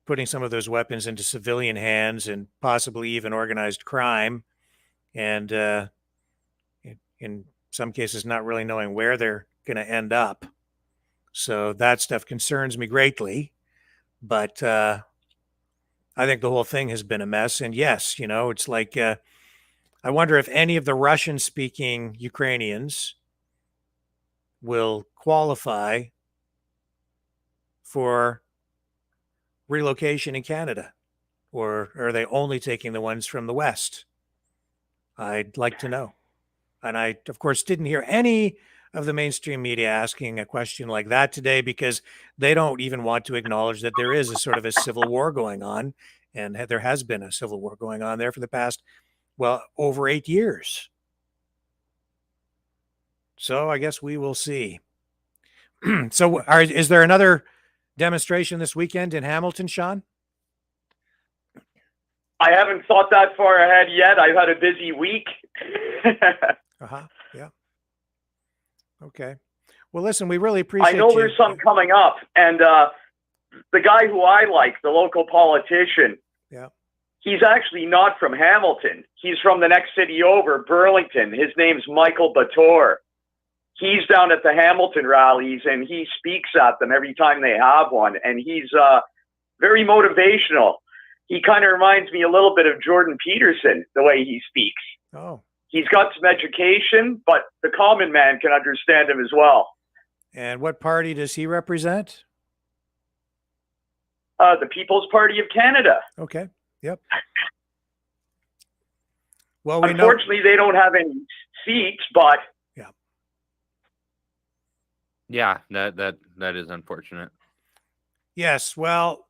putting some of those weapons into civilian hands and possibly even organized crime, and in some cases not really knowing where they're going to end up. So that stuff concerns me greatly, but I think the whole thing has been a mess. And yes, it's like I wonder if any of the Russian-speaking Ukrainians will qualify for relocation in Canada, or are they only taking the ones from the West? I'd like to know. And I, of course, didn't hear any of the mainstream media asking a question like that today, because they don't even want to acknowledge that there is a sort of a civil war going on, and there has been a civil war going on there for the past, over 8 years. So I guess we will see. So is there another demonstration this weekend in Hamilton, Sean? I haven't thought that far ahead yet. I've had a busy week. Yeah. Okay. Well, listen, we really appreciate I know there's some coming up, and the guy who I like, the local politician, he's actually not from Hamilton. He's from the next city over, Burlington. His name's Michael Bator. He's down at the Hamilton rallies, and he speaks at them every time they have one, and he's very motivational. He kind of reminds me a little bit of Jordan Peterson, the way he speaks. Oh. He's got some education, but the common man can understand him as well. And what party does he represent? The People's Party of Canada. Okay. Yep. Well, unfortunately, they don't have any seats, but yeah, that is unfortunate. Yes. Well,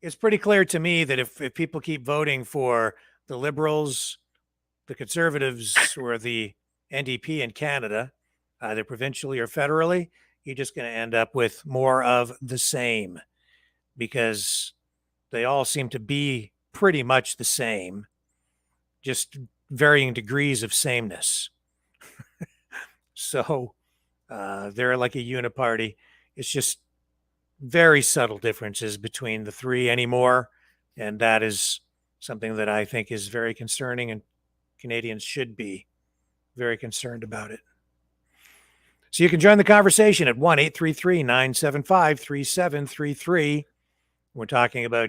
it's pretty clear to me that if people keep voting for the Liberals, the Conservatives, or the NDP in Canada, either provincially or federally, you're just going to end up with more of the same, because they all seem to be pretty much the same, just varying degrees of sameness. So they're like a uniparty. It's just very subtle differences between the three anymore, and that is something that I think is very concerning, and Canadians should be very concerned about it. So you can join the conversation at 1-833-975-3733. We're talking about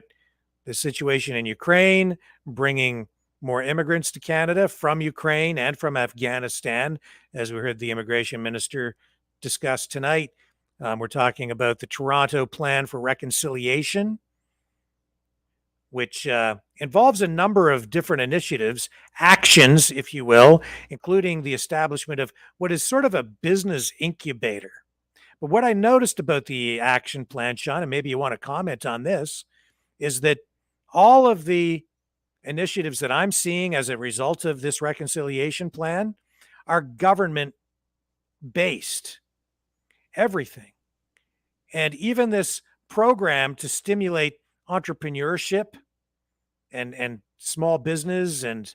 the situation in Ukraine, bringing more immigrants to Canada from Ukraine and from Afghanistan, as we heard the immigration minister discuss tonight. We're talking about the Toronto Plan for Reconciliation, which involves a number of different initiatives, actions, if you will, including the establishment of what is sort of a business incubator. But what I noticed about the action plan, Sean, and maybe you want to comment on this, is that all of the initiatives that I'm seeing as a result of this reconciliation plan are government based. Everything. And even this program to stimulate entrepreneurship and small business and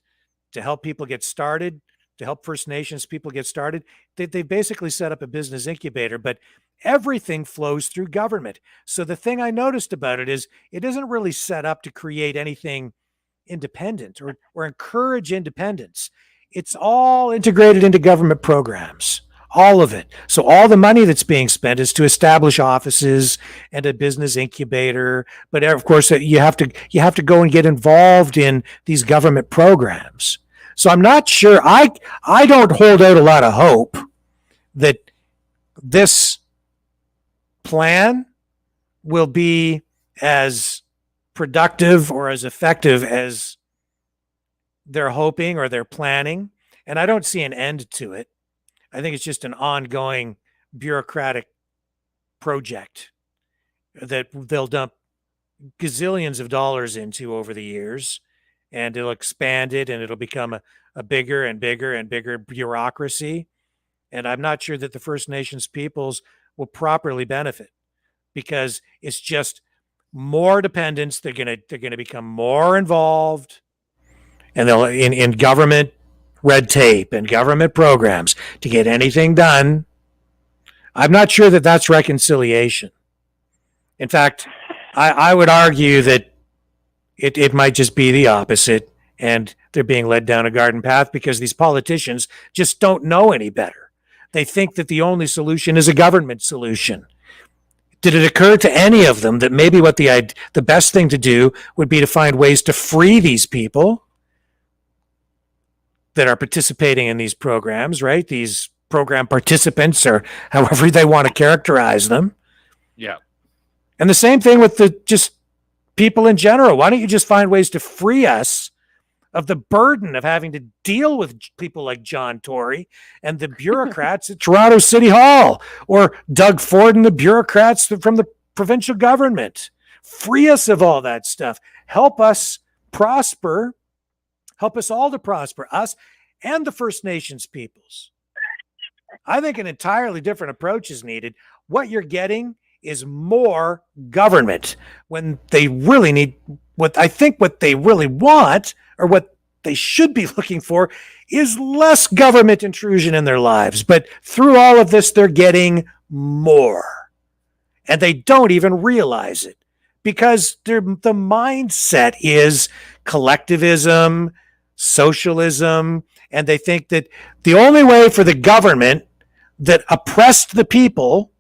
to help people get started, to help First Nations people get started, they basically set up a business incubator, but everything flows through government. So the thing I noticed about it is it isn't really set up to create anything independent or encourage independence. It's all integrated into government programs. All of it. So all the money that's being spent is to establish offices and a business incubator. But of course, you have to go and get involved in these government programs. So I'm not sure. I don't hold out a lot of hope that this plan will be as productive or as effective as they're hoping or they're planning. And I don't see an end to it. I think it's just an ongoing bureaucratic project that they'll dump gazillions of dollars into over the years, and it'll expand it and it'll become a bigger and bigger and bigger bureaucracy. And I'm not sure that the First Nations peoples will properly benefit because it's just more dependence. They're gonna become more involved, and they'll in government red tape and government programs to get anything done. I'm not sure that that's reconciliation. In fact, I would argue that it might just be the opposite, and they're being led down a garden path because these politicians just don't know any better. They think that the only solution is a government solution. Did it occur to any of them that maybe what the best thing to do would be to find ways to free these people that are participating in these programs, right? These program participants, or however they want to characterize them. Yeah. And the same thing with the just people in general. Why don't you just find ways to free us of the burden of having to deal with people like John Tory and the bureaucrats at Toronto City Hall, or Doug Ford and the bureaucrats from the provincial government? Free us of all that stuff. Help us prosper. Help us all to prosper, us and the First Nations peoples. I think an entirely different approach is needed. What you're getting is more government when they really need what they really want, or what they should be looking for, is less government intrusion in their lives. But through all of this, they're getting more. And they don't even realize it because the mindset is collectivism, socialism, and they think that the only way for the government that oppressed the people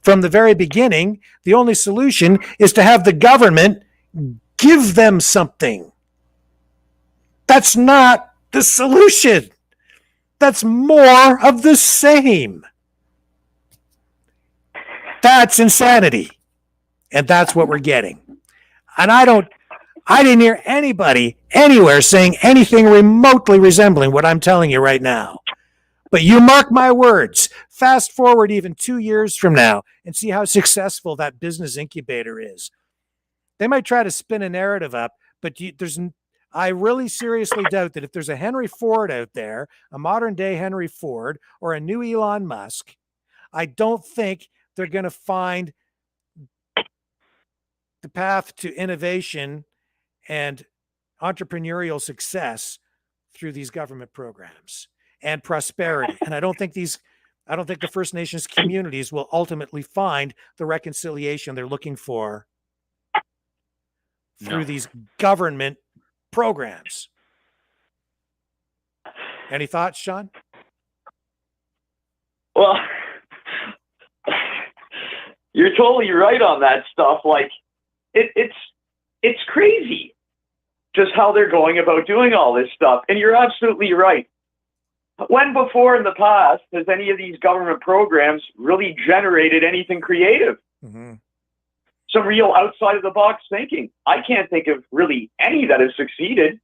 from the very beginning, the only solution is to have the government give them something. That's not the solution. That's more of the same. That's insanity. And that's what we're getting. And I didn't hear anybody anywhere saying anything remotely resembling what I'm telling you right now. But you mark my words, fast forward even 2 years from now and see how successful that business incubator is. They might try to spin a narrative up, but I really seriously doubt that if there's a Henry Ford out there, a modern day Henry Ford, or a new Elon Musk, I don't think they're going to find the path to innovation and entrepreneurial success through these government programs and prosperity. And I don't think the First Nations communities will ultimately find the reconciliation they're looking for through these government programs. Any thoughts, Sean? Well, you're totally right on that stuff. Like, it's crazy. just how they're going about doing all this stuff. And you're absolutely right. When before in the past has any of these government programs really generated anything creative? Mm-hmm. Some real outside of the box thinking. I can't think of really any that has succeeded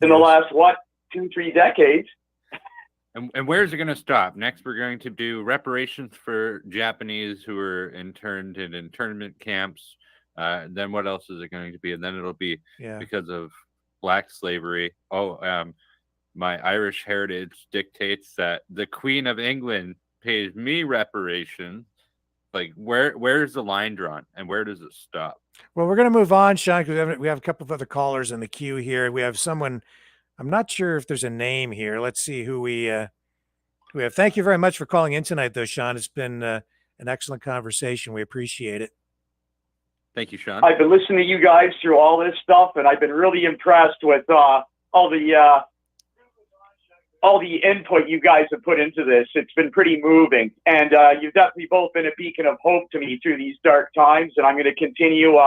in the last, 2-3 decades. And where is it going to stop? Next, we're going to do reparations for Japanese who were interned in internment camps. Then what else is it going to be? And then it'll be because of black slavery. My Irish heritage dictates that the Queen of England pays me reparations. Like, where's the line drawn, and where does it stop? Well, we're going to move on, Sean, because we have a couple of other callers in the queue here. We have someone. I'm not sure if there's a name here. Let's see who we have. Thank you very much for calling in tonight, though, Sean. It's been an excellent conversation. We appreciate it. Thank you, Sean. I've been listening to you guys through all this stuff, and I've been really impressed with all the input you guys have put into this. It's been pretty moving, and you've definitely both been a beacon of hope to me through these dark times, and I'm going to continue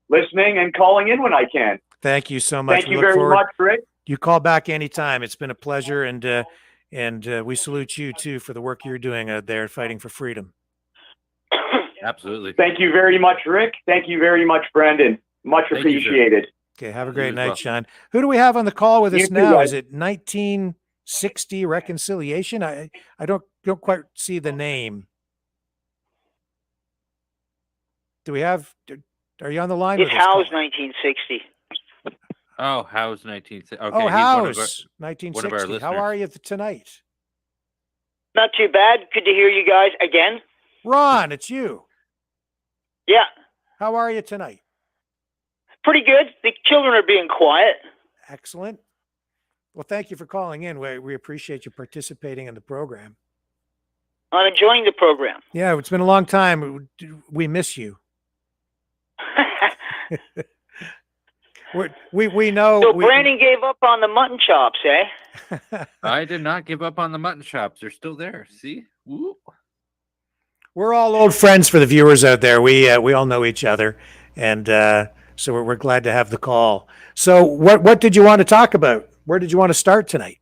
listening and calling in when I can. Thank you so much. Thank you very much, Rick. You call back anytime. It's been a pleasure, and we salute you, too, for the work you're doing out there fighting for freedom. Absolutely. Thank you very much, Rick. Thank you very much, Brendan. Much appreciated. Okay, have a great night, Sean. Who do we have on the call with us now? Is it 1960 Reconciliation? I don't quite see the name. Do we have? Are you on the line? It's Howe's 1960. Oh, Howe's 1960. Okay, oh, Howe's 1960. One of our listeners. How are you tonight? Not too bad. Good to hear you guys again. Ron, it's you. Yeah. How are you tonight? Pretty good. The children are being quiet. Excellent. Well, thank you for calling in. We appreciate you participating in the program. I'm enjoying the program. Yeah, it's been a long time. We miss you. we know. So Brandon gave up on the mutton chops, eh? I did not give up on the mutton chops. They're still there. See? Woo. We're all old friends for the viewers out there. We all know each other, and so we're glad to have the call. So what did you want to talk about? Where did you want to start tonight?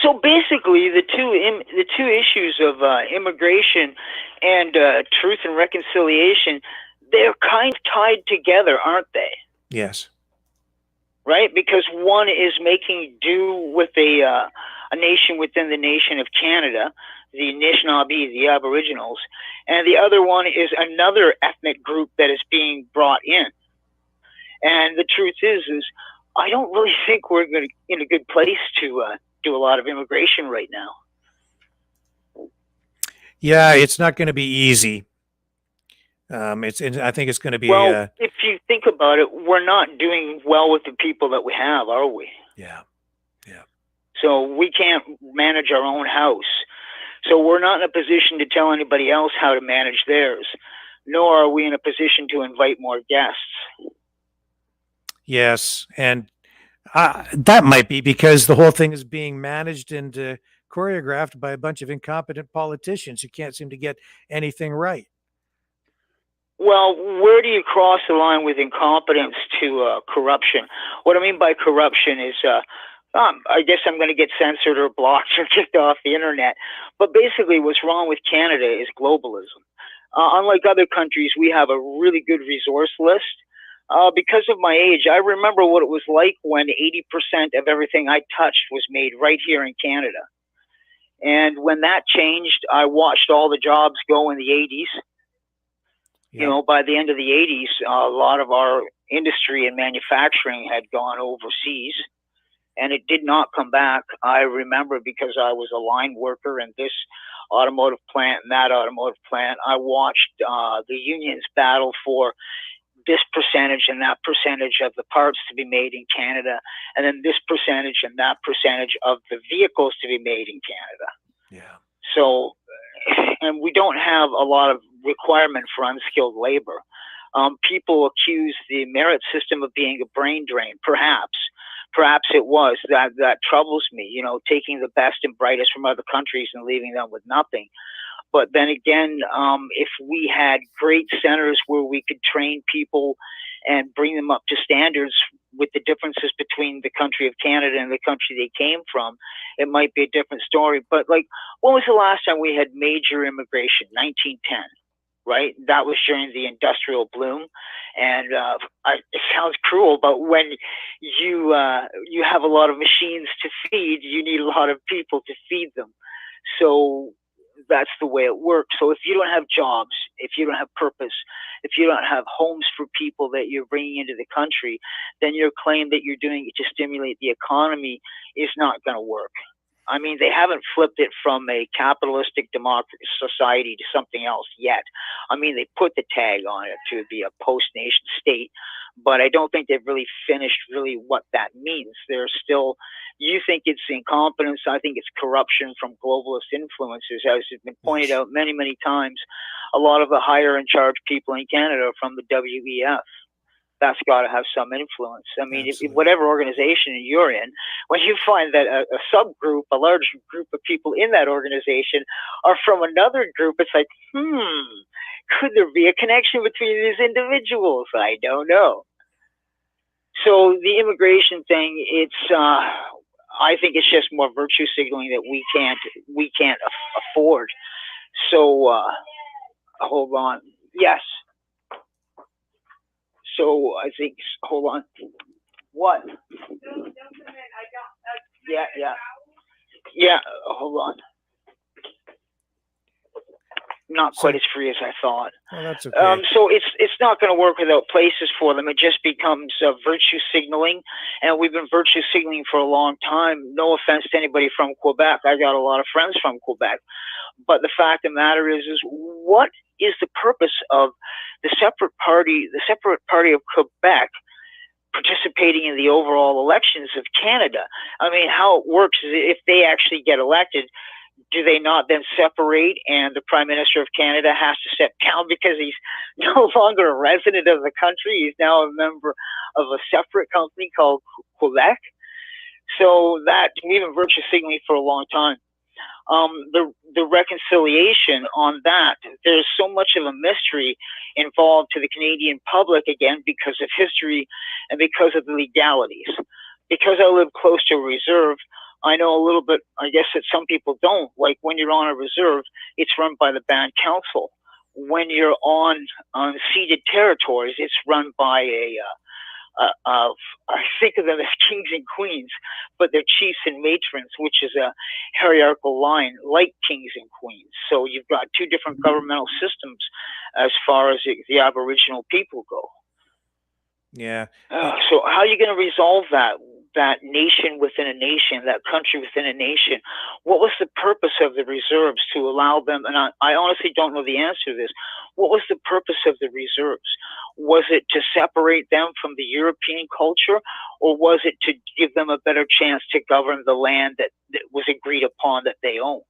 So basically, the two issues of immigration and truth and reconciliation, they're kind of tied together, aren't they? Yes. Right? Because one is making do with a nation within the nation of Canada, the Anishinaabe, the Aboriginals, and the other one is another ethnic group that is being brought in. And the truth is I don't really think we're in a good place to do a lot of immigration right now. Yeah, it's not going to be easy. I think it's going to be. Well, if you think about it, we're not doing well with the people that we have, are we? Yeah. So we can't manage our own house. So we're not in a position to tell anybody else how to manage theirs, nor are we in a position to invite more guests. Yes, and that might be because the whole thing is being managed and choreographed by a bunch of incompetent politicians who can't seem to get anything right. Well, where do you cross the line with incompetence to corruption? What I mean by corruption is, I guess I'm going to get censored or blocked or kicked off the internet. But basically, what's wrong with Canada is globalism. Unlike other countries, we have a really good resource list. Because of my age, I remember what it was like when 80% of everything I touched was made right here in Canada. And when that changed, I watched all the jobs go in the 80s. Yep. You know, by the end of the 80s, a lot of our industry and manufacturing had gone overseas, and it did not come back. I remember because I was a line worker in this automotive plant and that automotive plant. I watched the unions battle for this percentage and that percentage of the parts to be made in Canada, and then this percentage and that percentage of the vehicles to be made in Canada. Yeah. So, and we don't have a lot of requirement for unskilled labor. People accuse the merit system of being a brain drain. Perhaps it was. That troubles me, you know, taking the best and brightest from other countries and leaving them with nothing. But then again, if we had great centers where we could train people and bring them up to standards with the differences between the country of Canada and the country they came from, it might be a different story. But like, when was the last time we had major immigration? 1910. Right? That was during the industrial bloom. And it sounds cruel, but when you have a lot of machines to feed, you need a lot of people to feed them. So that's the way it works. So if you don't have jobs, if you don't have purpose, if you don't have homes for people that you're bringing into the country, then your claim that you're doing it to stimulate the economy is not going to work. I mean, they haven't flipped it from a capitalistic democracy society to something else yet. I mean, they put the tag on it to be a post-nation state, but I don't think they've really finished really what that means. They're still, you think it's incompetence, I think it's corruption from globalist influencers. As has been pointed out many, many times, a lot of the higher in charge people in Canada are from the WEF. That's got to have some influence. I mean, if whatever organization you're in, when you find that a subgroup, a large group of people in that organization are from another group, it's like, could there be a connection between these individuals? I don't know. So the immigration thing, it's, I think it's just more virtue signaling that we can't afford. So, hold on. Yes. So I think, hold on. What? Yeah, hold on. Not quite as free as I thought. Well, that's okay. So it's not going to work without places for them. It just becomes virtue signaling, and we've been virtue signaling for a long time. No offense to anybody from Quebec. I got a lot of friends from Quebec. But the fact of the matter is what is the purpose of the separate party of Quebec participating in the overall elections of Canada? I mean, how it works is if they actually get elected, do they not then separate and the Prime Minister of Canada has to step down because he's no longer a resident of the country? He's now a member of a separate company called Quebec. So that, we've been virtue signaling for a long time. The reconciliation on that, there's so much of a mystery involved to the Canadian public, again, because of history and because of the legalities. Because I live close to a reserve, I know a little bit, I guess, that some people don't. Like when you're on a reserve, it's run by the band council. When you're on ceded territories, it's run by I think of them as kings and queens, but they're chiefs and matrons, which is a hierarchical line like kings and queens. So you've got two different governmental systems as far as the Aboriginal people go. Yeah. So how are you going to resolve that nation within a nation, that country within a nation? What was the purpose of the reserves to allow them? And I honestly don't know the answer to this. What was the purpose of the reserves? Was it to separate them from the European culture, or was it to give them a better chance to govern the land that was agreed upon that they owned?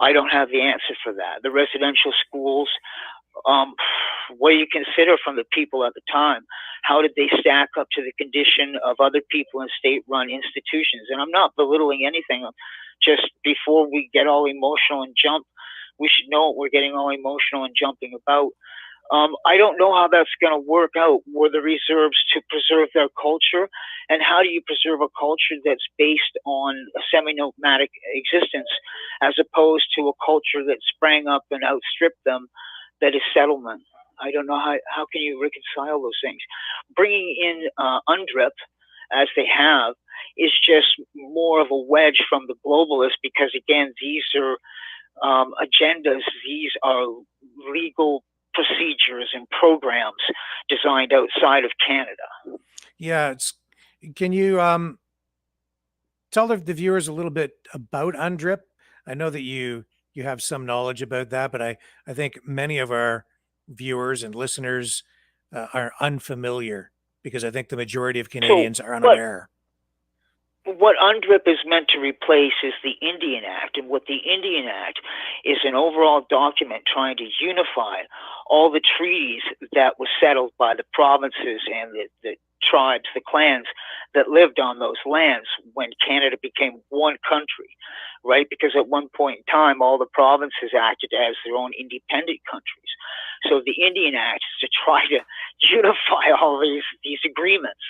I don't have the answer for that. The residential schools, what do you consider from the people at the time? How did they stack up to the condition of other people in state-run institutions? And I'm not belittling anything. Just before we get all emotional and jump, we should know what we're getting all emotional and jumping about. I don't know how that's going to work out. Were the reserves to preserve their culture? And how do you preserve a culture that's based on a semi-nomadic existence as opposed to a culture that sprang up and outstripped them, that is settlement? I don't know how can you reconcile those things. Bringing in UNDRIP, as they have, is just more of a wedge from the globalists because, again, these are agendas. These are legal procedures and programs designed outside of Canada. Yeah. Can you tell the viewers a little bit about UNDRIP? I know that you have some knowledge about that, but I think many of our viewers and listeners are unfamiliar because I think the majority of Canadians are unaware. What UNDRIP is meant to replace is the Indian Act, and what the Indian Act is an overall document trying to unify all the treaties that were settled by the provinces and the tribes, the clans that lived on those lands when Canada became one country, right? Because at one point in time, all the provinces acted as their own independent countries. So the Indian Act is to try to unify all these agreements.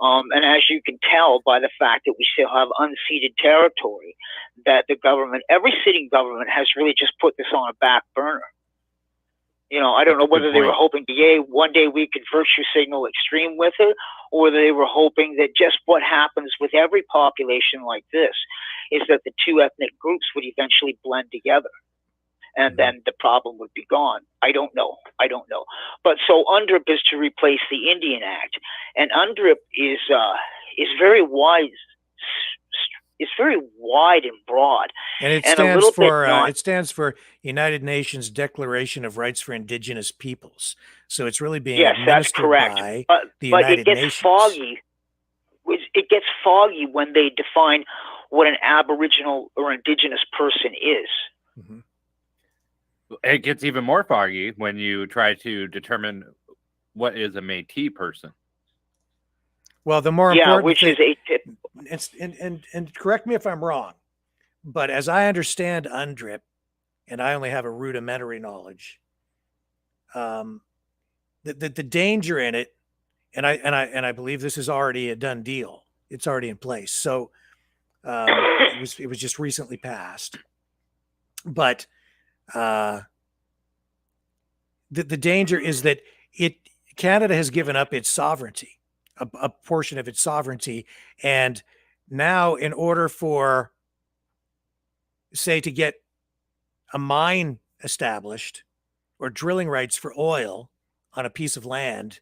And as you can tell by the fact that we still have unceded territory, that the government, every sitting government, has really just put this on a back burner. You know, I don't know whether they were hoping to, one day we could virtue signal extreme with it, or they were hoping that just what happens with every population like this is that the two ethnic groups would eventually blend together. And then the problem would be gone. I don't know. But so UNDRIP is to replace the Indian Act, and UNDRIP is very wide. It's very wide and broad, and it stands for United Nations Declaration of Rights for Indigenous Peoples. So it's really being administered by the United Nations. It gets foggy when they define what an Aboriginal or Indigenous person is. Mm-hmm. It gets even more foggy when you try to determine what is a Métis person. Well, the more important which thing, is and correct me if I'm wrong, but as I understand UNDRIP, and I only have a rudimentary knowledge, the danger in it, and I believe this is already a done deal. It's already in place. So it was just recently passed, but the danger is that Canada has given up its sovereignty, a portion of its sovereignty, and now in order for, say, to get a mine established or drilling rights for oil on a piece of land,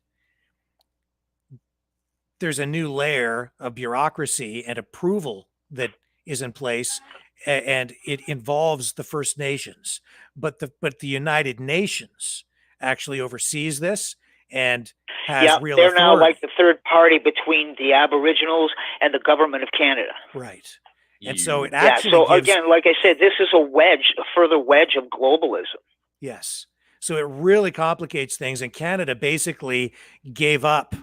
there's a new layer of bureaucracy and approval that is in place, and it involves the First Nations. But the United Nations actually oversees this and has real they're authority. now like the third party between the Aboriginals and the government of Canada. Right. And so it actually again, like I said, this is a further wedge of globalism. Yes. So it really complicates things, and Canada basically gave up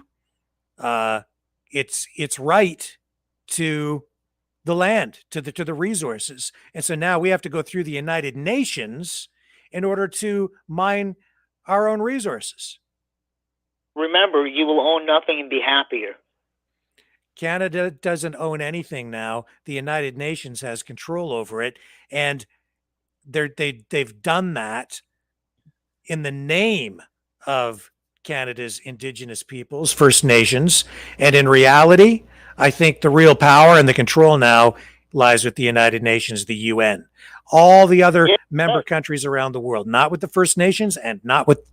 its right to the land, to the resources. And so now we have to go through the United Nations in order to mine our own resources. Remember, you will own nothing and be happier. Canada doesn't own anything now. The United Nations has control over it, and they've done that in the name of Canada's Indigenous peoples, First Nations, and in reality, I think the real power and the control now lies with the United Nations, the UN. All the other member countries around the world, not with the First Nations and not with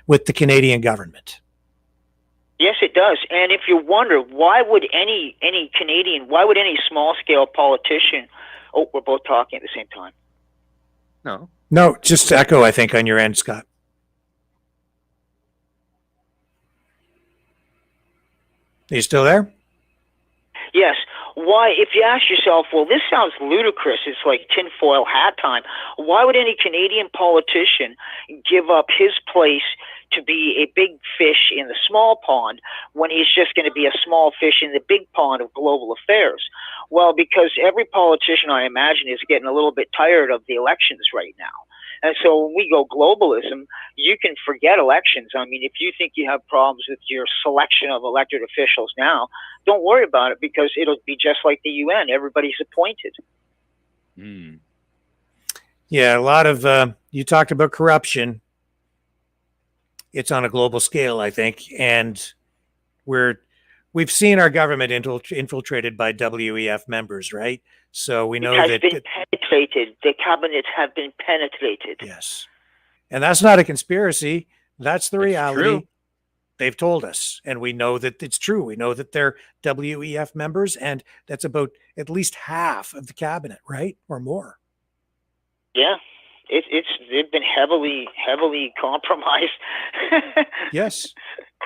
the Canadian government. Yes, it does. And if you wonder, why would any Canadian, why would any small-scale politician... Oh, we're both talking at the same time. No, just echo, I think, on your end, Scott. Are you still there? Yes. Why, if you ask yourself, well, this sounds ludicrous, it's like tinfoil hat time, why would any Canadian politician give up his place to be a big fish in the small pond when he's just going to be a small fish in the big pond of global affairs? Well, because every politician, I imagine, is getting a little bit tired of the elections right now. And so when we go globalism, you can forget elections. I mean, if you think you have problems with your selection of elected officials now, don't worry about it, because it'll be just like the UN. Everybody's appointed. Yeah, a lot of, you talked about corruption. It's on a global scale, I think. And we've seen our government infiltrated by WEF members, right? So we know that it has been penetrated. The cabinets have been penetrated. Yes. And that's not a conspiracy. That's the reality. True. They've told us, and we know that it's true. We know that they're WEF members, and that's about at least half of the cabinet, right? Or more. Yeah. They've been heavily compromised. Yes.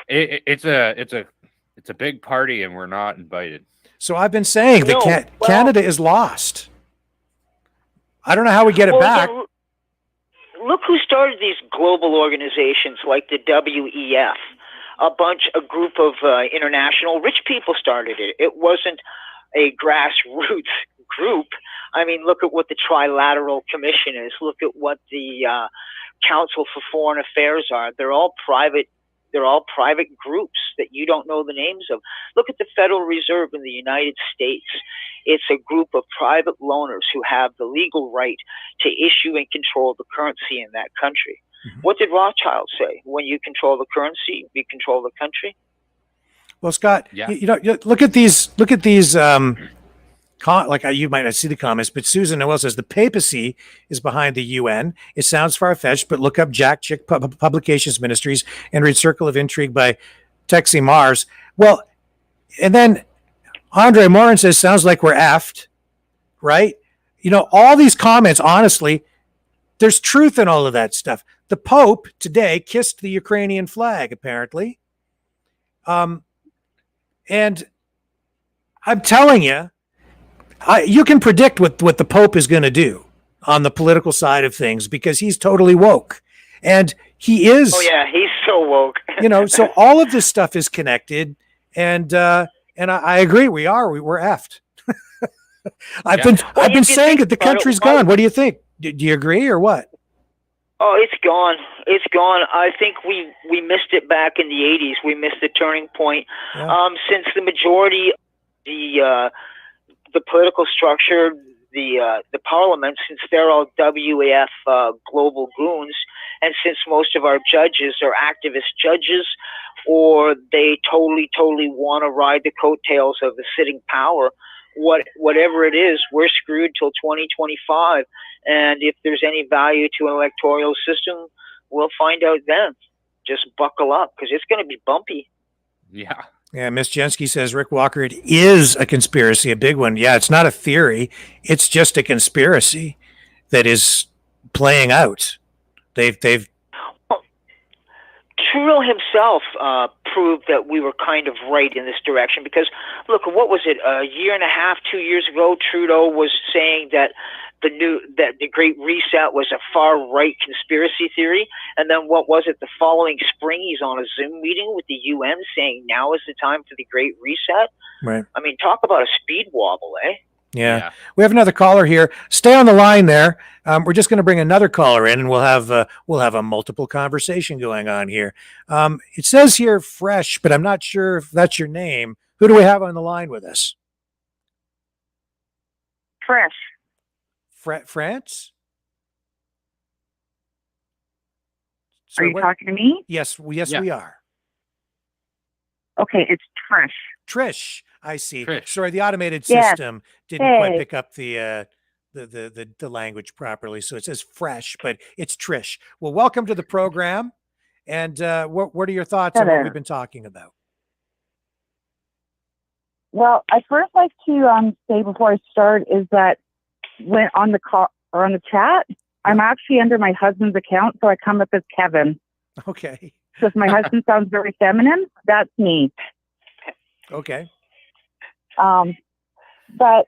It's a big party, and we're not invited. So I've been saying that Canada is lost. I don't know how we get it back. Again, look who started these global organizations like the WEF. a group of international rich people started it. It wasn't a grassroots group. I mean, look at what the Trilateral Commission is. Look at what the Council for Foreign Affairs are. They're all private. They're all private groups that you don't know the names of. Look at the Federal Reserve in the United States. It's a group of private loaners who have the legal right to issue and control the currency in that country. What did Rothschild say? When you control the currency, you control the country. Well, Scott, Yeah. look at these. Like you might not see the comments, but Susan Noel says the papacy is behind the UN. It sounds far-fetched, but look up Jack Chick Publications Ministries and read Circle of Intrigue by Texi Mars. Well, and then Andre Morin says, sounds like we're effed, right? All these comments, honestly, there's truth in all of that stuff. The Pope today kissed the Ukrainian flag, apparently. And I'm telling you, you can predict what the Pope is going to do on the political side of things because he's totally woke. And he is. Oh, yeah, he's so woke. So all of this stuff is connected. And I agree. We're effed. I've been saying that the country's gone. What do you think? Do you agree or what? Oh, it's gone. It's gone. I think we missed it back in the 80s. We missed the turning point. Yeah. Since the majority, the political structure, the parliament, since they're all WAF global goons, and since most of our judges are activist judges, or they totally want to ride the coattails of the sitting power, whatever it is, we're screwed till 2025. And if there's any value to an electoral system, we'll find out then. Just buckle up, because it's going to be bumpy. Yeah. Yeah, Miss Jensky says, Rick Walker, it is a conspiracy, a big one. Yeah, it's not a theory. It's just a conspiracy that is playing out. They've Trudeau himself proved that we were kind of right in this direction because, look, what was it, a year and a half, 2 years ago, Trudeau was saying that the Great Reset was a far-right conspiracy theory, and then what was it, the following spring, he's on a Zoom meeting with the UN saying now is the time for the Great Reset? Right. I mean, talk about a speed wobble, eh? Yeah. We have another caller here. Stay on the line there. We're just going to bring another caller in, and we'll have a multiple conversation going on here. It says here Fresh, but I'm not sure if that's your name. Who do we have on the line with us? Fresh. France? Are you talking to me? Yes, we are. Okay, it's Trish. Trish, I see. Trish. Sorry, the automated Yes. system didn't quite pick up the language properly, so it says Fresh, but it's Trish. Well, welcome to the program. And what are your thoughts on what we've been talking about? Well, I first like to say before I start is that when on the call or on the chat, I'm actually under my husband's account, so I come up as Kevin. Okay. So if my husband sounds very feminine, that's me. Okay. But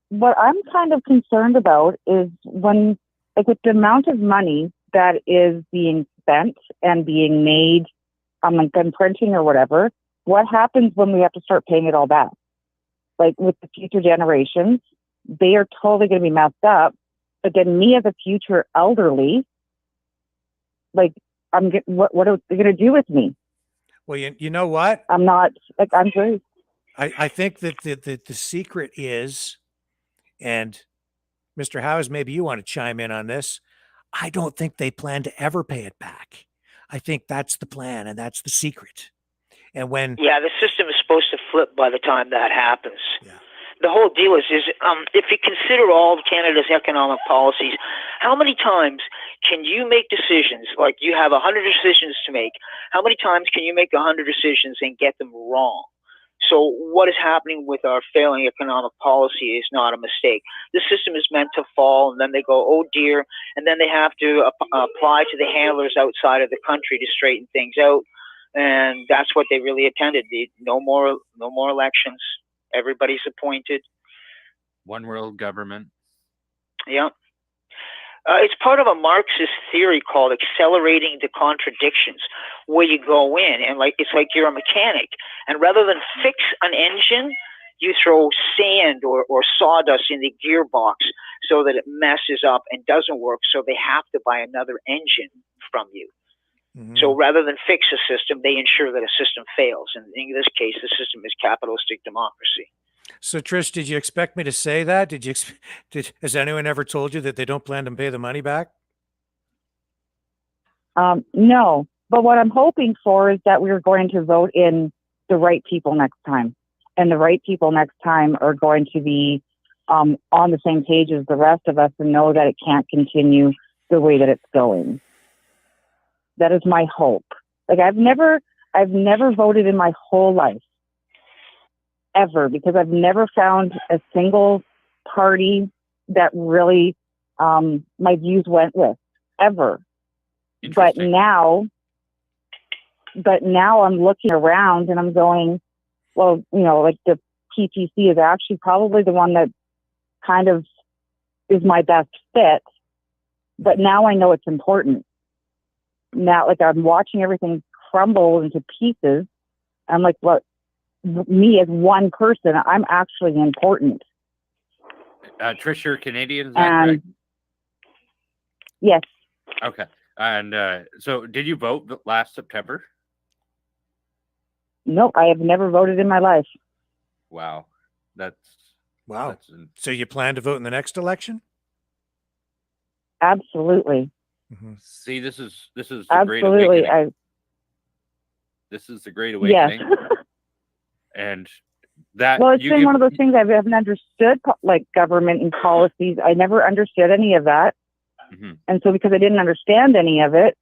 what I'm kind of concerned about is when, like, with the amount of money that is being spent and being made on gun printing or whatever, what happens when we have to start paying it all back? Like with the future generations, they are totally going to be messed up. But then me as a future elderly, like, what are they going to do with me? Well, you know what? I'm not, like, I'm very... I think that the secret is, and Mr. Howes, maybe you want to chime in on this. I don't think they plan to ever pay it back. I think that's the plan, and that's the secret. And when the system is supposed to flip by the time that happens. Yeah. The whole deal is if you consider all of Canada's economic policies, how many times can you make decisions, like you have 100 decisions to make, how many times can you make 100 decisions and get them wrong? So what is happening with our failing economic policy is not a mistake. The system is meant to fall, and then they go, oh dear, and then they have to apply to the handlers outside of the country to straighten things out, and that's what they really intended. No more elections. Everybody's appointed. One world government. Yeah. It's part of a Marxist theory called accelerating the contradictions, where you go in and it's like you're a mechanic, and rather than fix an engine, you throw sand or sawdust in the gearbox so that it messes up and doesn't work, so they have to buy another engine from you. Mm-hmm. So rather than fix a system, they ensure that a system fails. And in this case, the system is capitalistic democracy. So, Trish, did you expect me to say that? Has anyone ever told you that they don't plan to pay the money back? No, but what I'm hoping for is that we're going to vote in the right people next time. And the right people next time are going to be on the same page as the rest of us and know that it can't continue the way that it's going. That is my hope. Like I've never voted in my whole life, ever, because I've never found a single party that really my views went with, ever. But now I'm looking around and I'm going, well, like the PPC is actually probably the one that kind of is my best fit. But now I know it's important. Now, like I'm watching everything crumble into pieces. I'm like, well, me as one person, I'm actually important. Trish, you're Canadian, is that correct? Yes. Okay. And so did you vote last September? Nope, I have never voted in my life. Wow. Wow. So you plan to vote in the next election? Absolutely. Mm-hmm. See, this is the Absolutely. Great Awakening. This is the Great Awakening. Yes. And that it's been one of those things I haven't understood, like government and policies. I never understood any of that. Mm-hmm. And so because I didn't understand any of it,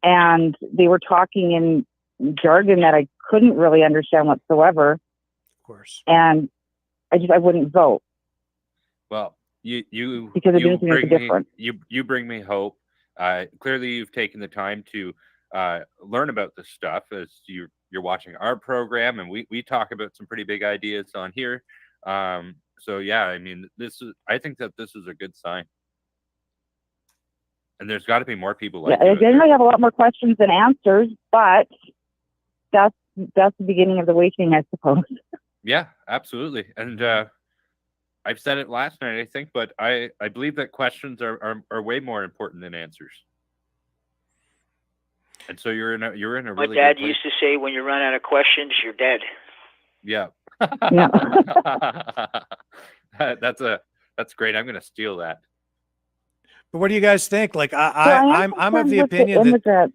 and they were talking in jargon that I couldn't really understand whatsoever. Of course. And I wouldn't vote. Well, you because I didn't think it was different. You bring me hope. Clearly, you've taken the time to learn about this stuff as you're watching our program, and we talk about some pretty big ideas on here. So yeah, I mean, I think that this is a good sign. And there's got to be more people like you. Again, I have a lot more questions than answers, but that's the beginning of the awakening, I suppose. Yeah, absolutely. And I've said it last night, I think, but I believe that questions are way more important than answers. And so you're in a really My dad used to say, when you run out of questions, you're dead. Yeah. Yeah. That's great. I'm going to steal that. But what do you guys think? Like I'm of the opinion that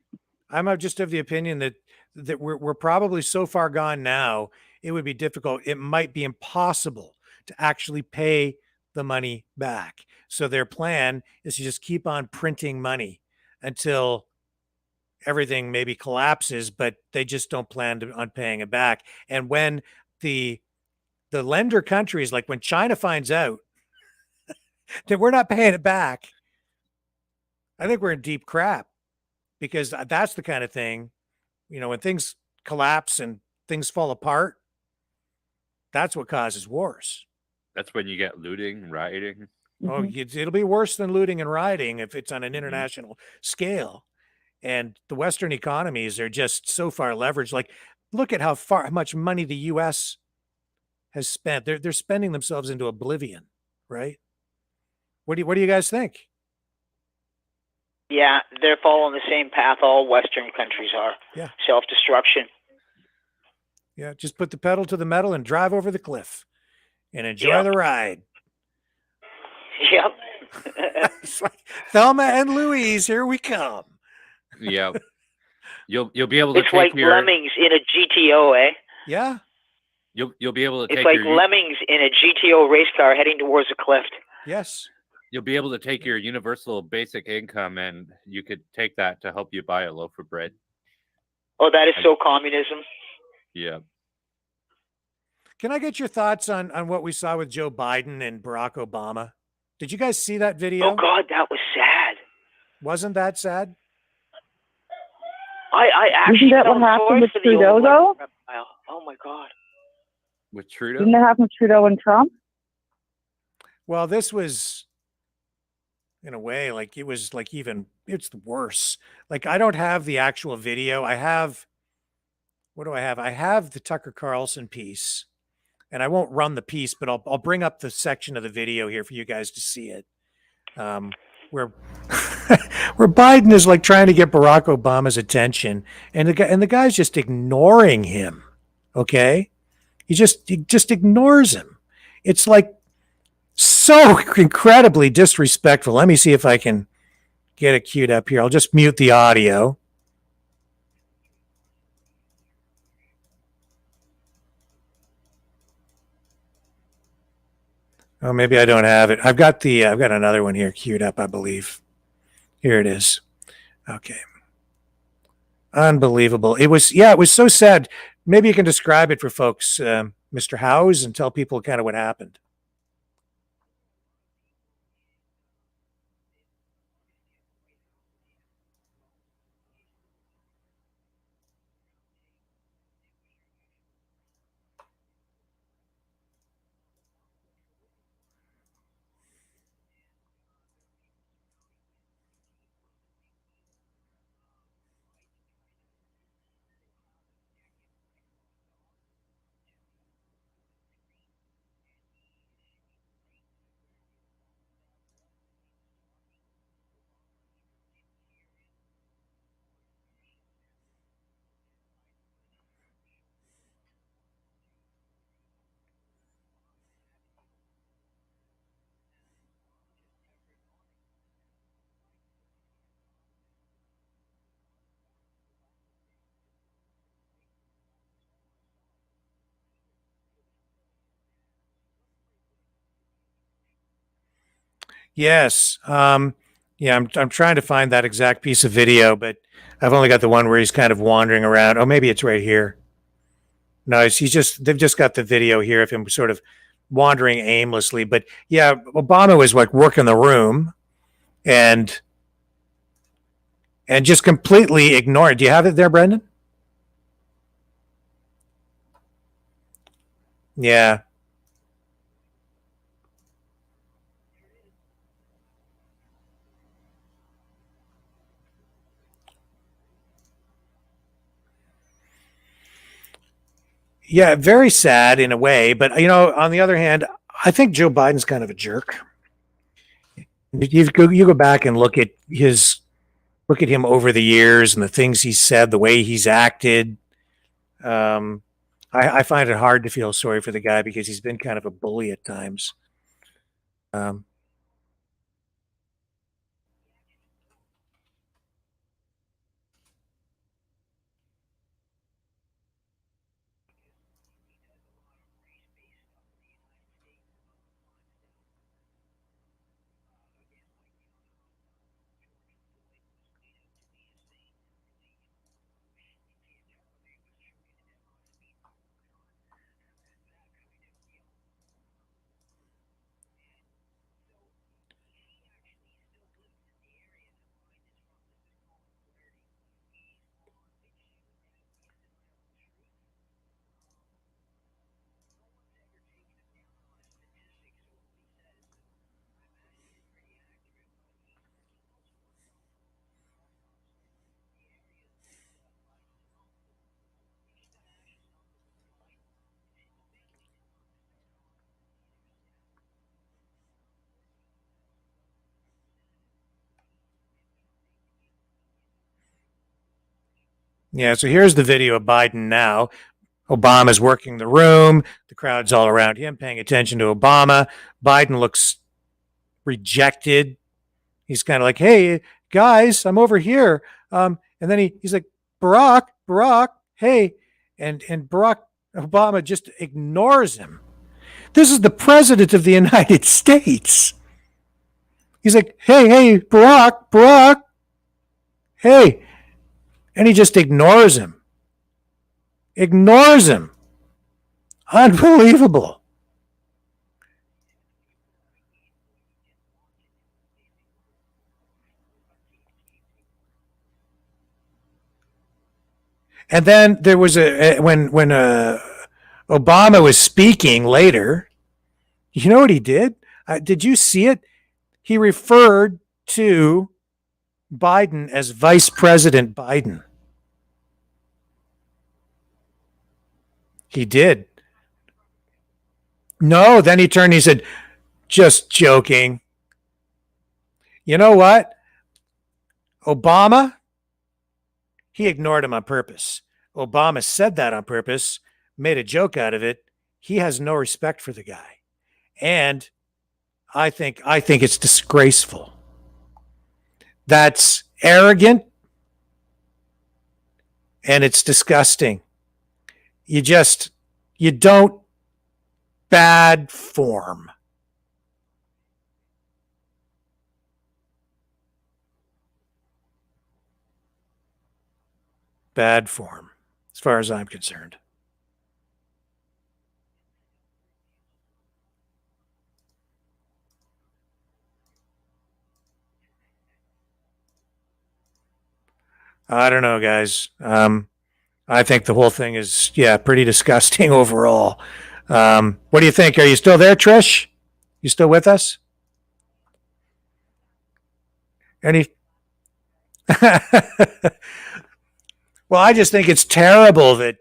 I'm just of the opinion that we're probably so far gone now, it would be difficult. It might be impossible to actually pay the money back. So their plan is to just keep on printing money until everything maybe collapses, but they just don't plan on paying it back. And when the lender countries, like when China finds out that we're not paying it back, I think we're in deep crap, because that's the kind of thing, when things collapse and things fall apart, that's what causes wars. That's when you get looting, rioting. Oh, it'll be worse than looting and rioting if it's on an international scale. And the Western economies are just so far leveraged. Like, look at how much money the U.S. has spent. They're spending themselves into oblivion, right? What do you guys think? Yeah, they're following the same path all Western countries are. Yeah. Self-destruction. Yeah, just put the pedal to the metal and drive over the cliff and enjoy the ride. Yep. It's like Thelma and Louise, here we come. Yeah. You'll be able to It's take like lemmings in a GTO, eh? Yeah. You'll be able to It's like lemmings in a GTO race car heading towards a cliff. Yes. You'll be able to take your universal basic income and you could take that to help you buy a loaf of bread. Oh, that is so communism. Yeah. Can I get your thoughts on what we saw with Joe Biden and Barack Obama? Did you guys see that video? Oh, God, that was sad. Wasn't that sad? I actually Isn't that what happened with Trudeau, though? Oh, my God. With Trudeau? Didn't that happen with Trudeau and Trump? Well, this was in a way. Like it was like even it's worse. Like I don't have the actual video. I have what do I have? I have the Tucker Carlson piece, and I won't run the piece, but I'll bring up the section of the video here for you guys to see it. Where where Biden is like trying to get Barack Obama's attention, and the guy's just ignoring him. Okay, he just ignores him. It's like so incredibly disrespectful. Let me see if I can get it queued up here. I'll just mute the audio. Oh, maybe I don't have it. I've got another one here queued up, I believe. Here it is. Okay. Unbelievable. It was so sad. Maybe you can describe it for folks, Mr. Howes, and tell people kind of what happened. Yes. Yeah, I'm trying to find that exact piece of video, but I've only got the one where he's kind of wandering around. Oh, maybe it's right here. No, they've just got the video here of him sort of wandering aimlessly. But yeah, Obama was like working the room and just completely ignored. Do you have it there, Brendan? Yeah. Yeah, very sad in a way, but on the other hand, I think Joe Biden's kind of a jerk. You go back and look at him over the years and the things he's said, the way he's acted. I find it hard to feel sorry for the guy because he's been kind of a bully at times. Yeah, so here's the video of Biden now. Obama's working the room. The crowd's all around him, paying attention to Obama. Biden looks rejected. He's kind of like, "Hey, guys, I'm over here." And then he's like, Barack, hey. And Barack Obama just ignores him. This is the president of the United States. He's like, hey, Barack, hey. And he just ignores him. Unbelievable. And then there was when Obama was speaking later, you know what he did? Did you see it? He referred to Biden as Vice President Biden. He did. No, then he turned and he said, just joking. You know what? Obama, he ignored him on purpose. Obama said that on purpose, made a joke out of it. He has no respect for the guy. And I think it's disgraceful. That's arrogant and it's disgusting. You don't bad form. Bad form, as far as I'm concerned. I don't know, guys. I think the whole thing is, pretty disgusting overall. What do you think? Are you still there, Trish? You still with us? Any? Well, I just think it's terrible that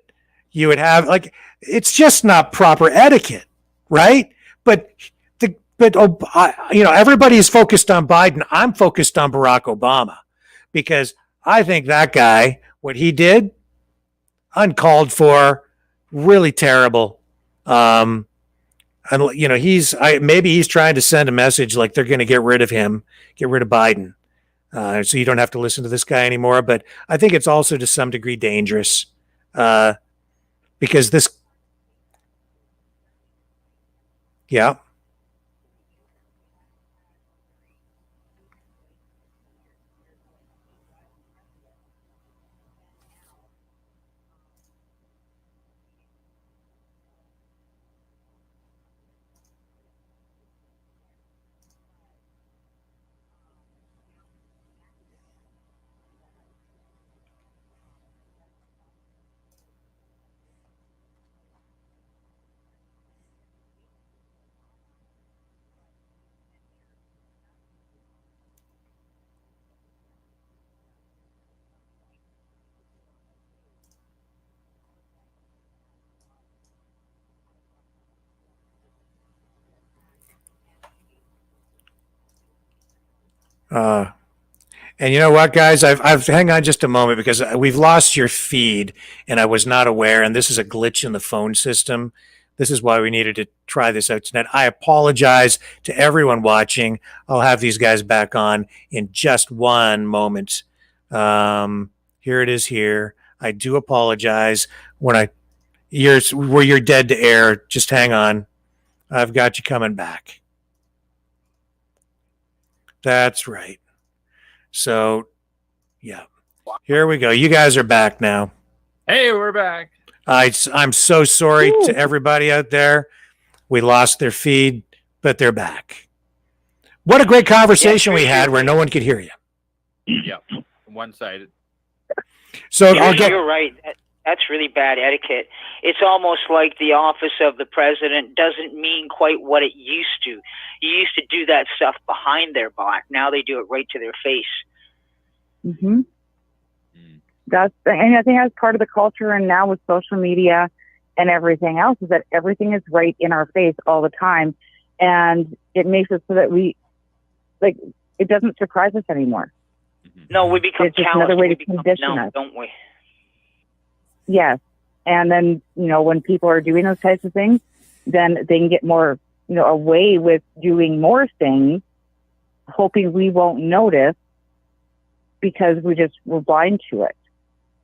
you would have, like, it's just not proper etiquette, right? But everybody's focused on Biden. I'm focused on Barack Obama because I think that guy, what he did, uncalled for, really terrible. And maybe he's trying to send a message like they're going to get rid of him, get rid of Biden. So you don't have to listen to this guy anymore. But I think it's also to some degree dangerous because this. Yeah. And you know what, guys? I've hang on just a moment because we've lost your feed, and I was not aware. And this is a glitch in the phone system. This is why we needed to try this out tonight. I apologize to everyone watching. I'll have these guys back on in just one moment. Here it is. Here, I do apologize where you're dead to air. Just hang on. I've got you coming back. That's right. So, yeah, here we go. You guys are back now. Hey, we're back. I'm so sorry to everybody out there. We lost their feed, but they're back. What a great conversation we had where no one could hear you. Yep, one-sided. So you're right. That's really bad etiquette. It's almost like the office of the president doesn't mean quite what it used to. You used to do that stuff behind their back. Now they do it right to their face. Mm-hmm. And I think that's part of the culture. And now with social media and everything else, is that everything is right in our face all the time, and it makes it so that it doesn't surprise us anymore. No, we become it's just another way to condition us, don't we? Yes. And then, when people are doing those types of things, then they can get more, away with doing more things, hoping we won't notice because we're blind to it.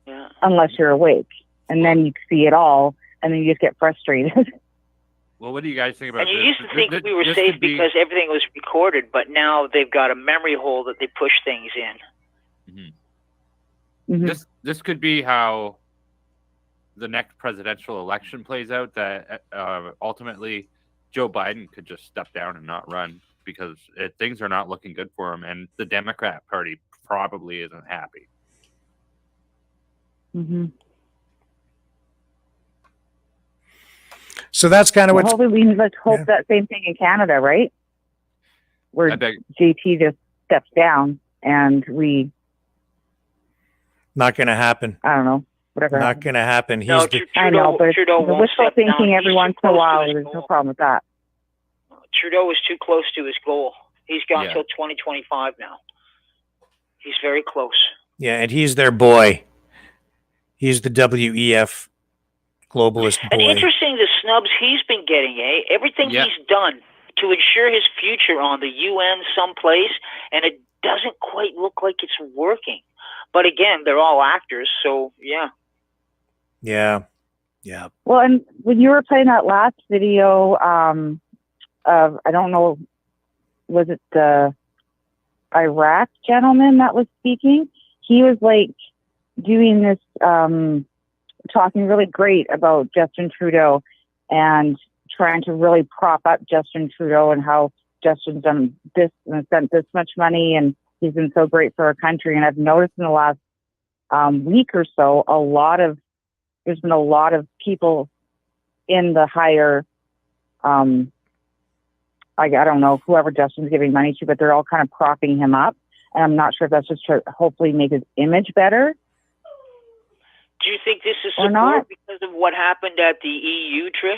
Yeah. Unless you're awake. And then you see it all, and then you just get frustrated. Well, what do you guys think about this? And you this? used to think we were safe because everything was recorded, but now they've got a memory hole that they push things in. Mm-hmm. This could be how the next presidential election plays out, that ultimately Joe Biden could just step down and not run because things are not looking good for him, and the Democrat Party probably isn't happy. Mm-hmm. So that's kind of let's hope that same thing in Canada, right? Where JT just steps down and we, Not going to happen. I don't know, whatever. Not going to happen. No, He's the, I know, but Trudeau the won't wishful step down. thinking every He's once too in a close to while, his there's no goal. problem with that. Trudeau is too close to his goal. He's got Yeah. till 2025 now. He's very close. yeah, and he's their boy. He's the WEF globalist And boy. interesting the snubs he's been getting, eh? Everything Yeah. he's done to ensure his future on the UN someplace, and it doesn't quite look like it's working. But again, they're all actors, so yeah. Yeah. Yeah. Well, and when you were playing that last video of, I don't know, was it the Iraq gentleman that was speaking? He was like doing this, talking really great about Justin Trudeau and trying to really prop up Justin Trudeau and how Justin's done this and spent this much money and he's been so great for our country. And I've noticed in the last week or so, there's been a lot of people in the higher, I don't know, whoever Justin's giving money to, but they're all kind of propping him up. And I'm not sure if that's just to hopefully make his image better. Do you think this is Or support not. because of what happened at the EU, Trish?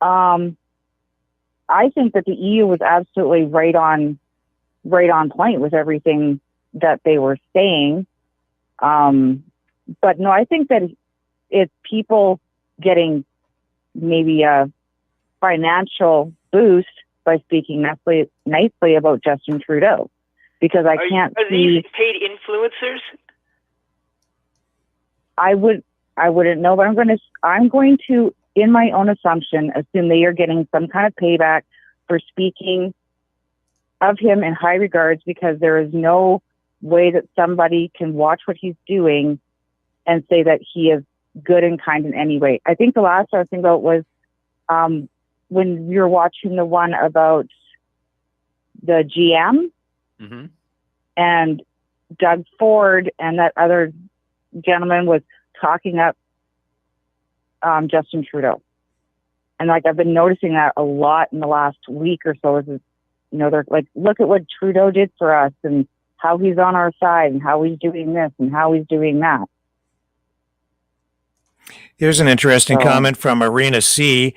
I think that the EU was absolutely right on point with everything that they were saying. But no, I think that it's people getting maybe a financial boost by speaking nicely about Justin Trudeau, because I can't Are see. these paid influencers? I wouldn't know, but I'm going to, in my own assumption, assume they are getting some kind of payback for speaking of him in high regards, because there is no way that somebody can watch what he's doing and say that he is good and kind in any way. I think the last I was thinking about was when we were watching the one about the GM Mm-hmm. and Doug Ford and that other gentleman was talking up Justin Trudeau. And like, I've been noticing that a lot in the last week or so. They're like, look at what Trudeau did for us and how he's on our side and how he's doing this and how he's doing that. Here's an interesting comment from Arena C.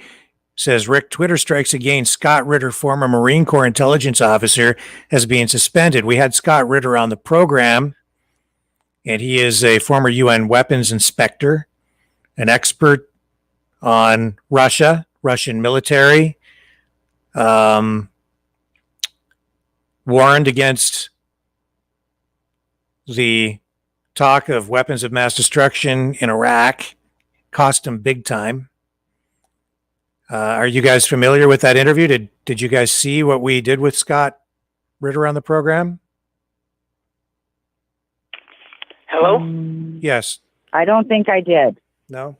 Says, Rick, Twitter strikes against Scott Ritter, former Marine Corps intelligence officer, has been suspended. We had Scott Ritter on the program, and he is a former UN weapons inspector, an expert on Russia, Russian military, warned against the talk of weapons of mass destruction in Iraq, cost him big time. Are you guys familiar with that interview? Did you guys see what we did with Scott Ritter on the program? Hello? Yes. I don't think I did. No?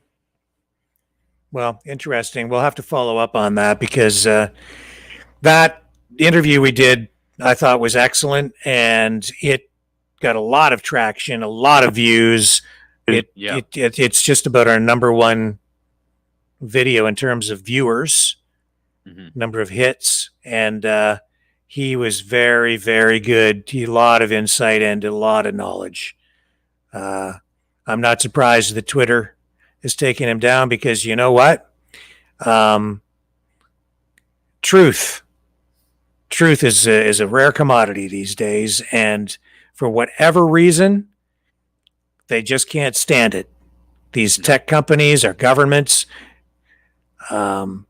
Well, interesting. We'll have to follow up on that, because that interview we did, I thought, was excellent, and it got a lot of traction, a lot of views. It's just about our number one video in terms of viewers, number of hits, and he was very, very good. He had a lot of insight and a lot of knowledge. I'm not surprised that Twitter is taking him down, because you know what? Truth is a rare commodity these days, and for whatever reason, they just can't stand it. These tech companies, our governments, and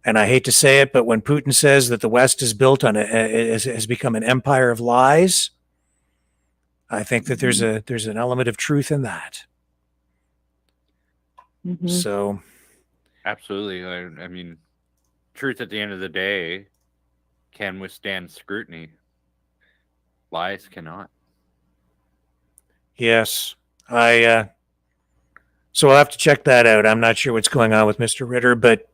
I hate to say it, but when Putin says that the West is built on has become an empire of lies, I think that there's an element of truth in that. Mm-hmm. So, absolutely. I mean, truth at the end of the day can withstand scrutiny. Lies cannot. yes, so I'll have to check that out. I'm not sure what's going on with Mr. Ritter, but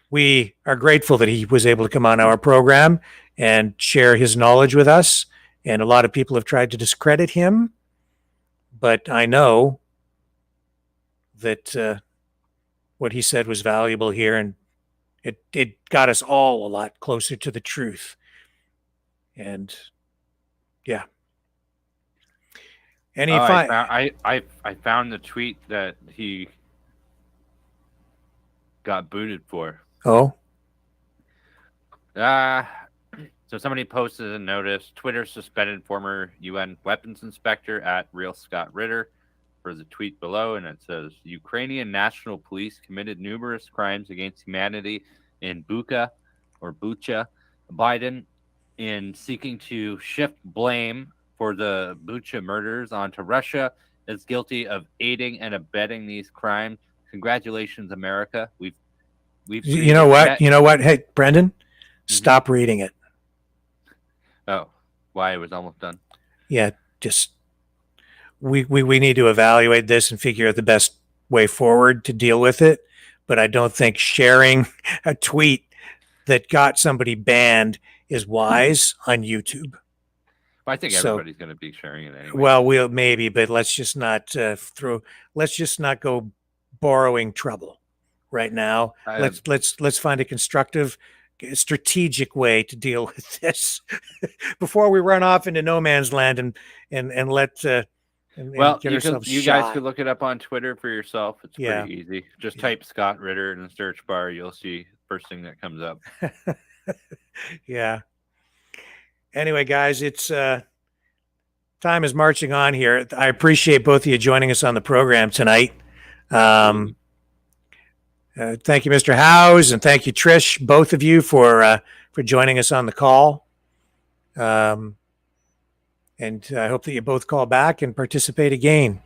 we are grateful that he was able to come on our program and share his knowledge with us. And a lot of people have tried to discredit him, but I know that what he said was valuable here, and it got us all a lot closer to the truth. And yeah. Any Oh, I found the tweet that he got booted for. Oh. So somebody posted a notice. Twitter suspended former UN weapons inspector at Real Scott Ritter for the tweet below, and it says Ukrainian National Police committed numerous crimes against humanity in Bucha, Biden, in seeking to shift blame for the Bucha murders onto Russia, is guilty of aiding and abetting these crimes. Congratulations, America. We've you know what? You know what? Hey, Brendan, stop reading it. Oh, why? It was almost done. Yeah, just we need to evaluate this and figure out the best way forward to deal with it. But I don't think sharing a tweet that got somebody banned is wise on YouTube. I think everybody's going to be sharing it anyway. Well, we'll maybe, but let's just not let's just not go borrowing trouble right now. Let's find a constructive, strategic way to deal with this before we run off into no man's land and let well, get ourselves you shot. guys could look it up on Twitter for yourself. It's pretty easy. Just type Scott Ritter in the search bar. You'll see first thing that comes up. Yeah. Anyway, guys, it's time is marching on here. I appreciate both of you joining us on the program tonight. Thank you, Mr. Howes, and thank you, Trish, both of you for joining us on the call. And I hope that you both call back and participate again.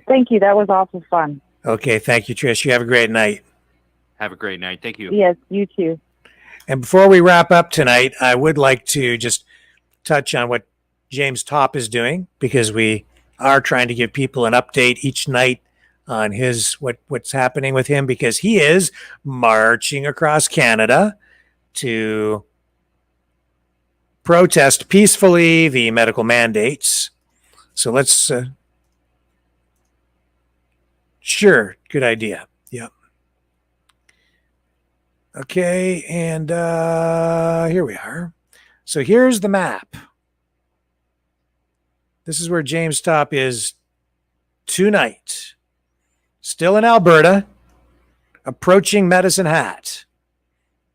Thank you. That was awful fun. Okay, thank you, Trish. You have a great night. Have a great night. Thank you. Yes, you too. And before we wrap up tonight, I would like to just touch on what James Topp is doing, because we are trying to give people an update each night on what's happening with him, because he is marching across Canada to protest peacefully the medical mandates. So let's sure, good idea. Yep. Okay, and here we are. So here's the map. This is where James Topp is tonight. Still in Alberta, approaching Medicine Hat,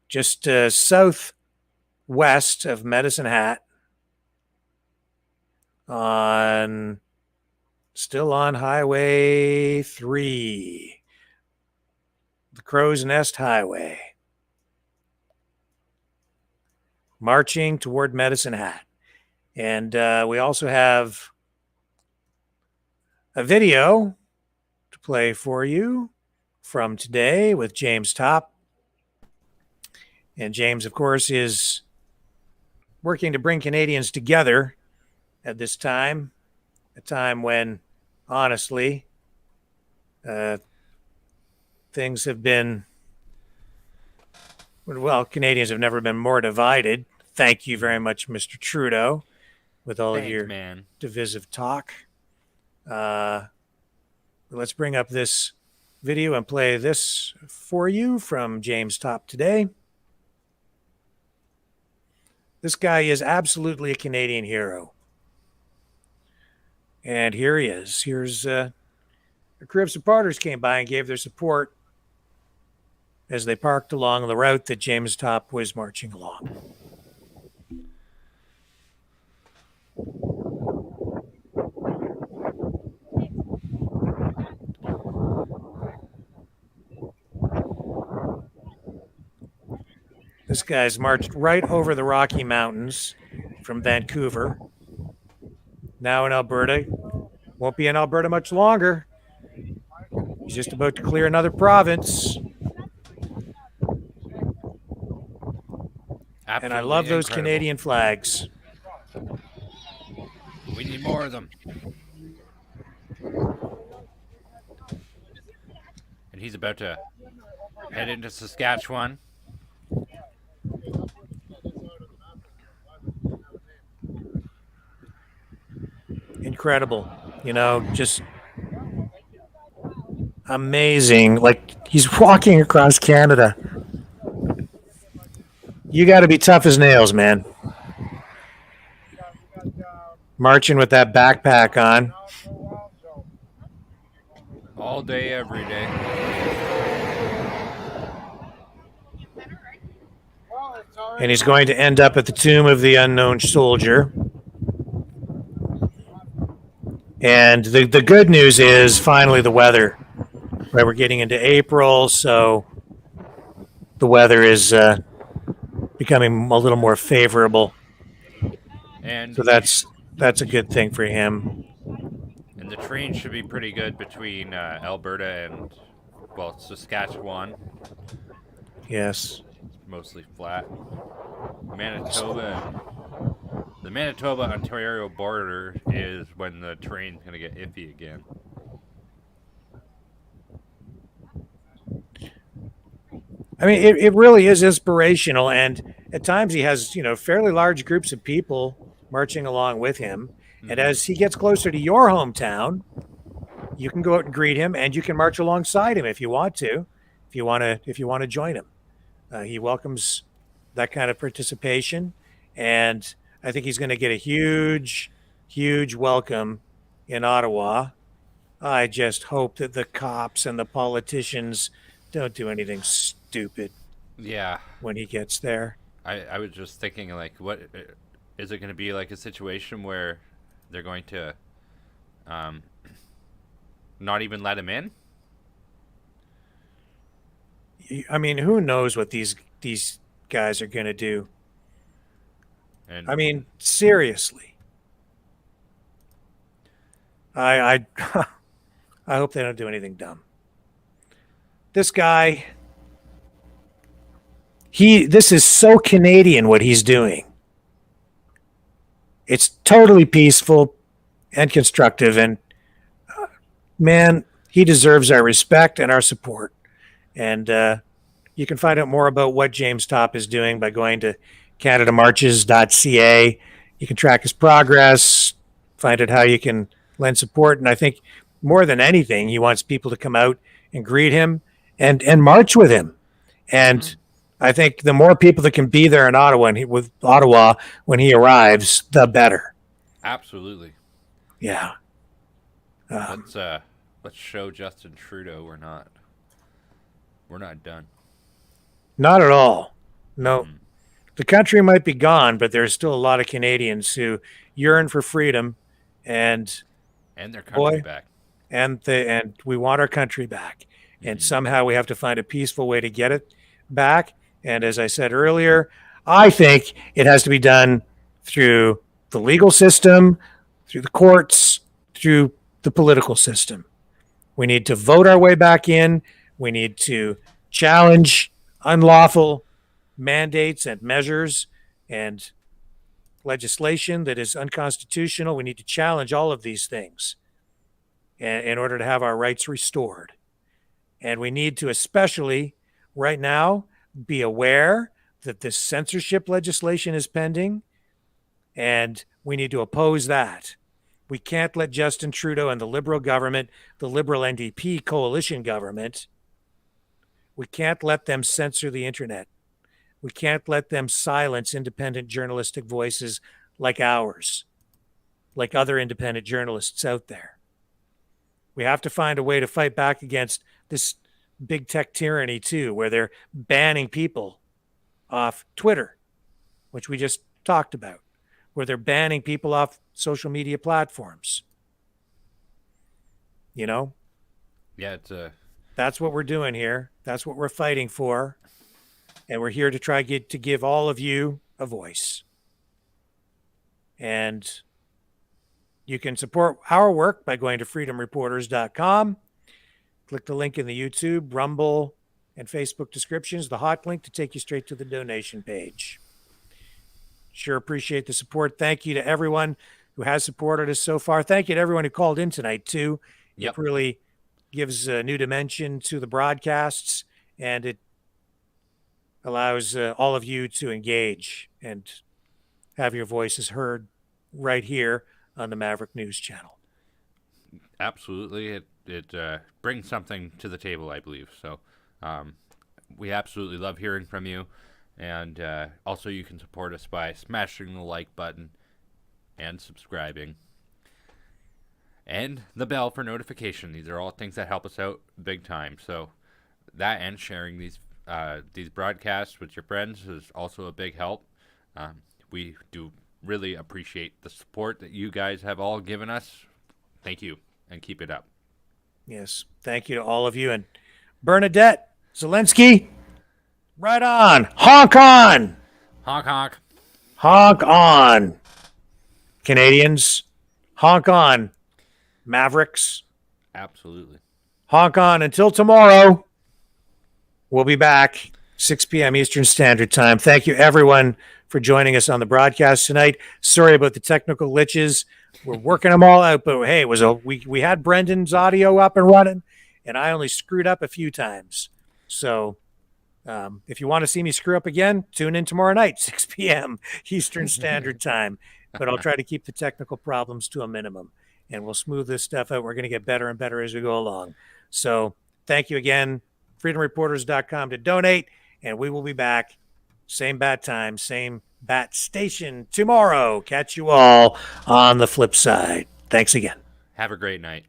just southwest of Medicine Hat, still on Highway 3, the Crow's Nest Highway, marching toward Medicine Hat. And we also have a video to play for you from today with James Topp. And James, of course, is working to bring Canadians together at this time, a time when, honestly, things have been, well, Canadians have never been more divided. Thank you very much, Mr. Trudeau, with all of your divisive talk. Let's bring up this video and play this for you from James Topp today. This guy is absolutely a Canadian hero. And here he is. Here's a crew of supporters came by and gave their support as they parked along the route that James Topp was marching along. This guy's marched right over the Rocky Mountains from Vancouver. Now in Alberta. Won't be in Alberta much longer. He's just about to clear another province. And I love those Canadian flags. We need more of them. And he's about to head into Saskatchewan. Incredible. You know, just amazing. Like, he's walking across Canada. You got to be tough as nails, man. Marching with that backpack on. All day, every day. And he's going to end up at the tomb of the unknown soldier. And the good news is finally the weather. Right, we're getting into April, so the weather is becoming a little more favorable. And so that's a good thing for him. And the train should be pretty good between Alberta and, well, Saskatchewan. Yes. It's mostly flat. Manitoba. The Manitoba-Ontario border is when the train's going to get iffy again. I mean, it really is inspirational, and at times he has, fairly large groups of people marching along with him. And as he gets closer to your hometown, you can go out and greet him, and you can march alongside him if you want to, if you want to join him. He welcomes that kind of participation, and I think he's going to get a huge, huge welcome in Ottawa. I just hope that the cops and the politicians don't do anything stupid. Yeah. When he gets there. I was just thinking, like, what is it going to be like a situation where they're going to not even let him in? I mean, who knows what these guys are going to do? And I mean, seriously. I I hope they don't do anything dumb. This guy, this is so Canadian what he's doing. It's totally peaceful and constructive, and man, he deserves our respect and our support. And you can find out more about what James Topp is doing by going to canadamarches.ca. You can track his progress, find out how you can lend support. And I think more than anything, he wants people to come out and greet him and march with him. And I think the more people that can be there in Ottawa when he arrives, the better. Absolutely. Yeah. Let's show Justin Trudeau we're not done. Not at all. No. The country might be gone, but there's still a lot of Canadians who yearn for freedom and their country back. And we want our country back. And somehow we have to find a peaceful way to get it back. And as I said earlier, I think it has to be done through the legal system, through the courts, through the political system. We need to vote our way back in. We need to challenge unlawful mandates and measures and legislation that is unconstitutional. We need to challenge all of these things in order to have our rights restored. And we need to, especially right now, be aware that this censorship legislation is pending, and we need to oppose that. We can't let Justin Trudeau and the Liberal government, the Liberal NDP coalition government, we can't let them censor the internet. We can't let them silence independent journalistic voices like ours, like other independent journalists out there. We have to find a way to fight back against this big tech tyranny too, where they're banning people off Twitter, which we just talked about, where they're banning people off social media platforms. Yeah, that's what we're doing here. That's what we're fighting for. And we're here to try to give all of you a voice. And you can support our work by going to freedomreporters.com. Click the link in the YouTube, Rumble, and Facebook descriptions, the hot link to take you straight to the donation page. Sure appreciate the support. Thank you to everyone who has supported us so far. Thank you to everyone who called in tonight, too. Yep. It really gives a new dimension to the broadcasts, and it allows all of you to engage and have your voices heard right here on the Maverick News Channel. Absolutely. It brings something to the table, I believe. So we absolutely love hearing from you. And also, you can support us by smashing the like button and subscribing. And the bell for notification. These are all things that help us out big time. So that and sharing these broadcasts with your friends is also a big help. We do really appreciate the support that you guys have all given us. Thank you, and keep it up. Yes, thank you to all of you. And Bernadette Zelensky, right on. Honk on. Honk, honk. Honk on. Canadians, honk on. Mavericks, absolutely. Honk on. Until tomorrow, we'll be back 6 p.m. Eastern Standard Time. Thank you, everyone, for joining us on the broadcast tonight. Sorry about the technical glitches. We're working them all out, but hey, we had Brendan's audio up and running, and I only screwed up a few times. So if you want to see me screw up again, tune in tomorrow night, 6 p.m. Eastern Standard Time. But I'll try to keep the technical problems to a minimum, and we'll smooth this stuff out. We're going to get better and better as we go along. So thank you again, freedomreporters.com to donate, and we will be back, same bat time, same bat station tomorrow. Catch you all on the flip side. Thanks again. Have a great night.